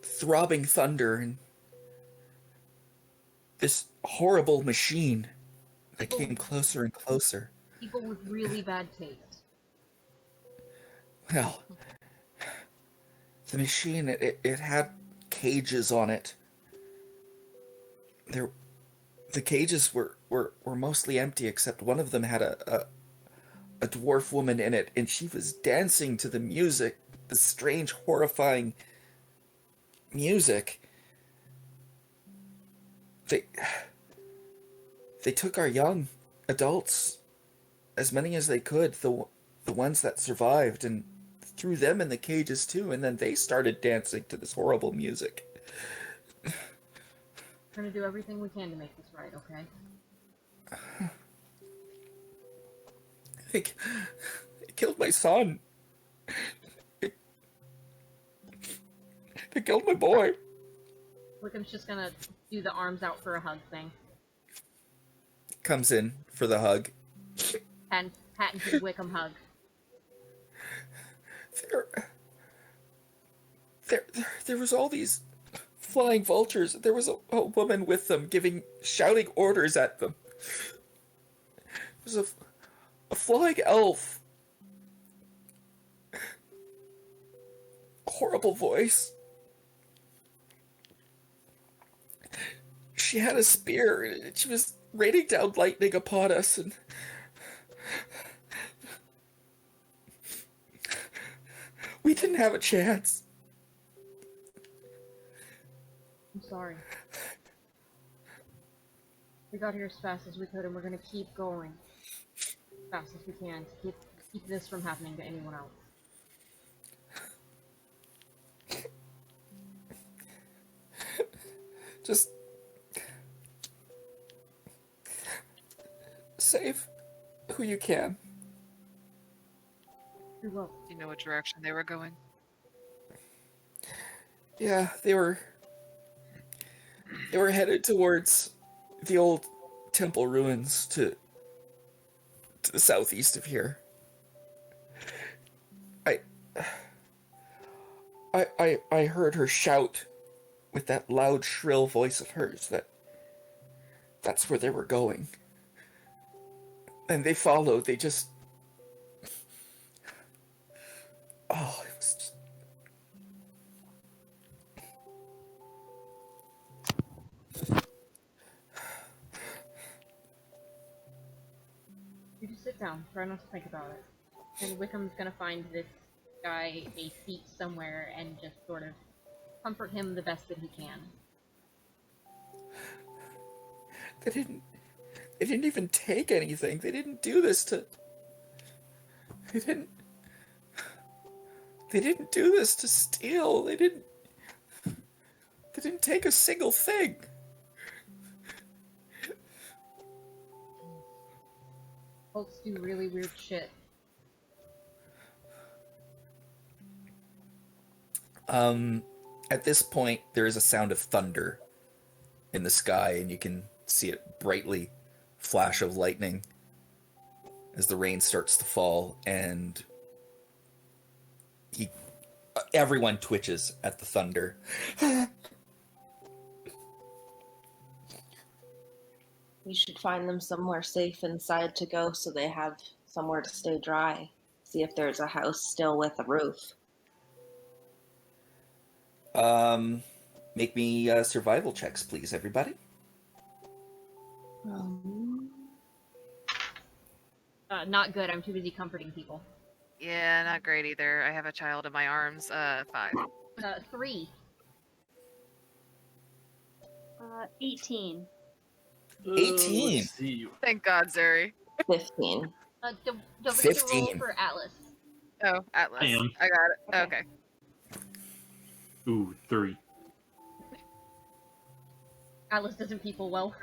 throbbing thunder and this horrible machine that came closer and closer.
People with really bad taste.
Well, the machine, it had cages on it. The cages were mostly empty, except one of them had a dwarf woman in it, and she was dancing to the music, the strange, horrifying music. They took our young adults, as many as they could, the ones that survived, and threw them in the cages too, and then they started dancing to this horrible music.
We're gonna do everything we can to make this right, okay?
They killed my son. They killed my boy.
Wickham's just gonna do the arms out for a hug thing.
Comes in for the hug.
And pat into Wickham hug.
There was all these flying vultures. There was a woman with them shouting orders at them. There was a flying elf. Horrible voice. She had a spear, and she was raining down lightning upon us, and we didn't have a chance.
I'm sorry. We got here as fast as we could, and we're gonna keep going as fast as we can to keep this from happening to anyone else.
Just save who you can.
We will.
Do you know what direction they were going?
Yeah, they were headed towards the old temple ruins to the southeast of here. I heard her shout with that loud, shrill voice of hers that's where they were going. And they followed. They just... Oh, it was just...
You just sit down. Try not to think about it. And Wickham's gonna find this guy a seat somewhere and just sort of comfort him the best that he can.
They didn't even take anything. They didn't do this to... They didn't do this to steal. They didn't take a single thing.
Folks do really weird shit.
At this point, there is a sound of thunder in the sky, and you can see it brightly flash of lightning as the rain starts to fall, and everyone twitches at the thunder.
We should find them somewhere safe inside to go so they have somewhere to stay dry. See if there's a house still with a roof.
Make me survival checks, please, everybody.
Not good. I'm too busy comforting people.
Yeah, not great either. I have a child in my arms. 5.
3.
18.
18.
Let's see.
Thank God, Zheri.
15.
Don't forget to roll
15.
for Atlas.
Oh, Atlas.
I am.
I got it. Okay.
Ooh, 3.
Atlas doesn't people well.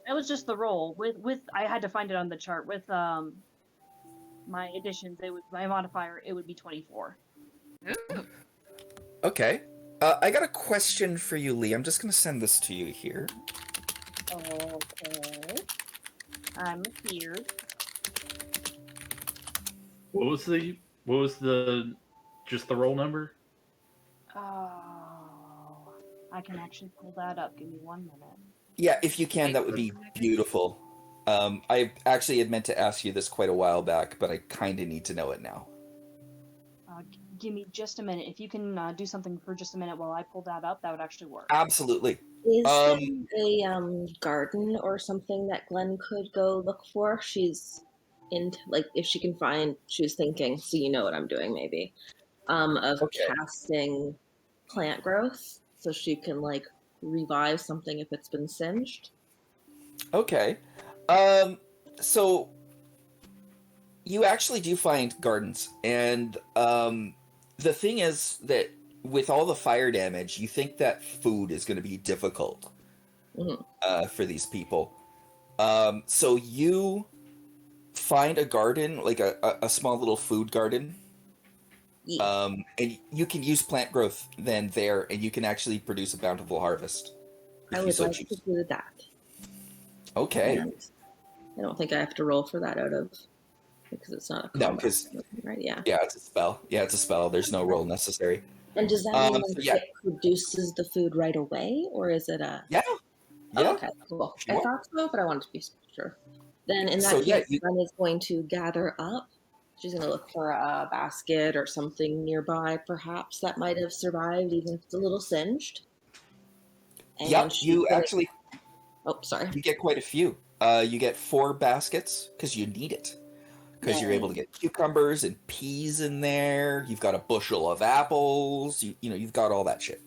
That was just the roll. With I had to find it on the chart. With my additions, my modifier, it would be 24.
Ooh.
Okay. I got a question for you, Lee. I'm just going to send this to you here.
Okay. I'm here.
What was the just the roll number?
Oh, I can actually pull that up. Give me 1 minute.
Yeah, if you can, that would be beautiful. I actually had meant to ask you this quite a while back, but I kind of need to know it now.
Give me just a minute. If you can do something for just a minute while I pull that up, that would actually work.
Absolutely.
Is there a garden or something that Glenn could go look for? She's into, like, if she can find, she was thinking, so you know what I'm doing maybe, of casting plant growth so she can, like, revive something if it's been singed.
Okay. So you actually do find gardens, and the thing is that with all the fire damage, you think that food is going to be difficult for these people. So you find a garden, like a small little food garden.
Yeah.
And you can use plant growth then there, and you can actually produce a bountiful harvest
I
if you
would
so
like to
choose.
do that.
Okay.
And I don't think I have to roll for that out of because it's not a
No,
combat,
because
right? Yeah.
yeah, it's a spell. Yeah, it's a spell. There's no roll necessary.
And does that mean like
So yeah,
it produces the food right away, or is it a?
yeah,
Oh,
yeah.
okay, cool. I
Sure.
thought so, but I wanted to be sure. Then in
So
that
yeah,
case, Gwen is going to gather up. She's going to look for a basket or something nearby, perhaps that might have survived, even if it's a little singed. And
yep.
she's
You
gonna.
actually
Oh, sorry.
you get quite a few. You get 4 baskets because you need it. Because you're able to get cucumbers and peas in there. You've got a bushel of apples. You've got all that shit.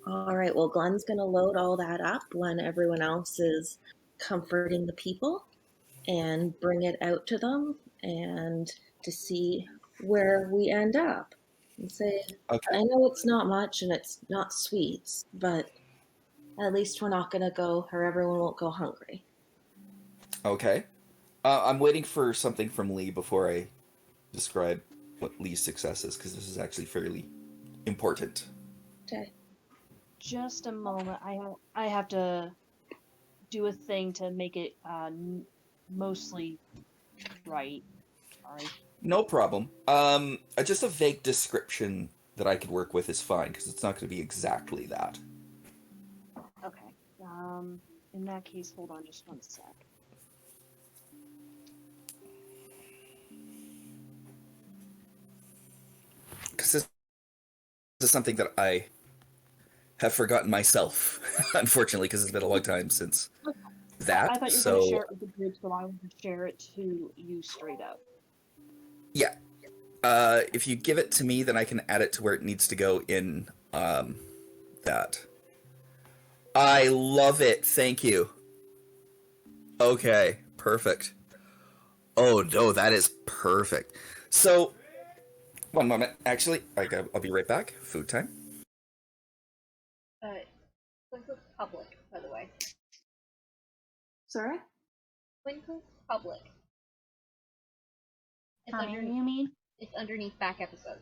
All right. Well, Glenn's going to load all that up when everyone else is comforting the people and bring it out to them and to see where we end up. And say,
Okay.
I know it's not much and it's not sweets, but at least we're not going to go, or everyone won't go hungry.
Okay. I'm waiting for something from Lee before I describe what Lee's success is, because this is actually fairly important.
Okay.
Just a moment. I have to do a thing to make it mostly right. Sorry.
No problem. Just a vague description that I could work with is fine, because it's not going to be exactly that.
Okay. In that case, hold on just one sec.
Because this is something that I have forgotten myself, unfortunately, because it's been a long time since that.
I thought you were going to share it with the group, so I want to share it to you straight up.
Yeah. If you give it to me, then I can add it to where it needs to go in that. I love it. Thank you. Okay, perfect. Oh, no, that is perfect. So, one moment. Actually, I'll be right back. Food time.
Quincunx Public, by the way.
Sorry?
Quincunx Public. It's underneath,
You mean?
it's underneath back episodes.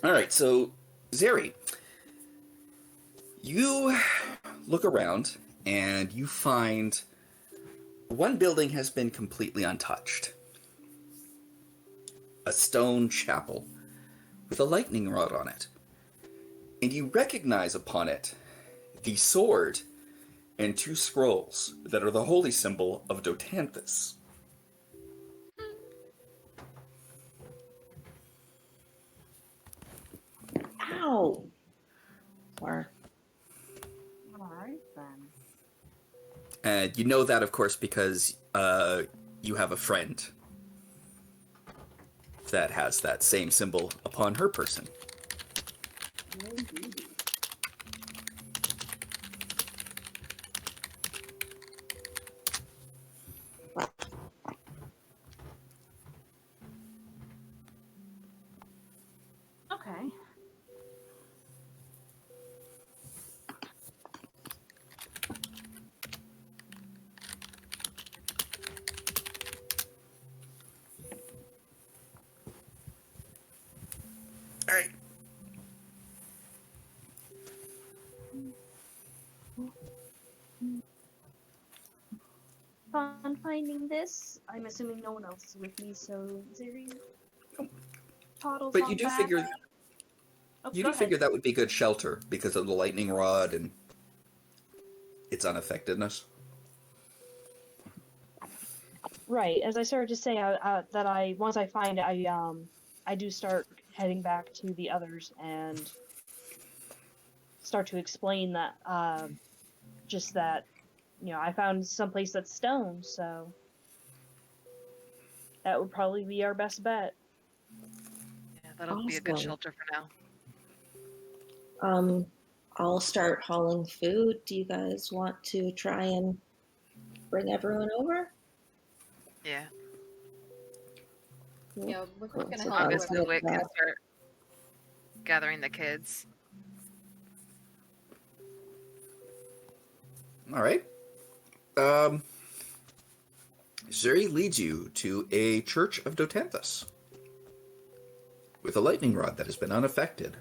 All right, so Zheri, you look around and you find one building has been completely untouched. A stone chapel with a lightning rod on it. And you recognize upon it the sword and 2 scrolls that are the holy symbol of Dotanthus.
Ow! Or
Alright then.
And you know that, of course, because you have a friend that has that same symbol upon her person.
Indeed. Okay.
All right.
Fun finding this. I'm assuming no one else is with me, so Zheri toddles
But
on
you do
back.
figure
Oh,
you
go
do
ahead.
figure that would be good shelter because of the lightning rod and its unaffectedness.
Right. As I started to say, that once I find it, I do start heading back to the others and start to explain that, just that, I found someplace that's stone, so that would probably be our best bet.
Yeah. that'll be a good
Awesome.
shelter for now.
I'll start hauling food. Do you guys want to try and bring everyone over?
Yeah.
Yeah, we're just
Cool.
gonna
So
help
August
whoever.
and Wick can
that.
start gathering the kids.
All right. Zheri leads you to a church of Dotanthus with a lightning rod that has been unaffected.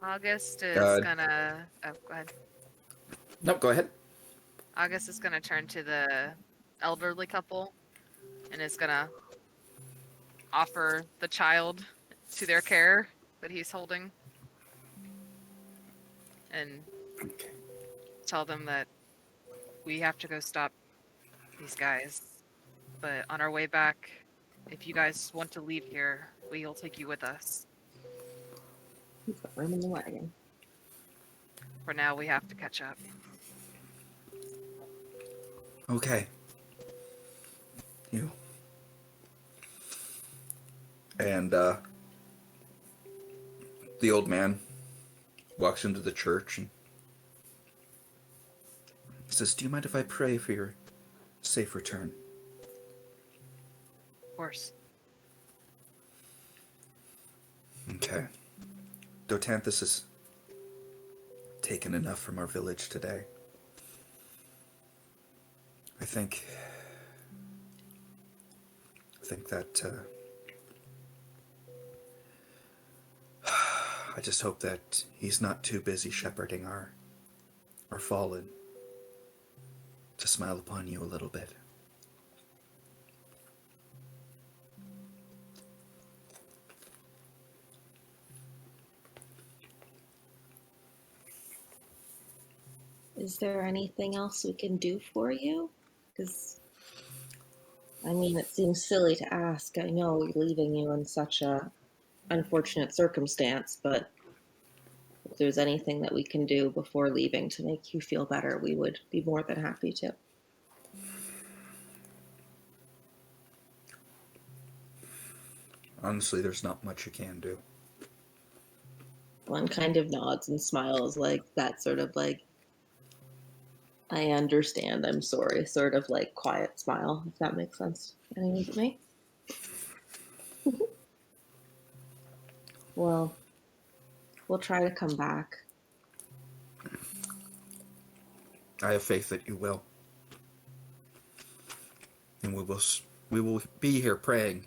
August is
God.
gonna. Oh, go ahead.
No, go ahead.
August is gonna turn to the elderly couple and is gonna offer the child to their care that he's holding and
Okay.
tell them that we have to go stop these guys. But on our way back, if you guys want to leave here, we'll take you with us.
We've got room in the wagon.
For now, we have to catch up.
Okay. You. And the old man walks into the church and says, "Do you mind if I pray for your safe return?"
Of course.
Okay. Dotanthus has taken enough from our village today. I think that I just hope that he's not too busy shepherding our fallen to smile upon you a little bit.
Is there anything else we can do for you? Because, I mean, it seems silly to ask. I know we're leaving you in such a unfortunate circumstance, but if there's anything that we can do before leaving to make you feel better, we would be more than happy to.
Honestly, there's not much you can do.
One kind of nods and smiles, like that sort of like, I understand, I'm sorry, sort of like quiet smile, if that makes sense. Anyone but me? Well, we'll try to come back.
I have faith that you will. And we will be here praying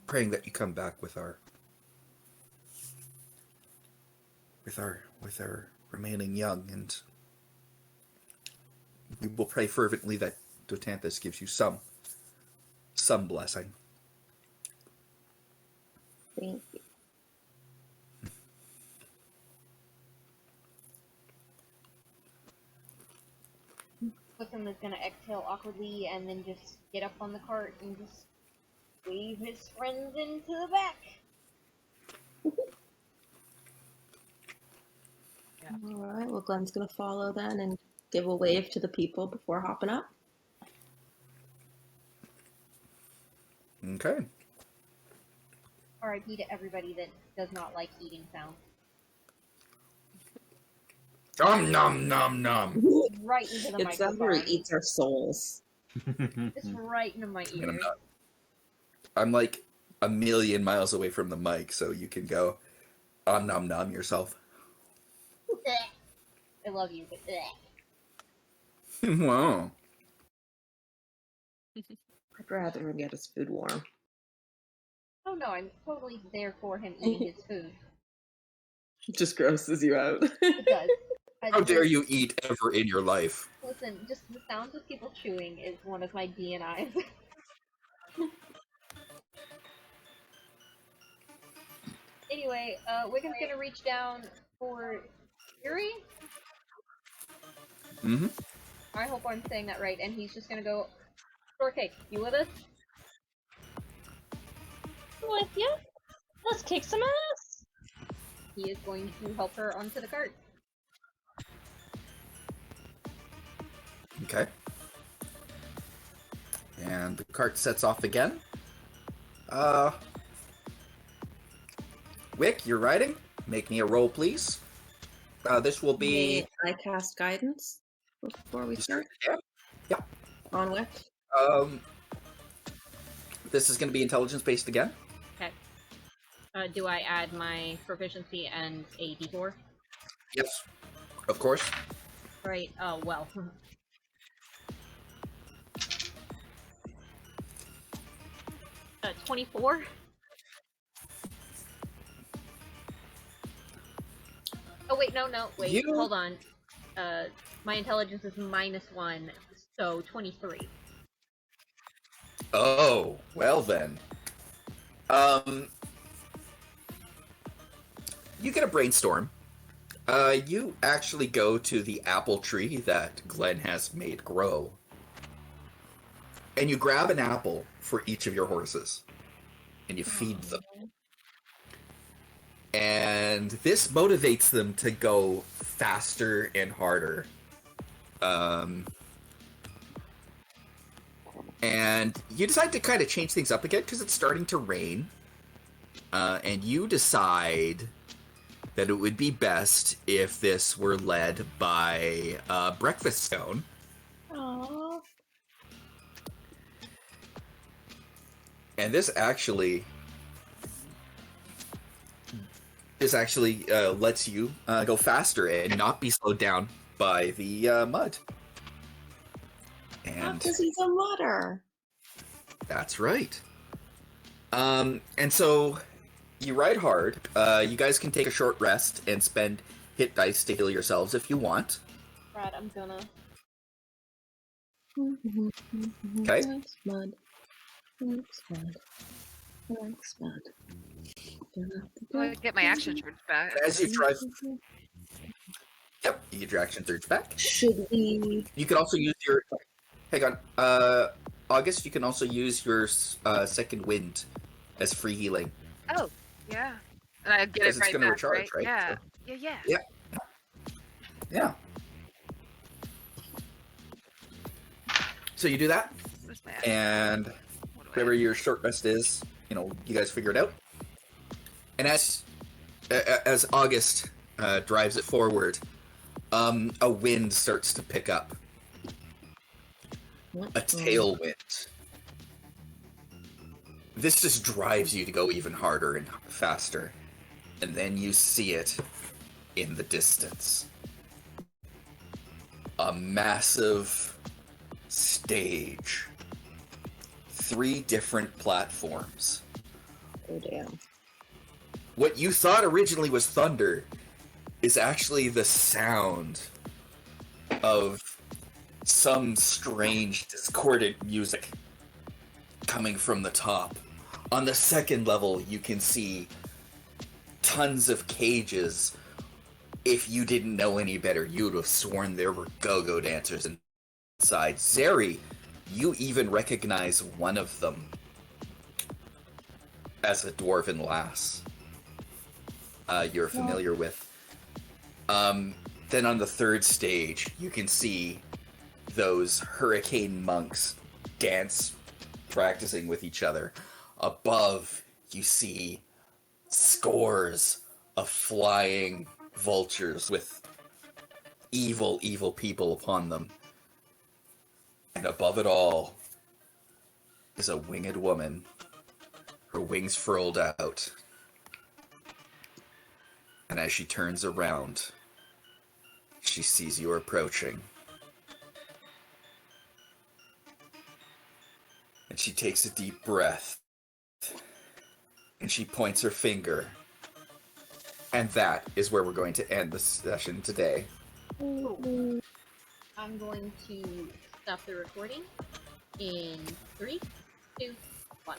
that you come back with our remaining young, and we will pray fervently that Dotanthus gives you some blessing.
Thank you.
Wickham is gonna exhale awkwardly and then just get up on the cart and just wave his friends into the back.
All right, well, Glenn's going to follow then and give a wave to the people before hopping up.
Okay.
RIP to everybody that does not like eating sounds.
Nom nom nom.
Right into the
It's that where
microphone.
he eats our souls.
It's right into my
And
ears.
I'm like a million miles away from the mic, so you can go nom nom yourself.
I love you, but
Wow.
I'd rather him get his food warm.
oh no, I'm totally there for him eating his food.
It just grosses you out.
It does.
How dare you eat ever in your life?
Listen, just the sounds of people chewing is one of my DNIs. Anyway, Wickham's gonna reach down for Zheri?
Mm-hmm.
I hope I'm saying that right, and he's just gonna go, Shortcake, you with us?
With you? Let's kick some ass!
He is going to help her onto the cart.
Okay. And the cart sets off again. Wick, you're riding. Make me a roll, please. This will be...
May I cast guidance before we start?
Yeah.
On Wick?
This is going to be intelligence-based again.
Okay. Do I add my proficiency and a d4?
Yes, of course.
Right, well. 24? Oh, wait, no, wait, hold on. My intelligence is -1, so 23.
Oh, well then. You get a brainstorm. You actually go to the apple tree that Glenn has made grow. And you grab an apple for each of your horses. And you feed them. And this motivates them to go faster and harder. And you decide to kind of change things up again because it's starting to rain. And you decide that it would be best if this were led by Breakfast Stone.
Aww.
And this actually lets you go faster and not be slowed down by the mud. And
because he's a mudder.
That's right. And so you ride hard. You guys can take a short rest and spend hit dice to heal yourselves if you want.
Brad, I'm gonna.
Okay.
Thanks, mud. Thanks, mud. Thanks, mud.
I get my action surge back.
As you drive... Yep, you get your action surge back.
Should we...
You can also use your... Hang on. August, you can also use your second wind as free healing.
Oh, yeah. And I get it right
gonna
back,
recharge, right?
Yeah.
So...
Yeah.
Yeah. So you do that,
Where's my action?
and whatever your short rest is, you guys figure it out. And as August drives it forward, a wind starts to pick up. A tailwind. This just drives you to go even harder and faster. And then you see it in the distance. A massive stage. 3 different platforms.
Oh, damn.
What you thought originally was thunder is actually the sound of some strange discordant music coming from the top. On the second level, you can see tons of cages. If you didn't know any better, you would have sworn there were go-go dancers inside. Zheri, you even recognize one of them as a dwarven lass you're familiar with. Then on the third stage, you can see those hurricane monks dance, practicing with each other. Above, you see scores of flying vultures with evil, evil people upon them. And above it all is a winged woman, her wings furled out. And as she turns around, she sees you approaching. And she takes a deep breath. And she points her finger. And that is where we're going to end the session today.
I'm going to stop the recording in 3, 2, 1.